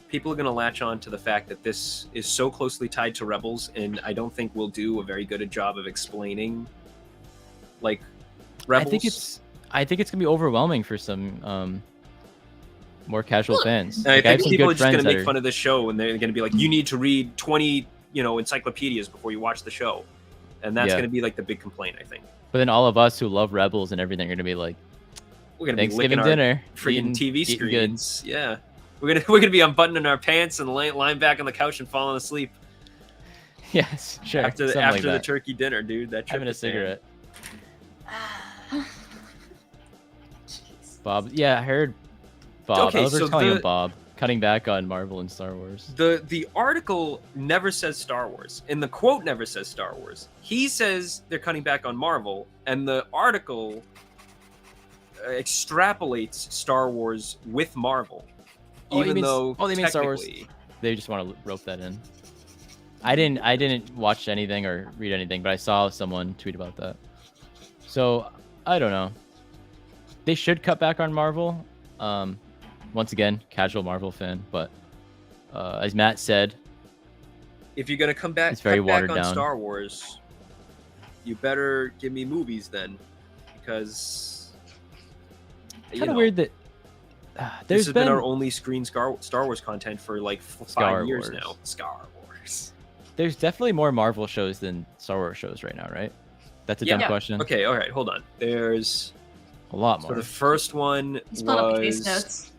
People are going to latch on to the fact that this is so closely tied to Rebels, and I don't think we'll do a very good a job of explaining, like, Rebels. I think it's gonna be overwhelming for some more casual fans. I think people are just gonna make fun of this show, and they're gonna be like, "You need to read 20, encyclopedias before you watch the show," and that's gonna be like the big complaint, I think. But then all of us who love Rebels and everything are gonna be like, "We're gonna Thanksgiving be dinner, freaking TV screens." Yeah, we're gonna be unbuttoning our pants and lying back on the couch and falling asleep. Yes, sure. After the turkey dinner, dude. Having a cigarette. Bob, yeah, I heard Bob. Okay, I was calling him Bob. Cutting back on Marvel and Star Wars. The article never says Star Wars, and the quote never says Star Wars. He says they're cutting back on Marvel, and the article extrapolates Star Wars with Marvel. They mean Star Wars. They just want to rope that in. I didn't watch anything or read anything, but I saw someone tweet about that. So I don't know. They should cut back on Marvel. Once again, casual Marvel fan, but as Matt said, if you're gonna come back, it's very watered down. down. Star Wars, you better give me movies then, because kind of weird that this has been our only screen Star Wars content for like 5 years now. Star Wars. There's definitely more Marvel shows than Star Wars shows right now, right? That's a dumb question. Okay, all right, hold on. There's a lot more. So the first one was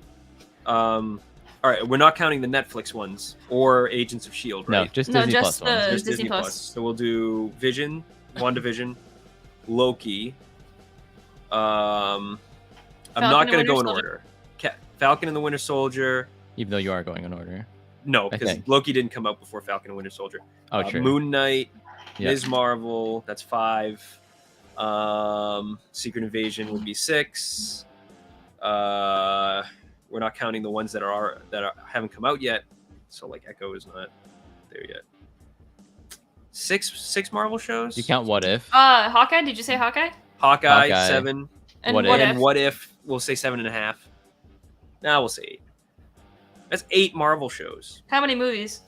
all right, we're not counting the Netflix ones or Agents of S.H.I.E.L.D., right? No, just Disney Plus ones. Just Disney Plus. So we'll do Vision, WandaVision, Loki. I'm not going to go in order. Falcon and the Winter Soldier. Even though you are going in order. No, because Loki didn't come out before Falcon and Winter Soldier. Oh, true. Moon Knight, Ms. Marvel, that's 5. Secret Invasion would be 6. We're not counting the ones that haven't come out yet. So like Echo is not there yet. Six Marvel shows. You count What If? Hawkeye. Did you say Hawkeye? Hawkeye. 7. And What If? We'll say 7.5. Nah, we'll say 8. That's 8 Marvel shows. How many movies?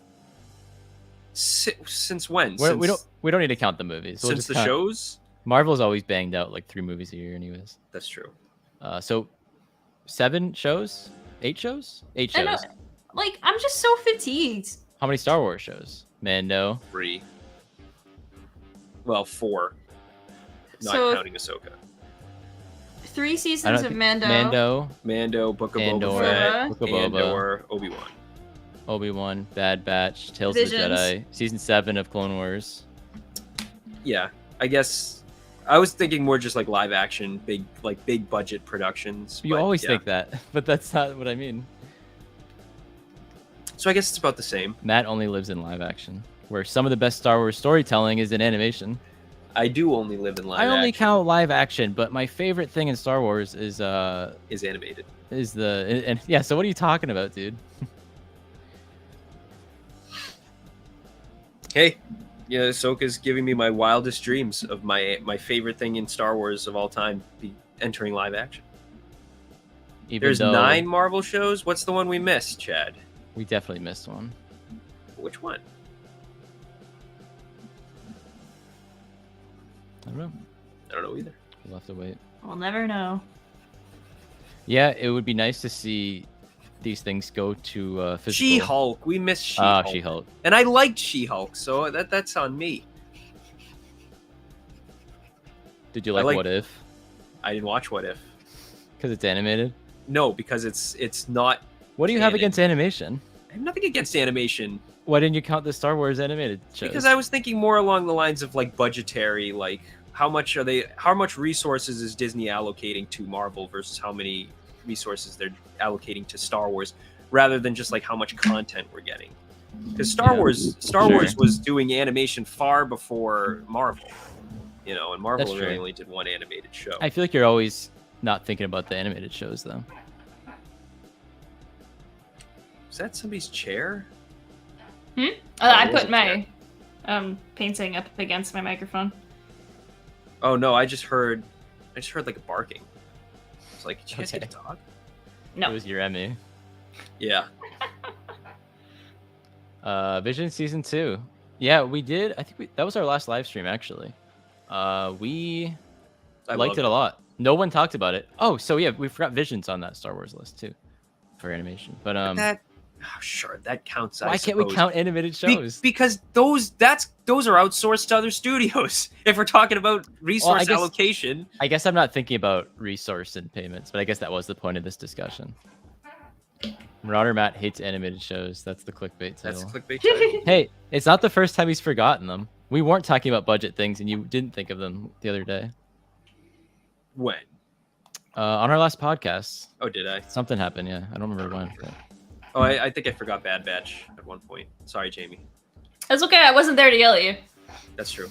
Since when? We don't need to count the movies. Since the shows. Marvel's always banged out like 3 movies a year, anyways. That's true. So 7 shows, 8 shows, 8 shows. Like I'm just so fatigued. How many Star Wars shows? Mando. 3. Well, 4. Not counting Ahsoka. 3 seasons of Mando. Book of Andor, Boba Fett, Book of Boba. Andor, Obi-Wan, Bad Batch, Tales of the Jedi, Season 7 of Clone Wars. Yeah, I guess I was thinking more just like live action, big budget productions. You always think that, but that's not what I mean. So I guess it's about the same. Matt only lives in live action, where some of the best Star Wars storytelling is in animation. I do only live in live action. I only count live action, but my favorite thing in Star Wars is animated. So what are you talking about, dude? Hey, yeah, Ahsoka's giving me my wildest dreams of my favorite thing in Star Wars of all time be entering live action. There's 9 Marvel shows. What's the one we missed, Chad? We definitely missed one. Which one? I don't know. I don't know either. We'll have to wait. We'll never know. Yeah, it would be nice to see these things go to physical. She-Hulk. We missed She-Hulk. She-Hulk. And I liked She-Hulk, so that's on me. Did you like What If? I didn't watch What If. Because it's animated? No, because it's not. What do you have against animation? I have nothing against animation. Why didn't you count the Star Wars animated shows? Because I was thinking more along the lines of like budgetary, like how much resources is Disney allocating to Marvel versus how many resources they're allocating to Star Wars, rather than just like how much content we're getting. Because Star Wars was doing animation far before Marvel, and Marvel really only did one animated show. I feel like you're always not thinking about the animated shows though. Is that somebody's chair? I put my painting up against my microphone. Oh no! I just heard like a barking. It's like, did you guys get a dog? No, it was your Emmy. Yeah. Vision season 2. Yeah, we did. I think that was our last live stream actually. We liked it a lot. No one talked about it. Oh, so yeah, we forgot Vision's on that Star Wars list too, for animation. But sure, that counts. Why can't we count animated shows? Because those are outsourced to other studios. If we're talking about resource allocation, I guess I'm not thinking about resource and payments, but I guess that was the point of this discussion. Marauder Matt hates animated shows. That's the clickbait title. That's the clickbait title. Hey, it's not the first time he's forgotten them. We weren't talking about budget things, and you didn't think of them the other day. When? On our last podcast. Oh, did I? Something happened. Yeah, I don't remember when. But... Oh, I think I forgot Bad Batch at one point. Sorry, Jamie. That's okay. I wasn't there to yell at you. That's true.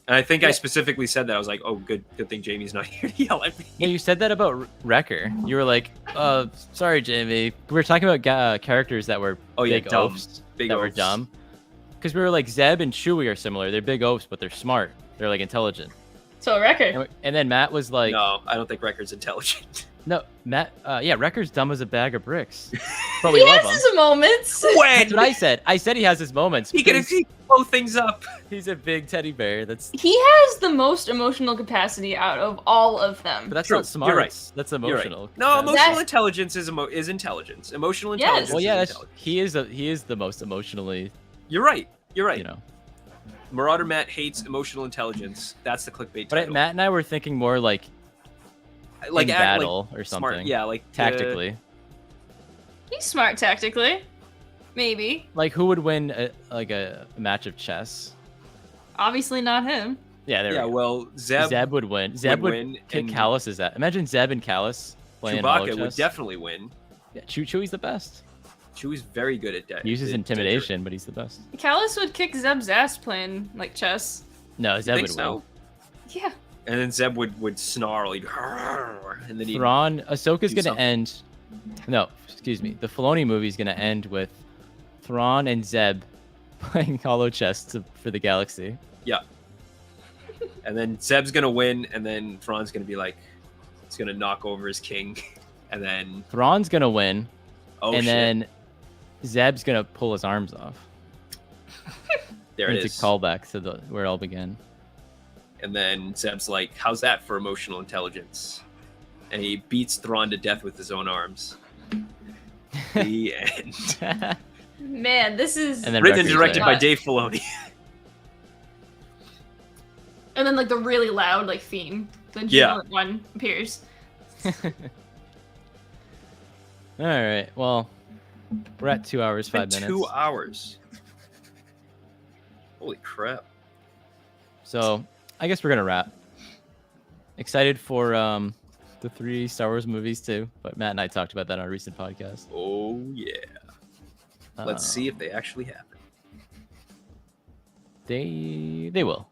And I think I specifically said that. I was like, oh, good thing Jamie's not here to yell at me. Yeah, you said that about Wrecker. You were like, sorry, Jamie. We were talking about characters that were big oafs. Were dumb. Because we were like, Zeb and Chewie are similar. They're big oafs, but they're smart. They're like intelligent. So Wrecker. And then Matt was like... No, I don't think Wrecker's intelligent. No, Matt. Yeah, Wrecker's dumb as a bag of bricks. But he has his moments. When? That's what I said. I said he has his moments. He can blow things up. He's a big teddy bear. He has the most emotional capacity out of all of them. But that's not smart. You're right. That's emotional. Right. No, emotional intelligence is intelligence. Emotional intelligence. Well, yeah, he is the most emotionally. You're right. Marauder Matt hates emotional intelligence. That's the clickbait title. But Matt and I were thinking more like in battle or something. Smart, yeah, like tactically. He's smart tactically. Maybe. Like who would win a match of chess? Obviously not him. Yeah, well, Zeb would win. Zeb would kick Callus's ass. Imagine Zeb and Callus playing Chewbacca would definitely win. Yeah, Chewie's the best. Chewie's very good at that. He uses intimidation, but he's the best. Callus would kick Zeb's ass playing like chess. No, Zeb would win. Yeah. And then Zeb would snarl, and then Thrawn. Ahsoka's gonna end. No, excuse me. The Filoni movie is gonna end with Thrawn and Zeb playing hollow chess for the galaxy. Yeah. And then Zeb's gonna win, and then Thrawn's gonna be like, he's gonna knock over his king, and then Thrawn's gonna win, and then Zeb's gonna pull his arms off. There it is. It's a callback to where it all began. And then Zeb's like, how's that for emotional intelligence? And he beats Thrawn to death with his own arms. The end. Man, this is written and directed by Dave Filoni. And then like the really loud like theme, the jubilant one appears. All right. Well, we're at 2 hours 5 minutes. 2 hours. Holy crap! So I guess we're gonna wrap. Excited for the 3 Star Wars movies too, but Matt and I talked about that on a recent podcast. Oh yeah. Let's see if they actually happen. They will.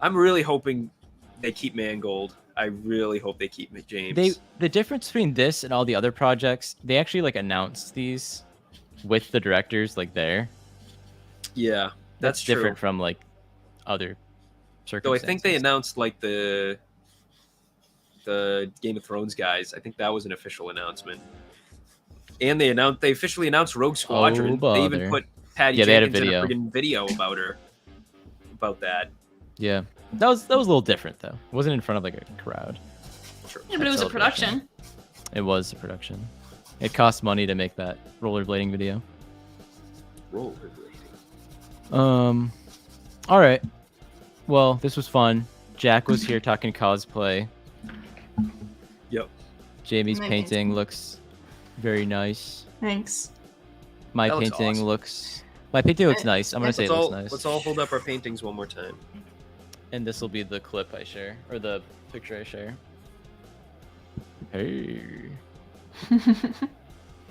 I'm really hoping they keep Mangold. I really hope they keep James. The difference between this and all the other projects, they actually like announced these with the directors like there. Yeah, that's different from like other circumstances. So I think they announced like the Game of Thrones guys. I think that was an official announcement. And they officially announced Rogue Squadron. They even put Patty Jenkins in a friggin' video about that. Yeah, that was a little different though. It wasn't in front of like a crowd. Yeah, but it was a production. It was a production. It cost money to make that rollerblading video. Rollerblading. All right. Well, this was fun. Jack was here talking cosplay. Yep. Jamie's painting looks very nice. Thanks. My painting looks nice. I'm gonna say it looks nice. Let's all hold up our paintings one more time. And this will be the clip I share, or the picture I share. Hey.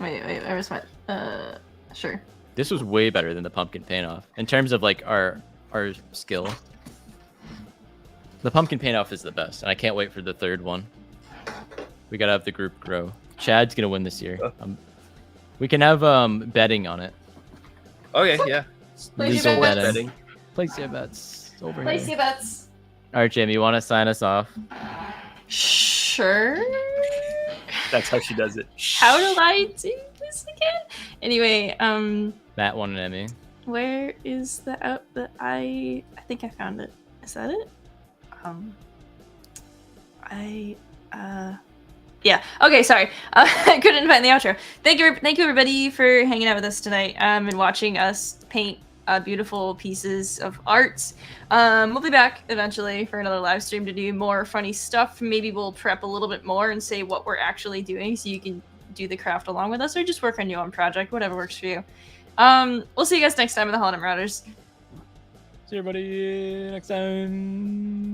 wait, I was sure. This was way better than the pumpkin paint off in terms of like our skill. The pumpkin paint off is the best, and I can't wait for the 3rd one. We gotta have the group grow. Chad's gonna win this year. We can have betting on it. Okay, yeah. Place your betting. Place your bets. Over Place here. your bets. All right, Jamie, you want to sign us off? Sure. That's how she does it. How do I do this again? Anyway, Matt won an Emmy. Where is I think I found it. Is that it? Yeah. Okay, sorry. I couldn't find the outro. Thank you everybody for hanging out with us tonight and watching us paint beautiful pieces of art. We'll be back eventually for another live stream to do more funny stuff. Maybe we'll prep a little bit more and say what we're actually doing so you can do the craft along with us or just work on your own project, whatever works for you. We'll see you guys next time in the HoloNet Marauders. See everybody next time.